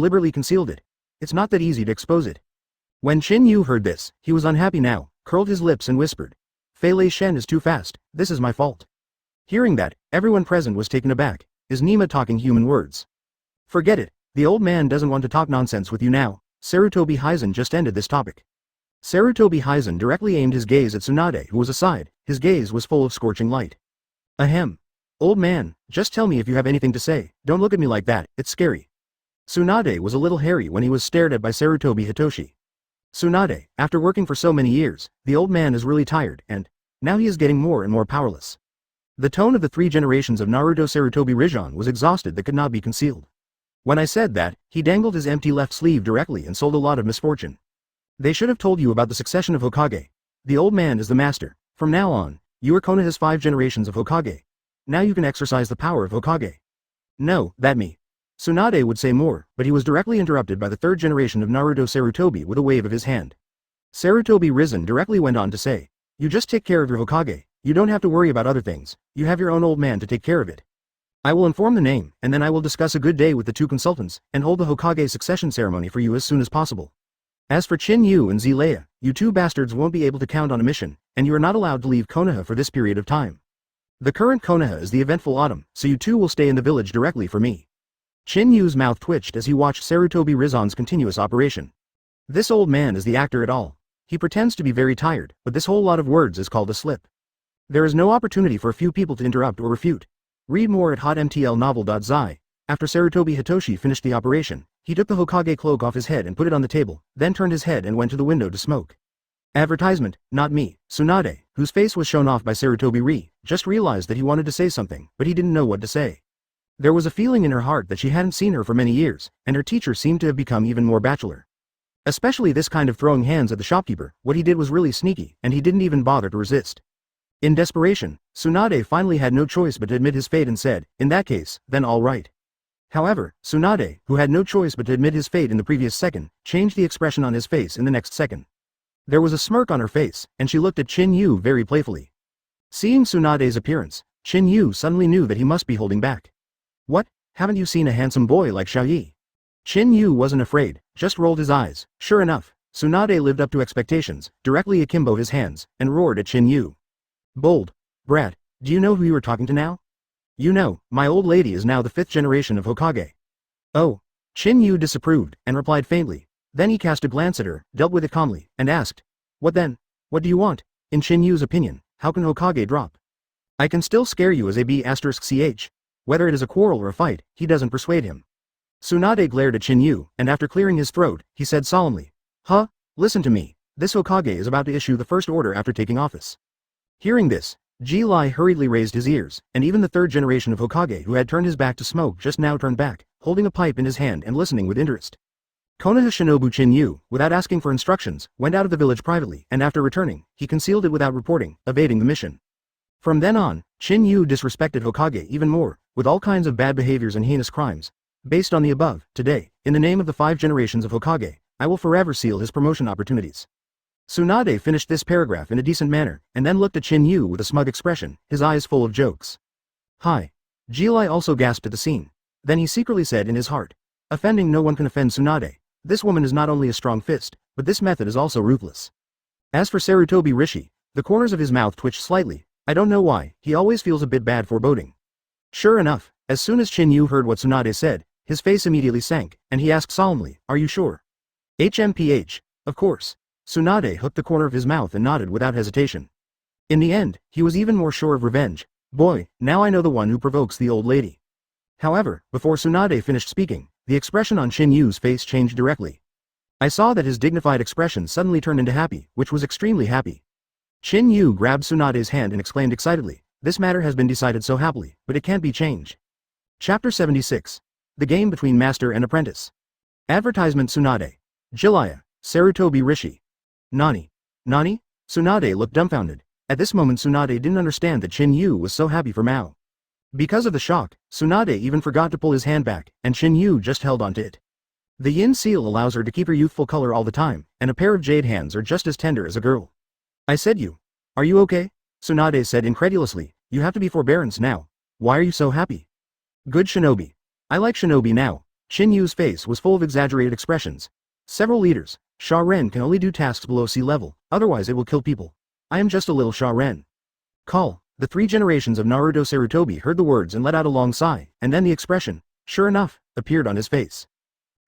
deliberately concealed it. It's not that easy to expose it. When Qin Yu heard this, he was unhappy now, curled his lips and whispered, Fei Lei Shen is too fast, this is my fault. Hearing that, everyone present was taken aback. Is Nima talking human words? Forget it, the old man doesn't want to talk nonsense with you now. Sarutobi Hizen just ended this topic. Sarutobi Hizen directly aimed his gaze at Tsunade, who was aside. His gaze was full of scorching light. Ahem. Old man, just tell me if you have anything to say, don't look at me like that, it's scary. Tsunade was a little hairy when he was stared at by Sarutobi Hitoshi. Tsunade, after working for so many years, the old man is really tired, and now he is getting more and more powerless. The tone of the 3 generations of Naruto Sarutobi Rijon was exhausted that could not be concealed. When I said that, he dangled his empty left sleeve directly and sold a lot of misfortune. They should have told you about the succession of Hokage. The old man is the master. From now on, you are Konoha's 5 generations of Hokage. Now you can exercise the power of Hokage. No, that me. Tsunade would say more, but he was directly interrupted by the 3rd generation of Naruto Sarutobi with a wave of his hand. Sarutobi Risen directly went on to say, you just take care of your Hokage, you don't have to worry about other things, you have your own old man to take care of it. I will inform the name, and then I will discuss a good day with the 2 consultants, and hold the Hokage succession ceremony for you as soon as possible. As for Qin Yu and Zelaya, you 2 bastards won't be able to count on a mission, and you are not allowed to leave Konoha for this period of time. The current Konoha is the eventful autumn, so you 2 will stay in the village directly for me. Qin Yu's mouth twitched as he watched Sarutobi Rizon's continuous operation. This old man is the actor at all. He pretends to be very tired, but this whole lot of words is called a slip. There is no opportunity for a few people to interrupt or refute. Read more at hotmtlnovel.zi. After Sarutobi Hitoshi finished the operation, he took the Hokage cloak off his head and put it on the table, then turned his head and went to the window to smoke. Advertisement, not me. Tsunade, whose face was shown off by Sarutobi Ri, just realized that he wanted to say something, but he didn't know what to say. There was a feeling in her heart that she hadn't seen her for many years, and her teacher seemed to have become even more bachelor. Especially this kind of throwing hands at the shopkeeper, what he did was really sneaky, and he didn't even bother to resist. In desperation, Tsunade finally had no choice but to admit his fate and said, in that case, then all right. However, Tsunade, who had no choice but to admit his fate in the previous second, changed the expression on his face in the next second. There was a smirk on her face, and she looked at Qin Yu very playfully. Seeing Tsunade's appearance, Qin Yu suddenly knew that he must be holding back. What, haven't you seen a handsome boy like Xiaoyi? Qin Yu wasn't afraid, just rolled his eyes. Sure enough, Tsunade lived up to expectations, directly akimbo his hands, and roared at Qin Yu. Bold. Brat, do you know who you are talking to now? You know, my old lady is now the 5th generation of Hokage. Oh. Qin Yu disapproved, and replied faintly. Then he cast a glance at her, dealt with it calmly, and asked, what then? What do you want? In Qin Yu's opinion, how can Hokage drop? I can still scare you as a B***ch. Whether it is a quarrel or a fight, he doesn't persuade him. Tsunade glared at Qin Yu, and after clearing his throat, he said solemnly, huh? Listen to me, this Hokage is about to issue the first order after taking office. Hearing this, Ji Lai hurriedly raised his ears, and even the 3rd generation of Hokage who had turned his back to smoke just now turned back, holding a pipe in his hand and listening with interest. Konoha Shinobu Qin Yu, without asking for instructions, went out of the village privately, and after returning, he concealed it without reporting, evading the mission. From then on, Qin Yu disrespected Hokage even more, with all kinds of bad behaviors and heinous crimes. Based on the above, today, in the name of the 5 generations of Hokage, I will forever seal his promotion opportunities. Tsunade finished this paragraph in a decent manner, and then looked at Qin Yu with a smug expression, his eyes full of jokes. Hi. Jilai also gasped at the scene. Then he secretly said in his heart, offending no one can offend Tsunade. This woman is not only a strong fist, but this method is also ruthless. As for Sarutobi Rishi, the corners of his mouth twitched slightly. I don't know why, he always feels a bit bad foreboding. Sure enough, as soon as Qin Yu heard what Tsunade said, his face immediately sank, and he asked solemnly, are you sure? HMPH, of course. Tsunade hooked the corner of his mouth and nodded without hesitation. In the end, he was even more sure of revenge. Boy, now I know the one who provokes the old lady. However, before Tsunade finished speaking, the expression on Qin Yu's face changed directly. I saw that his dignified expression suddenly turned into happy, which was extremely happy. Qin Yu grabbed Tsunade's hand and exclaimed excitedly, this matter has been decided so happily, but it can't be changed. Chapter 76. the game between master and apprentice. Advertisement Tsunade. Jiraiya, Sarutobi Rishi. Nani? Nani? Tsunade looked dumbfounded. At this moment Tsunade didn't understand that Qin Yu was so happy for Mao. Because of the shock, Tsunade even forgot to pull his hand back, and Qin Yu just held onto it. The yin seal allows her to keep her youthful color all the time, and a pair of jade hands are just as tender as a girl. I said you. Are you okay? Tsunade said incredulously. You have to be forbearance now. Why are you so happy? Good shinobi. I like shinobi now. Qin Yu's face was full of exaggerated expressions. Several leaders. Sha Ren can only do tasks below sea level, otherwise it will kill people. I am just a little Sha Ren. Call. The 3 generations of Naruto Sarutobi heard the words and let out a long sigh, and then the expression, sure enough, appeared on his face.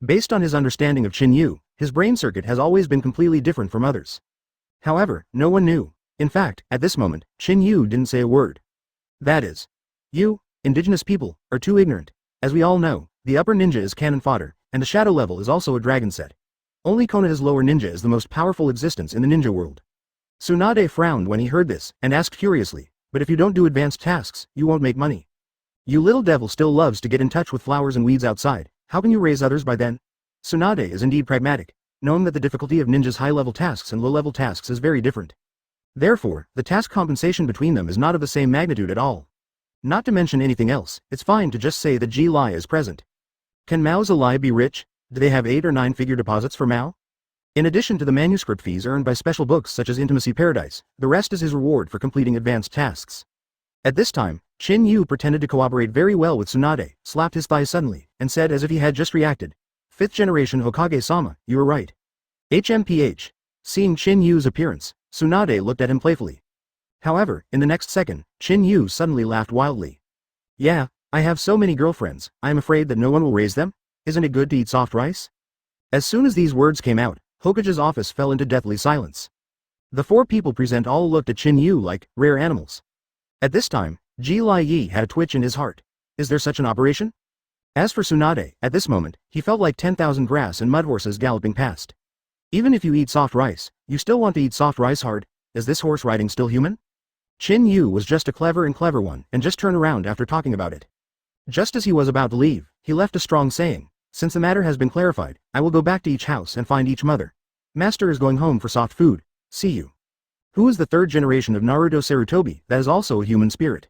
Based on his understanding of Qin Yu, his brain circuit has always been completely different from others. However, no one knew. In fact, at this moment, Qin Yu didn't say a word. That is, you, indigenous people, are too ignorant. As we all know, the upper ninja is cannon fodder, and the shadow level is also a dragon set. Only Konoha's lower ninja is the most powerful existence in the ninja world. Tsunade frowned when he heard this, and asked curiously, but if you don't do advanced tasks, you won't make money. You little devil still loves to get in touch with flowers and weeds outside, how can you raise others by then? Tsunade is indeed pragmatic, knowing that the difficulty of ninjas' high-level tasks and low-level tasks is very different. Therefore, the task compensation between them is not of the same magnitude at all. Not to mention anything else, it's fine to just say that Ji Lai is present. Can Mao Zedong be rich? Do they have 8 or 9 figure deposits for Mao? In addition to the manuscript fees earned by special books such as Intimacy Paradise, the rest is his reward for completing advanced tasks. At this time, Qin Yu pretended to cooperate very well with Tsunade, slapped his thigh suddenly, and said as if he had just reacted, 5th generation Hokage-sama, you were right. HMPH. Seeing Qin Yu's appearance, Tsunade looked at him playfully. However, in the next second, Qin Yu suddenly laughed wildly. Yeah, I have so many girlfriends, I am afraid that no one will raise them? Isn't it good to eat soft rice? As soon as these words came out, Hokage's office fell into deathly silence. The 4 people present all looked at Qin Yu like rare animals. At this time, Ji Lai Yi had a twitch in his heart. Is there such an operation? As for Tsunade, at this moment, he felt like 10,000 grass and mud horses galloping past. Even if you eat soft rice, you still want to eat soft rice hard. Is this horse riding still human? Qin Yu was just a clever one and just turned around after talking about it. Just as he was about to leave, he left a strong saying. Since the matter has been clarified, I will go back to each house and find each mother. Master is going home for soft food. See you. Who is the 3rd generation of Naruto Sarutobi that is also a human spirit?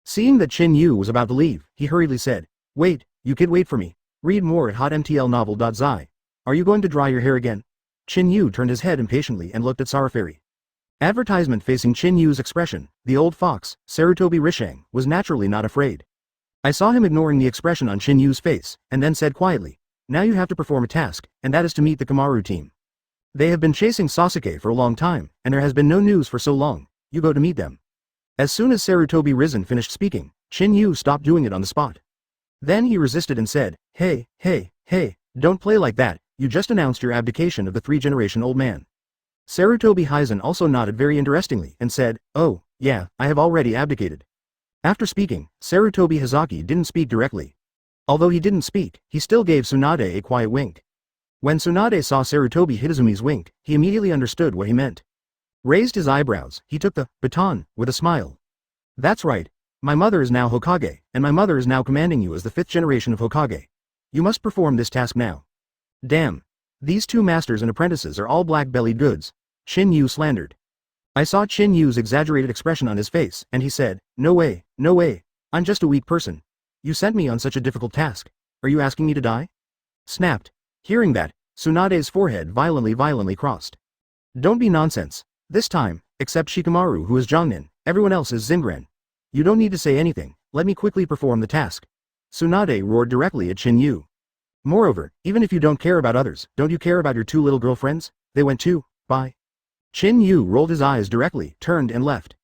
Seeing that Qin Yu was about to leave, he hurriedly said, Wait, you kid wait for me. Read more at hotmtlnovel.zi. Are you going to dry your hair again? Qin Yu turned his head impatiently and looked at Sarafari. Advertisement facing Qin Yu's expression, the old fox, Sarutobi Rishang, was naturally not afraid. I saw him ignoring the expression on Qin Yu's face, and then said quietly, now you have to perform a task, and that is to meet the Kamaru team. They have been chasing Sasuke for a long time, and there has been no news for so long. You go to meet them. As soon as Sarutobi Risen finished speaking, Qin Yu stopped doing it on the spot. Then he resisted and said, Hey, don't play like that, you just announced your abdication of the 3-generation old man. Sarutobi Hizen also nodded very interestingly and said, Oh, yeah, I have already abdicated. After speaking, Sarutobi Hazaki didn't speak directly. Although he didn't speak, he still gave Tsunade a quiet wink. When Tsunade saw Sarutobi Hidezumi's wink, he immediately understood what he meant. Raised his eyebrows, he took the baton with a smile. That's right. My mother is now Hokage, and my mother is now commanding you as the 5th generation of Hokage. You must perform this task now. Damn. These 2 masters and apprentices are all black-bellied goods, Qin Yu slandered. I saw Qin Yu's exaggerated expression on his face, and he said, No way, I'm just a weak person. You sent me on such a difficult task. Are you asking me to die? Snapped. Hearing that, Tsunade's forehead violently crossed. Don't be nonsense. This time, except Shikamaru who is Jongnin, everyone else is Zingren. You don't need to say anything, let me quickly perform the task. Tsunade roared directly at Qin Yu. Moreover, even if you don't care about others, don't you care about your 2 little girlfriends? They went too, bye. Qin Yu rolled his eyes directly, turned and left.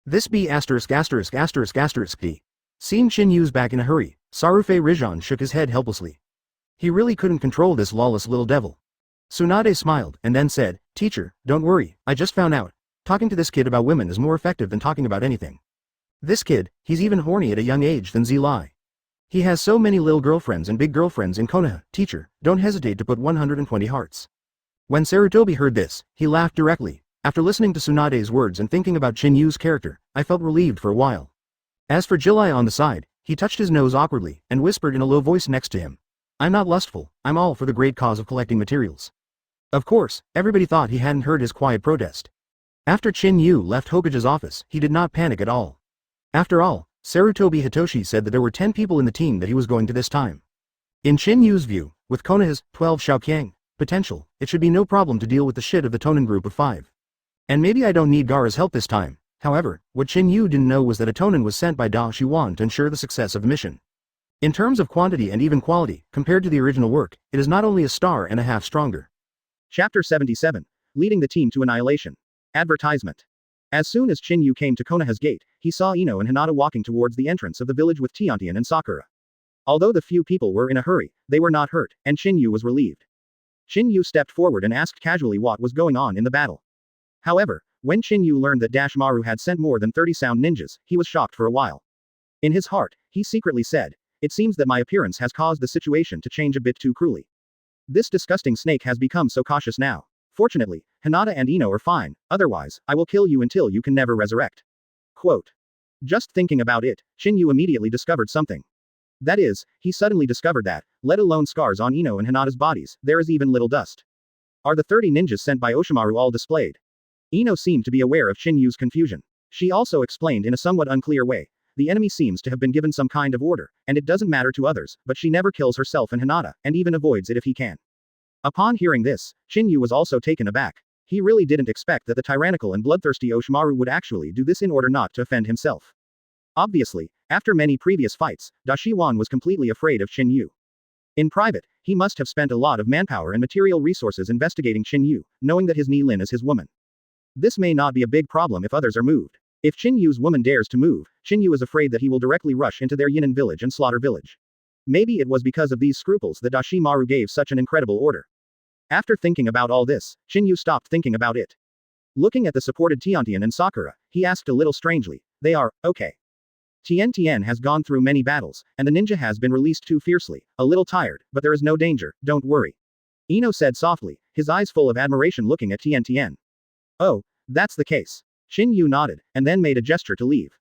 This be asterisk. D. Seeing Qin Yu's back in a hurry, Sarufe Rijan shook his head helplessly. He really couldn't control this lawless little devil. Tsunade smiled and then said, Teacher, don't worry, I just found out. Talking to this kid about women is more effective than talking about anything. This kid, he's even horny at a young age than Zilai. He has so many little girlfriends and big girlfriends in Konoha. Teacher, don't hesitate to put 120 hearts. When Sarutobi heard this, he laughed directly. After listening to Tsunade's words and thinking about Qin Yu's character, I felt relieved for a while. As for Jilai on the side, He touched his nose awkwardly, and whispered in a low voice next to him. I'm not lustful, I'm all for the great cause of collecting materials. Of course, everybody thought he hadn't heard his quiet protest. After Qin Yu left Hokage's office, he did not panic at all. After all, Sarutobi Hitoshi said that there were 10 people in the team that he was going to this time. In Qin Yu's view, with Konoha's 12 Shaoqiang potential, it should be no problem to deal with the shit of the Tonin group of 5. And maybe I don't need Gaara's help this time. However, what Qin Yu didn't know was that a Tonin was sent by Da Shiwan to ensure the success of the mission. In terms of quantity and even quality, compared to the original work, it is not only a star and a half stronger. Chapter 77. Leading the team to annihilation. Advertisement. As soon as Qin Yu came to Konoha's gate, he saw Ino and Hinata walking towards the entrance of the village with Tiantian and Sakura. Although the few people were in a hurry, they were not hurt, and Qin Yu was relieved. Qin Yu stepped forward and asked casually what was going on in the battle. However, when Qin Yu learned that Maru had sent more than 30 sound ninjas, he was shocked for a while. In his heart, he secretly said, "It seems that my appearance has caused the situation to change a bit too cruelly. This disgusting snake has become so cautious now. Fortunately, Hinata and Ino are fine, otherwise, I will kill you until you can never resurrect." Quote. Just thinking about it, Qin Yu immediately discovered something. That is, he suddenly discovered that, let alone scars on Ino and Hinata's bodies, there is even little dust. Are the 30 ninjas sent by Oshimaru all displayed? Ino seemed to be aware of Qin Yu's confusion. She also explained in a somewhat unclear way. The enemy seems to have been given some kind of order, and it doesn't matter to others, but she never kills herself and Hinata, and even avoids it if he can. Upon hearing this, Qin Yu was also taken aback. He really didn't expect that the tyrannical and bloodthirsty Oshimaru would actually do this in order not to offend himself. Obviously, after many previous fights, Da Shiwan was completely afraid of Qin Yu. In private, he must have spent a lot of manpower and material resources investigating Qin Yu, knowing that his Ni Lin is his woman. This may not be a big problem if others are moved. If Qin Yu's woman dares to move, Qin Yu is afraid that he will directly rush into their Yinan village and slaughter village. Maybe it was because of these scruples that Dashimaru gave such an incredible order. After thinking about all this, Qin Yu stopped thinking about it. Looking at the supported Tiantian and Sakura, he asked a little strangely, "They are, okay?" Tian has gone through many battles, and the ninja has been released too fiercely, a little tired, but there is no danger, don't worry. Ino said softly, his eyes full of admiration looking at Tian. Oh, that's the case. Qin Yu nodded, and then made a gesture to leave.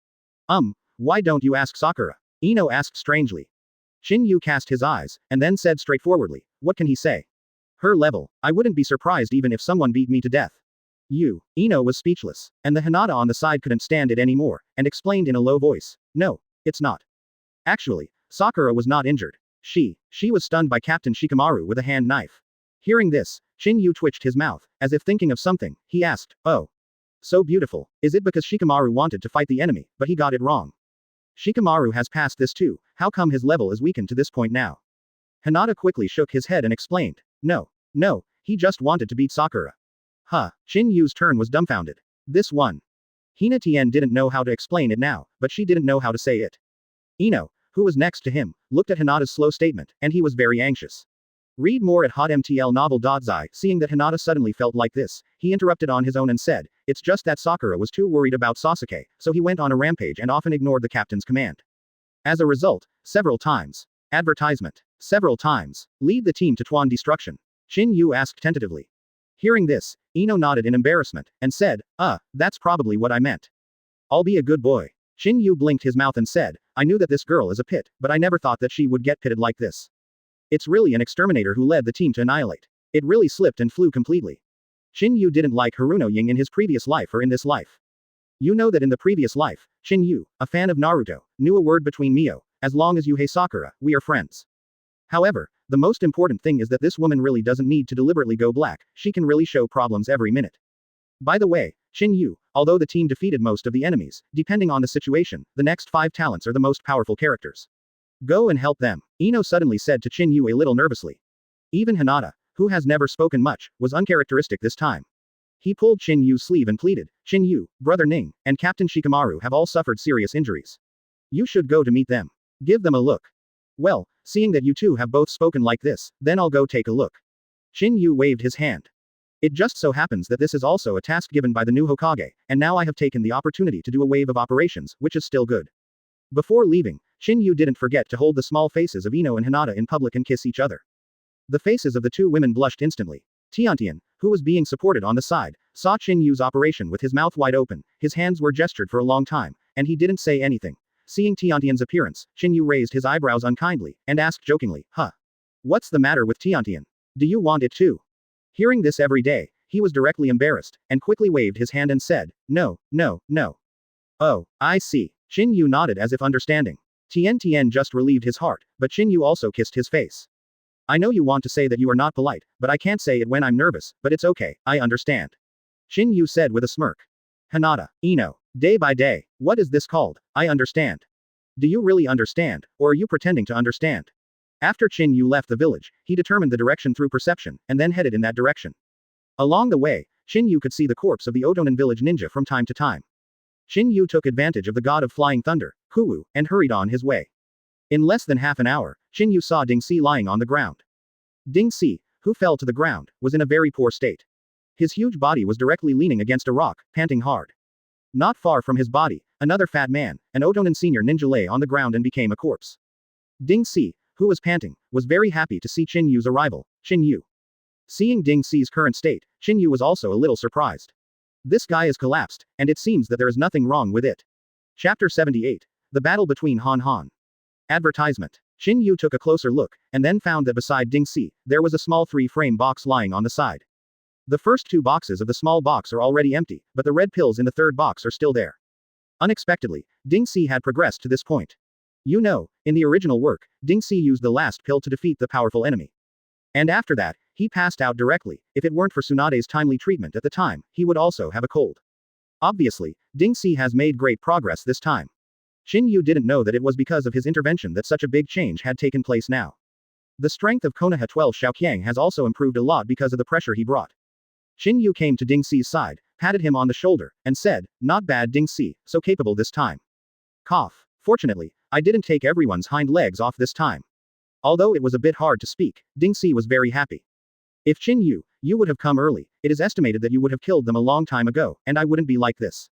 Why don't you ask Sakura? Ino asked strangely. Qin Yu cast his eyes, and then said straightforwardly, what can he say? Her level, I wouldn't be surprised even if someone beat me to death. Ino was speechless, and the Hinata on the side couldn't stand it anymore, and explained in a low voice, no, it's not. Actually, Sakura was not injured. She was stunned by Captain Shikamaru with a hand knife. Hearing this, Qin Yu twitched his mouth, as if thinking of something, he asked, oh. So beautiful, is it because Shikamaru wanted to fight the enemy, but he got it wrong? Shikamaru has passed this too, how come his level is weakened to this point now? Hinata quickly shook his head and explained, no, he just wanted to beat Sakura. Qin Yu's turn was dumbfounded. This one. Hina Tien didn't know how to explain it now, but she didn't know how to say it. Ino, who was next to him, looked at Hinata's slow statement, and he was very anxious. Read more at hotmtl novel.zi. Seeing that Hinata suddenly felt like this, he interrupted on his own and said, it's just that Sakura was too worried about Sasuke, so he went on a rampage and often ignored the captain's command. As a result, several times. Advertisement. Several times. Lead the team to Tuan destruction. Qin Yu asked tentatively. Hearing this, Ino nodded in embarrassment, and said, that's probably what I meant. I'll be a good boy. Qin Yu blinked his mouth and said, I knew that this girl is a pit, but I never thought that she would get pitted like this. It's really an exterminator who led the team to annihilate. It really slipped and flew completely. Qin Yu didn't like Haruno Ying in his previous life or in this life. You know that in the previous life, Qin Yu, a fan of Naruto, knew a word between Mio, as long as you hate Sakura, we are friends. However, the most important thing is that this woman really doesn't need to deliberately go black, she can really show problems every minute. By the way, Qin Yu, although the team defeated most of the enemies, depending on the situation, the next 5 talents are the most powerful characters. Go and help them, Ino suddenly said to Qin Yu a little nervously. Even Hinata, who has never spoken much, was uncharacteristic this time. He pulled Qin Yu's sleeve and pleaded, Qin Yu, Brother Ning, and Captain Shikamaru have all suffered serious injuries. You should go to meet them. Give them a look. Well, seeing that you two have both spoken like this, then I'll go take a look. Qin Yu waved his hand. It just so happens that this is also a task given by the new Hokage, and now I have taken the opportunity to do a wave of operations, which is still good. Before leaving, Qin Yu didn't forget to hold the small faces of Ino and Hinata in public and kiss each other. The faces of the two women blushed instantly. Tiantian, who was being supported on the side, saw Qin Yu's operation with his mouth wide open, his hands were gestured for a long time, and he didn't say anything. Seeing Tiantian's appearance, Qin Yu raised his eyebrows unkindly, and asked jokingly, "Huh? What's the matter with Tiantian? Do you want it too?" Hearing this every day, he was directly embarrassed, and quickly waved his hand and said, "No, no, no." "Oh, I see." Qin Yu nodded as if understanding. Tian just relieved his heart, but Qin Yu also kissed his face. "I know you want to say that you are not polite, but I can't say it when I'm nervous, but it's okay, I understand." Qin Yu said with a smirk. "Hanada, Ino. Day by day, what is this called? I understand." "Do you really understand, or are you pretending to understand?" After Qin Yu left the village, he determined the direction through perception, and then headed in that direction. Along the way, Qin Yu could see the corpse of the Otonan village ninja from time to time. Qin Yu took advantage of the god of flying thunder, Kuwu, and hurried on his way. In less than half an hour, Qin Yu saw Ding Si lying on the ground. Ding Si, who fell to the ground, was in a very poor state. His huge body was directly leaning against a rock, panting hard. Not far from his body, another fat man, an Otonan senior ninja lay on the ground and became a corpse. Ding Si, who was panting, was very happy to see Qin Yu's arrival. Qin Yu. Seeing Ding Si's current state, Qin Yu was also a little surprised. This guy is collapsed, and it seems that there is nothing wrong with it. Chapter 78. The Battle Between Han Han. Advertisement. Qin Yu took a closer look, and then found that beside Ding Si, there was a small 3-frame box lying on the side. The first 2 boxes of the small box are already empty, but the red pills in the third box are still there. Unexpectedly, Ding Si had progressed to this point. You know, in the original work, Ding Si used the last pill to defeat the powerful enemy. And after that, he passed out directly. If it weren't for Tsunade's timely treatment at the time, he would also have a cold. Obviously, Ding Si has made great progress this time. Qin Yu didn't know that it was because of his intervention that such a big change had taken place now. The strength of Konoha 12 Xiaoqiang has also improved a lot because of the pressure he brought. Qin Yu came to Ding Si's side, patted him on the shoulder, and said, "Not bad Ding Si, so capable this time." Cough. Fortunately, I didn't take everyone's hind legs off this time. Although it was a bit hard to speak, Ding Si was very happy. If Qin Yu, you would have come early, it is estimated that you would have killed them a long time ago, and I wouldn't be like this.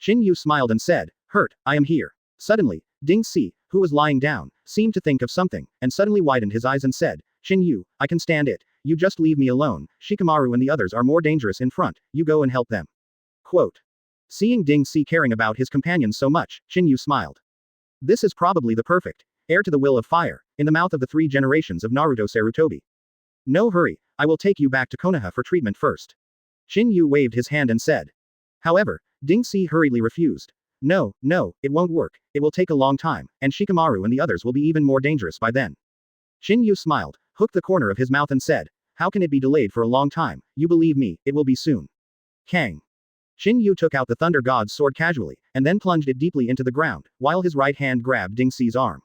Qin Yu smiled and said, "Hurt, I am here." Suddenly, Ding Si, who was lying down, seemed to think of something, and suddenly widened his eyes and said, "Qin Yu, I can stand it. You just leave me alone. Shikamaru and the others are more dangerous in front, you go and help them." Quote. Seeing Ding Si caring about his companions so much, Qin Yu smiled. This is probably the perfect heir to the will of fire, in the mouth of the 3 generations of Naruto Sarutobi. No hurry, I will take you back to Konoha for treatment first. Qin Yu waved his hand and said. However, Ding Si hurriedly refused. No, it won't work, it will take a long time, and Shikamaru and the others will be even more dangerous by then. Qin Yu smiled, hooked the corner of his mouth and said, "How can it be delayed for a long time? You believe me, it will be soon." Kang. Qin Yu took out the Thunder God's sword casually, and then plunged it deeply into the ground, while his right hand grabbed Ding Si's arm.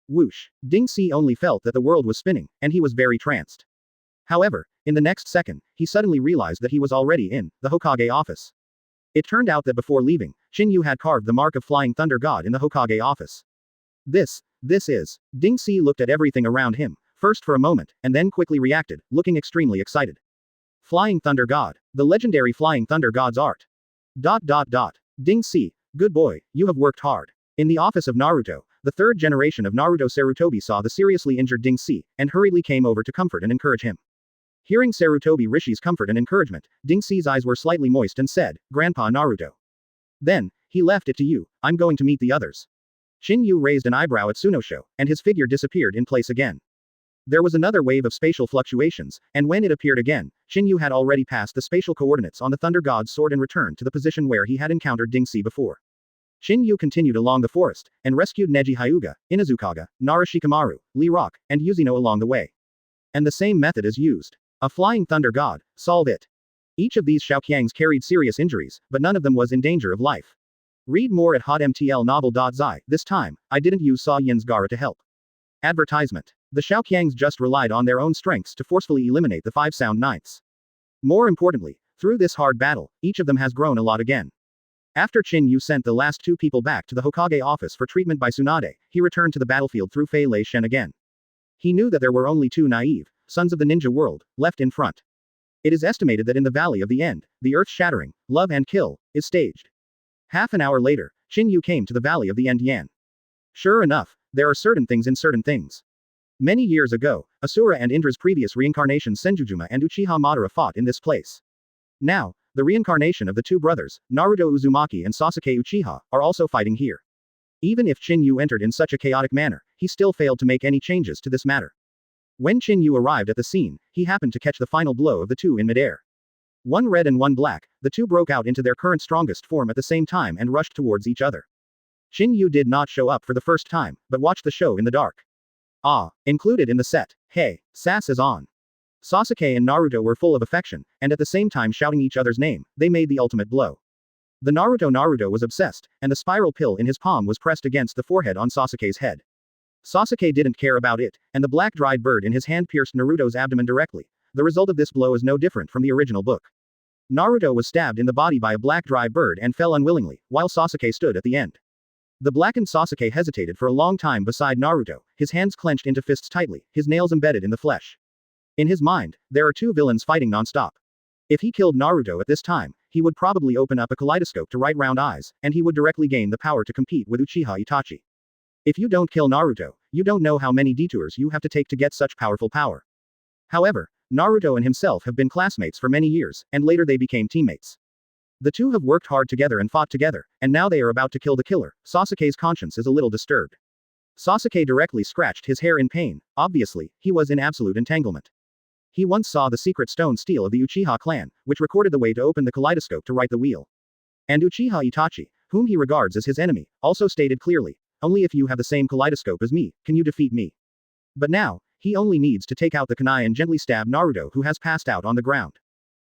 Whoosh. Ding Si only felt that the world was spinning, and he was very tranced. However, in the next second, he suddenly realized that he was already in the Hokage office. It turned out that before leaving, Qin Yu had carved the mark of Flying Thunder God in the Hokage office. This is. Ding Si looked at everything around him, first for a moment, and then quickly reacted, looking extremely excited. Flying Thunder God. The legendary Flying Thunder God's art. ... Ding Si, good boy, you have worked hard. In the office of Naruto, the 3rd generation of Naruto Sarutobi saw the seriously injured Ding Si, and hurriedly came over to comfort and encourage him. Hearing Sarutobi Rishi's comfort and encouragement, Ding Si's eyes were slightly moist and said, "Grandpa Naruto." Then, he left it to you, I'm going to meet the others. Qin Yu raised an eyebrow at Sunosho, and his figure disappeared in place again. There was another wave of spatial fluctuations, and when it appeared again, Qin Yu had already passed the spatial coordinates on the Thunder God's sword and returned to the position where he had encountered Ding Si before. Qin Yu continued along the forest, and rescued Neji Hyuga, Inazukaga, Nara Shikamaru, Lee Rock, and Yuzino along the way. And the same method is used. A Flying Thunder God, solve it. Each of these Xiaoqiangs carried serious injuries, but none of them was in danger of life. Read more at hotmtlnovel.zi. This time, I didn't use Sa Yin's Gaara to help. Advertisement. The Xiaoqiangs just relied on their own strengths to forcefully eliminate the 5 sound ninths. More importantly, through this hard battle, each of them has grown a lot again. After Qin Yu sent the last 2 people back to the Hokage office for treatment by Tsunade, he returned to the battlefield through Fei Lei Shen again. He knew that there were only 2 naive sons of the ninja world left in front. It is estimated that in the Valley of the End, the earth-shattering love and kill is staged. Half an hour later, Qin Yu came to the Valley of the End Yan. Sure enough, there are certain things in certain things. Many years ago, Asura and Indra's previous reincarnation Senjujuma and Uchiha Madara fought in this place. Now, the reincarnation of the 2 brothers, Naruto Uzumaki and Sasuke Uchiha, are also fighting here. Even if Qin Yu entered in such a chaotic manner, he still failed to make any changes to this matter. When Qin Yu arrived at the scene, he happened to catch the final blow of the two in midair. One red and one black, the two broke out into their current strongest form at the same time and rushed towards each other. Qin Yu did not show up for the first time, but watched the show in the dark. Included in the set. Hey, sass is on. Sasuke and Naruto were full of affection, and at the same time shouting each other's name, they made the ultimate blow. The Naruto was obsessed, and the spiral pill in his palm was pressed against the forehead on Sasuke's head. Sasuke didn't care about it, and the black dried bird in his hand pierced Naruto's abdomen directly. The result of this blow is no different from the original book. Naruto was stabbed in the body by a black dry bird and fell unwillingly, while Sasuke stood at the end. The blackened Sasuke hesitated for a long time beside Naruto, his hands clenched into fists tightly, his nails embedded in the flesh. In his mind, there are two villains fighting non-stop. If he killed Naruto at this time, he would probably open up a kaleidoscope to right round eyes, and he would directly gain the power to compete with Uchiha Itachi. If you don't kill Naruto, you don't know how many detours you have to take to get such powerful power. However, Naruto and himself have been classmates for many years, and later they became teammates. The two have worked hard together and fought together, and now they are about to kill the killer. Sasuke's conscience is a little disturbed. Sasuke directly scratched his hair in pain. Obviously, he was in absolute entanglement. He once saw the secret stone stele of the Uchiha clan, which recorded the way to open the kaleidoscope to right the wheel. And Uchiha Itachi, whom he regards as his enemy, also stated clearly, only if you have the same kaleidoscope as me, can you defeat me. But now, he only needs to take out the kunai and gently stab Naruto, who has passed out on the ground.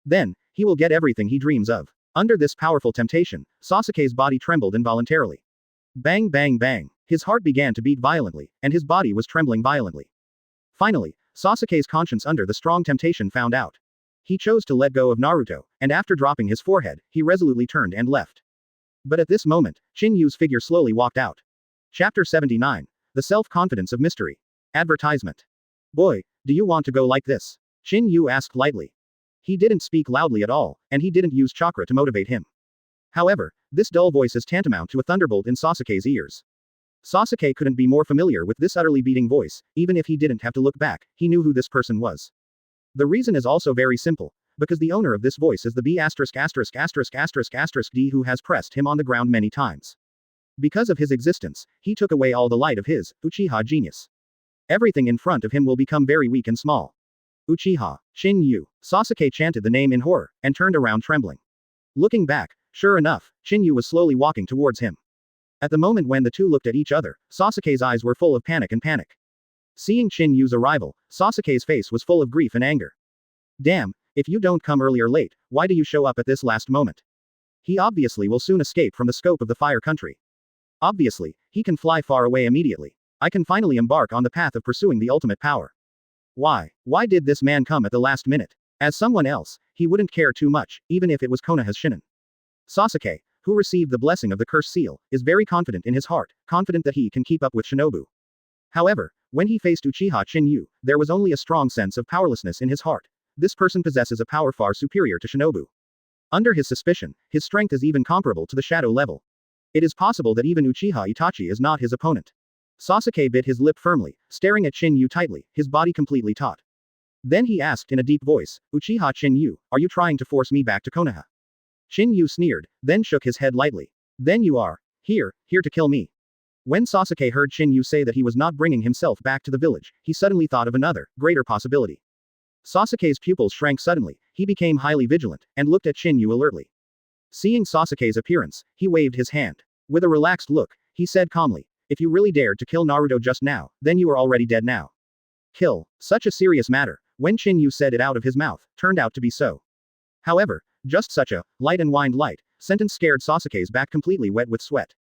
Then, he will get everything he dreams of. Under this powerful temptation, Sasuke's body trembled involuntarily. Bang bang bang. His heart began to beat violently, and his body was trembling violently. Finally, Sasuke's conscience under the strong temptation found out. He chose to let go of Naruto, and after dropping his forehead, he resolutely turned and left. But at this moment, Qin Yu's figure slowly walked out. Chapter 79. The Self-Confidence of Mystery. Advertisement. Boy, do you want to go like this? Qin Yu asked lightly. He didn't speak loudly at all, and he didn't use chakra to motivate him. However, this dull voice is tantamount to a thunderbolt in Sasuke's ears. Sasuke couldn't be more familiar with this utterly beating voice, even if he didn't have to look back, he knew who this person was. The reason is also very simple, because the owner of this voice is the B*********** D who has pressed him on the ground many times. Because of his existence, he took away all the light of his Uchiha genius. Everything in front of him will become very weak and small. Uchiha, Qin Yu. Sasuke chanted the name in horror, and turned around trembling. Looking back, sure enough, Qin Yu was slowly walking towards him. At the moment when the two looked at each other, Sasuke's eyes were full of panic. Seeing Qin Yu's arrival, Sasuke's face was full of grief and anger. Damn, if you don't come early or late, why do you show up at this last moment? He obviously will soon escape from the scope of the Fire Country. Obviously, he can fly far away immediately. I can finally embark on the path of pursuing the ultimate power. Why did this man come at the last minute? As someone else, he wouldn't care too much, even if it was Konoha's shinin. Sasuke, who received the blessing of the curse seal, is very confident in his heart, confident that he can keep up with Shinobu. However, when he faced Uchiha Qin Yu, there was only a strong sense of powerlessness in his heart. This person possesses a power far superior to Shinobu. Under his suspicion, his strength is even comparable to the shadow level. It is possible that even Uchiha Itachi is not his opponent. Sasuke bit his lip firmly, staring at Qin Yu tightly, his body completely taut. Then he asked in a deep voice, Uchiha Qin Yu, are you trying to force me back to Konoha? Qin Yu sneered, then shook his head lightly. Then you are here to kill me. When Sasuke heard Qin Yu say that he was not bringing himself back to the village, he suddenly thought of another, greater possibility. Sasuke's pupils shrank suddenly, he became highly vigilant, and looked at Qin Yu alertly. Seeing Sasuke's appearance, he waved his hand. With a relaxed look, he said calmly, if you really dared to kill Naruto just now, then you are already dead now. Kill. Such a serious matter, when Qin Yu said it out of his mouth, turned out to be so. However, just such a light and wind light sentence scared Sasuke's back completely wet with sweat.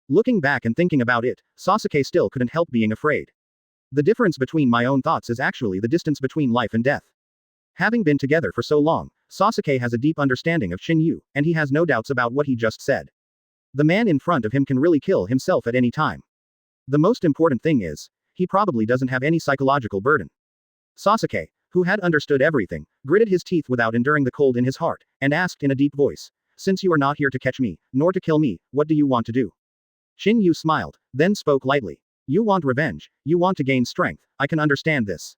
Looking back and thinking about it, Sasuke still couldn't help being afraid. The difference between my own thoughts is actually the distance between life and death. Having been together for so long, Sasuke has a deep understanding of Qin Yu, and he has no doubts about what he just said. The man in front of him can really kill himself at any time. The most important thing is, he probably doesn't have any psychological burden. Sasuke, who had understood everything, gritted his teeth without enduring the cold in his heart, and asked in a deep voice, since you are not here to catch me, nor to kill me, what do you want to do? Qin Yu smiled, then spoke lightly. You want revenge, you want to gain strength, I can understand this.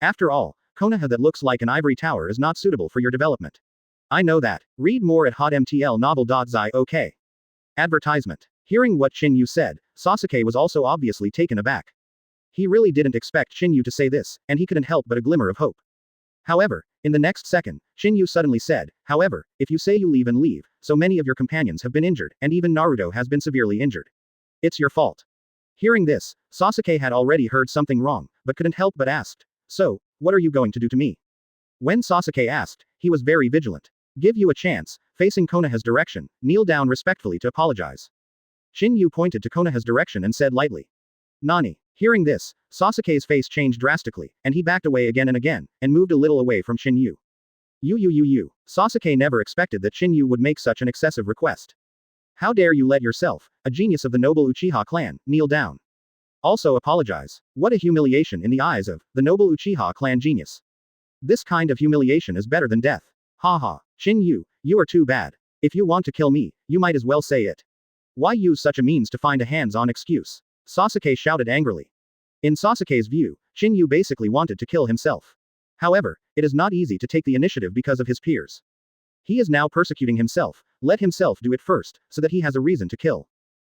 After all, Konoha that looks like an ivory tower is not suitable for your development. I know that. Read more at hotmtlnovel.zi. OK. Advertisement. Hearing what Qin Yu said, Sasuke was also obviously taken aback. He really didn't expect Qin Yu to say this, and he couldn't help but a glimmer of hope. However, in the next second, Qin Yu suddenly said, however, if you say you leave and leave, so many of your companions have been injured, and even Naruto has been severely injured. It's your fault. Hearing this, Sasuke had already heard something wrong, but couldn't help but asked, so, what are you going to do to me? When Sasuke asked, he was very vigilant. Give you a chance, facing Konoha's direction, kneel down respectfully to apologize. Qin Yu pointed to Konoha's direction and said lightly. Nani. Hearing this, Sasuke's face changed drastically, and he backed away again, and moved a little away from Qin Yu. Sasuke never expected that Qin Yu would make such an excessive request. How dare you let yourself, a genius of the noble Uchiha clan, kneel down? Also apologize. What a humiliation in the eyes of the noble Uchiha clan genius. This kind of humiliation is better than death. Haha. Qin Yu, you are too bad. If you want to kill me, you might as well say it. Why use such a means to find a hands-on excuse? Sasuke shouted angrily. In Sasuke's view, Qin Yu basically wanted to kill himself. However, it is not easy to take the initiative because of his peers. He is now persecuting himself, let himself do it first, so that he has a reason to kill.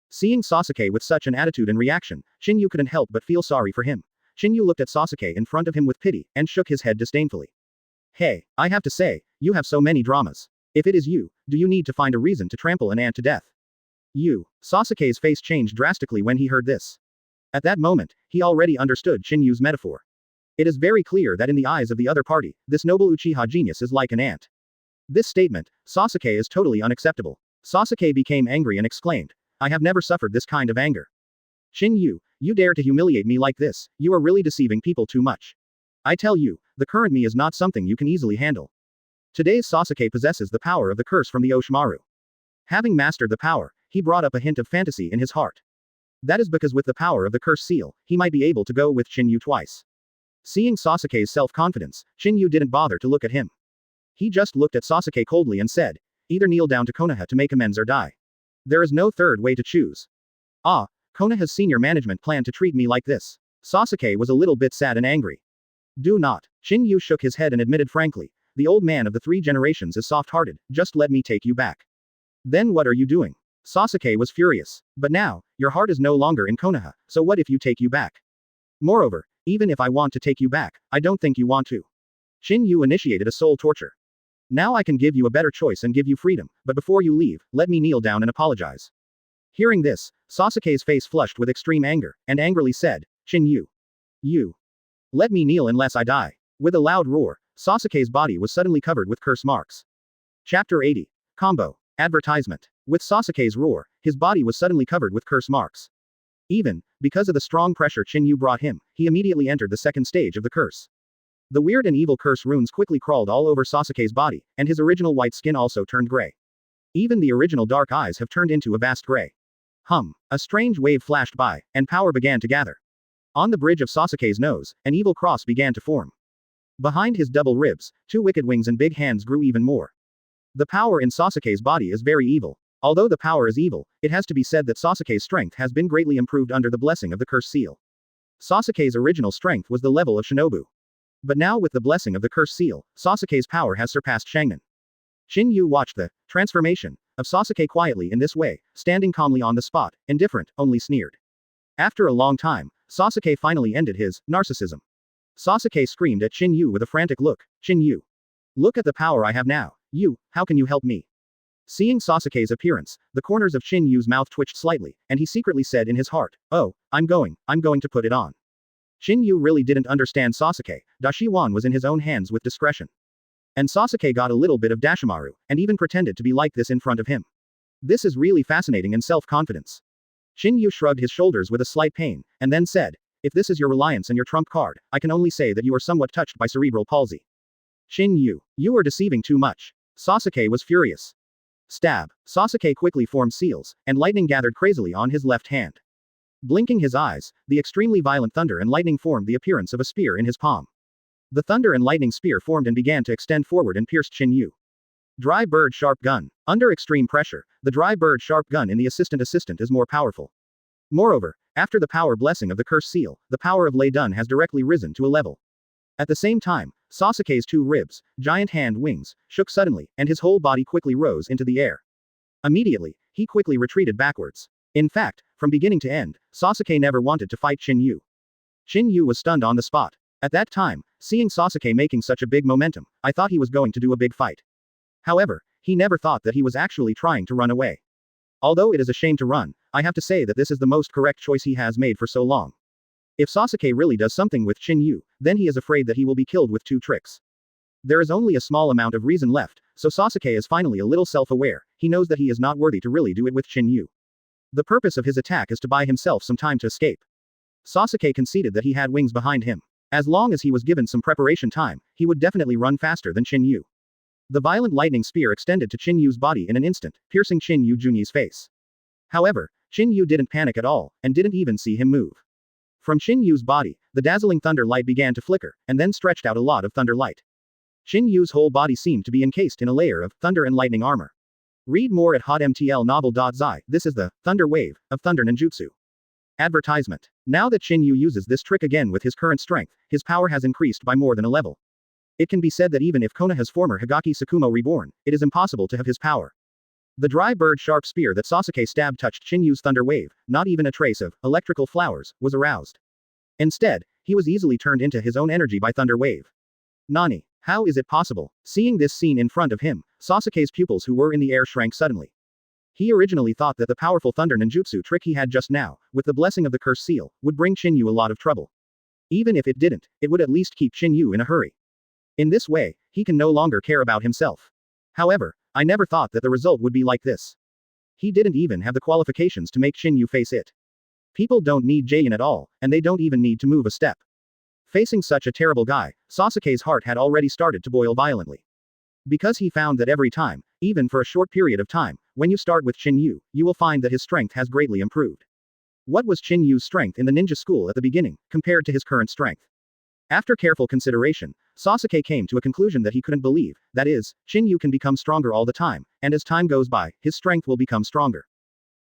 Seeing Sasuke with such an attitude and reaction, Qin Yu couldn't help but feel sorry for him. Qin Yu looked at Sasuke in front of him with pity, and shook his head disdainfully. Hey, I have to say, you have so many dramas. If it is you, do you need to find a reason to trample an ant to death? Sasuke's face changed drastically when he heard this. At that moment, he already understood Qin Yu's metaphor. It is very clear that in the eyes of the other party, this noble Uchiha genius is like an ant. This statement, Sasuke, is totally unacceptable. Sasuke became angry and exclaimed, I have never suffered this kind of anger. Qin Yu, you dare to humiliate me like this, you are really deceiving people too much. I tell you, the current me is not something you can easily handle. Today's Sasuke possesses the power of the curse from the Orochimaru. Having mastered the power, he brought up a hint of fantasy in his heart. That is because with the power of the curse seal, he might be able to go with Qin Yu twice. Seeing Sasuke's self-confidence, Qin Yu didn't bother to look at him. He just looked at Sasuke coldly and said, either kneel down to Konoha to make amends or die. There is no third way to choose. Ah, Konoha's senior management planned to treat me like this. Sasuke was a little bit sad and angry. Do not. Qin Yu shook his head and admitted frankly, the old man of the 3 generations is soft-hearted, just let me take you back. Then what are you doing? Sasuke was furious. But now, your heart is no longer in Konoha, so what if you take you back? Moreover, even if I want to take you back, I don't think you want to. Qin Yu initiated a soul torture. Now I can give you a better choice and give you freedom, but before you leave, let me kneel down and apologize. Hearing this, Sasuke's face flushed with extreme anger, and angrily said, Qin Yu. You. Let me kneel unless I die. With a loud roar, Sasuke's body was suddenly covered with curse marks. Chapter 80. Combo. Advertisement. With Sasuke's roar, his body was suddenly covered with curse marks. Even, because of the strong pressure Qin Yu brought him, he immediately entered the second stage of the curse. The weird and evil curse runes quickly crawled all over Sasuke's body, and his original white skin also turned gray. Even the original dark eyes have turned into a vast gray. A strange wave flashed by, and power began to gather. On the bridge of Sasuke's nose, an evil cross began to form. Behind his double ribs, 2 wicked wings and big hands grew even more. The power in Sasuke's body is very evil. Although the power is evil, it has to be said that Sasuke's strength has been greatly improved under the blessing of the curse seal. Sasuke's original strength was the level of Shinobu. But now with the blessing of the curse seal, Sasuke's power has surpassed Sharingan. Qin Yu watched the transformation of Sasuke quietly in this way, standing calmly on the spot, indifferent, only sneered. After a long time, Sasuke finally ended his narcissism. Sasuke screamed at Qin Yu with a frantic look, Qin Yu. Look at the power I have now. You, how can you help me? Seeing Sasuke's appearance, the corners of Qin Yu's mouth twitched slightly, and he secretly said in his heart, oh, I'm going to put it on. Qin Yu really didn't understand Sasuke, Dashiwan was in his own hands with discretion. And Sasuke got a little bit of Dashimaru, and even pretended to be like this in front of him. This is really fascinating and self-confidence. Qin Yu shrugged his shoulders with a slight pain, and then said, if this is your reliance and your trump card, I can only say that you are somewhat touched by cerebral palsy. Qin Yu, you are deceiving too much. Sasuke was furious. Stab. Sasuke quickly formed seals, and lightning gathered crazily on his left hand. Blinking his eyes, the extremely violent thunder and lightning formed the appearance of a spear in his palm. The thunder and lightning spear formed and began to extend forward and pierced Qin Yu. Dry bird sharp gun. Under extreme pressure, the dry bird sharp gun in the assistant is more powerful. Moreover, after the power blessing of the curse seal, the power of Lei Dun has directly risen to a level. At the same time, Sasuke's 2 ribs, giant hand wings, shook suddenly, and his whole body quickly rose into the air. Immediately, he quickly retreated backwards. In fact, from beginning to end, Sasuke never wanted to fight Qin Yu. Qin Yu was stunned on the spot. At that time, seeing Sasuke making such a big momentum, I thought he was going to do a big fight. However, he never thought that he was actually trying to run away. Although it is a shame to run, I have to say that this is the most correct choice he has made for so long. If Sasuke really does something with Qin Yu, then he is afraid that he will be killed with 2 tricks. There is only a small amount of reason left, so Sasuke is finally a little self-aware. He knows that he is not worthy to really do it with Qin Yu. The purpose of his attack is to buy himself some time to escape. Sasuke conceded that he had wings behind him. As long as he was given some preparation time, he would definitely run faster than Qin Yu. The violent lightning spear extended to Qin Yu's body in an instant, piercing Qin Yu Junyi's face. However, Qin Yu didn't panic at all, and didn't even see him move. From Qin Yu's body, the dazzling thunder light began to flicker, and then stretched out a lot of thunder light. Qin Yu's whole body seemed to be encased in a layer of thunder and lightning armor. Read more at hotmtlnovel.zi. This is the Thunder Wave of Thunder Ninjutsu. Advertisement. Now that Qin Yu uses this trick again with his current strength, his power has increased by more than a level. It can be said that even if Konoha's former Higaki Sakumo reborn, it is impossible to have his power. The dry bird sharp spear that Sasuke stabbed touched Qin Yu's thunder wave, not even a trace of electrical flowers was aroused. Instead, he was easily turned into his own energy by thunder wave. Nani? How is it possible? Seeing this scene in front of him, Sasuke's pupils who were in the air shrank suddenly. He originally thought that the powerful thunder ninjutsu trick he had just now, with the blessing of the curse seal, would bring Qin Yu a lot of trouble. Even if it didn't, it would at least keep Qin Yu in a hurry. In this way, he can no longer care about himself. However, I never thought that the result would be like this. He didn't even have the qualifications to make Qin Yu face it. People don't need Jain at all, and they don't even need to move a step. Facing such a terrible guy, Sasuke's heart had already started to boil violently. Because he found that every time, even for a short period of time, when you start with Qin Yu, you will find that his strength has greatly improved. What was Qin Yu's strength in the ninja school at the beginning, compared to his current strength? After careful consideration, Sasuke came to a conclusion that he couldn't believe, that is, Qin Yu can become stronger all the time, and as time goes by, his strength will become stronger.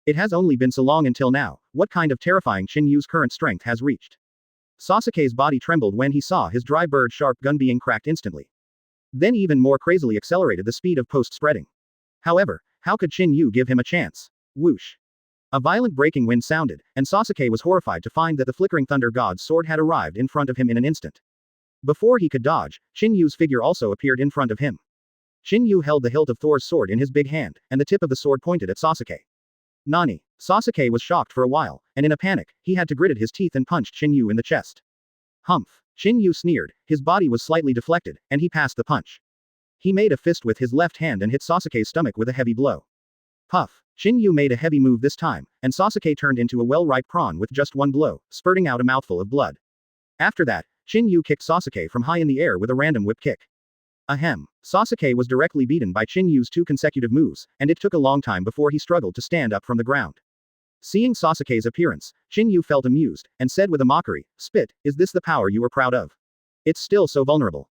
It has only been so long until now, what kind of terrifying Qin Yu's current strength has reached? Sasuke's body trembled when he saw his dry bird sharp gun being cracked instantly. Then even more crazily accelerated the speed of post-spreading. However, how could Qin Yu give him a chance? Whoosh! A violent breaking wind sounded, and Sasuke was horrified to find that the flickering thunder god's sword had arrived in front of him in an instant. Before he could dodge, Qin Yu's figure also appeared in front of him. Qin Yu held the hilt of Thor's sword in his big hand, and the tip of the sword pointed at Sasuke. Nani? Sasuke was shocked for a while, and in a panic, he had to grit his teeth and punched Qin Yu in the chest. Humph! Qin Yu sneered, his body was slightly deflected, and he passed the punch. He made a fist with his left hand and hit Sasuke's stomach with a heavy blow. Puff! Qin Yu made a heavy move this time, and Sasuke turned into a well-ripe prawn with just one blow, spurting out a mouthful of blood. After that, Qin Yu kicked Sasuke from high in the air with a random whip kick. Ahem. Sasuke was directly beaten by Qin Yu's 2 consecutive moves, and it took a long time before he struggled to stand up from the ground. Seeing Sasuke's appearance, Qin Yu felt amused, and said with a mockery, "Spit, is this the power you were proud of? It's still so vulnerable."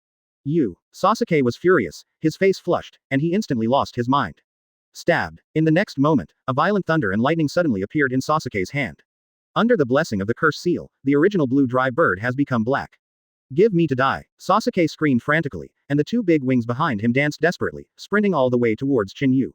Sasuke was furious, his face flushed, and he instantly lost his mind. Stabbed. In the next moment, a violent thunder and lightning suddenly appeared in Sasuke's hand. Under the blessing of the curse seal, the original blue dry bird has become black. Give me to die. Sasuke screamed frantically, and the 2 big wings behind him danced desperately, sprinting all the way towards Qin Yu.